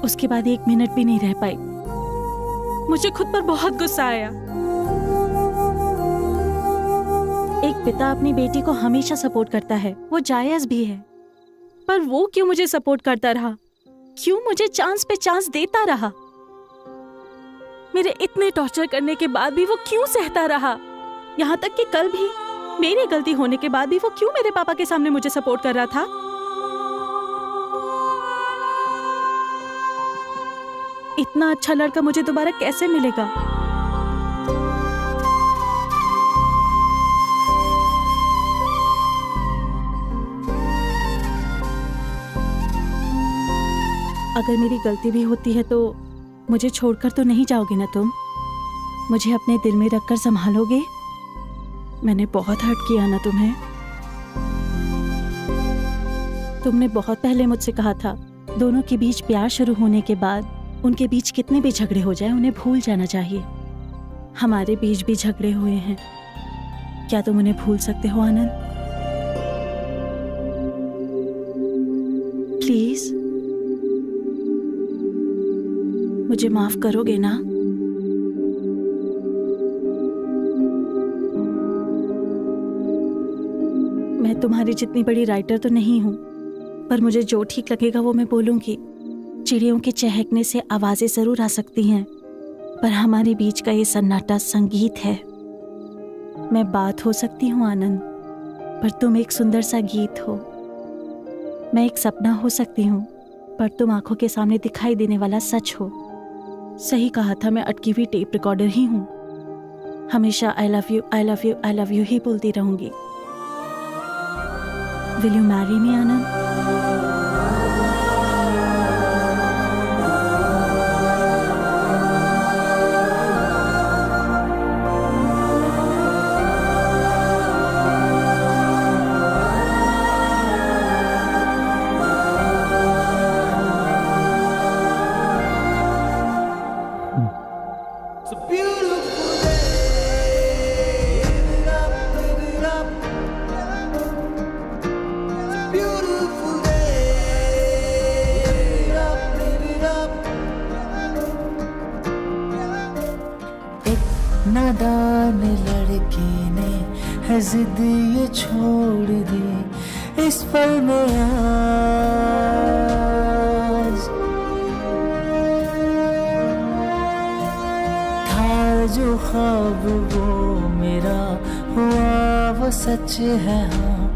उसके बाद 1 मिनट भी नहीं रह पाई। मुझे खुद पर बहुत गुस्सा आया। एक पिता अपनी बेटी को हमेशा सपोर्ट करता है, वो जायज भी है, पर वो क्यों मुझे सपोर्ट करता रहा? क्यों मुझे चांस पे चांस देता रहा? मेरे इतने टॉर्चर करने के बाद भी वो क्यों सहता रहा? यहाँ तक कि कल भी मेरी गलती होने के बाद भी वो क्यों मेरे पापा के सामने मुझे सपोर्ट कर रहा था? इतना अच्छा लड़का मुझे दोबारा कैसे मिलेगा? अगर मेरी गलती भी होती है तो मुझे छोड़कर तो नहीं जाओगे ना तुम? मुझे अपने दिल में रखकर संभालोगे? मैंने बहुत हर्ट किया ना तुम्हें? तुमने बहुत पहले मुझसे कहा था दोनों के बीच प्यार शुरू होने के बाद उनके बीच कितने भी झगड़े हो जाए उन्हें भूल जाना चाहिए। हमारे बीच भी झगड़े हुए हैं, क्या तुम उन्हें भूल सकते हो आनंद? प्लीज मुझे माफ करोगे ना? मैं तुम्हारी जितनी बड़ी राइटर तो नहीं हूं, पर मुझे जो ठीक लगेगा वो मैं बोलूंगी। चिड़ियों के चहकने से आवाजें जरूर आ सकती हैं, पर हमारे बीच का ये सन्नाटा संगीत है। मैं बात हो सकती हूँ आनंद, पर तुम एक सुंदर सा गीत हो। मैं एक सपना हो सकती हूँ, पर तुम आंखों के सामने दिखाई देने वाला सच हो। सही कहा था, मैं अटकी हुई टेप रिकॉर्डर ही हूँ। हमेशा I love you, I love you, I love you ही बोलती रहूंगी। Will you marry me Anand? नादान लड़के ने है जिद ये छोड़ दी इस पल में आज। था जो ख्वाब वो मेरा हुआ वो सच है हाँ,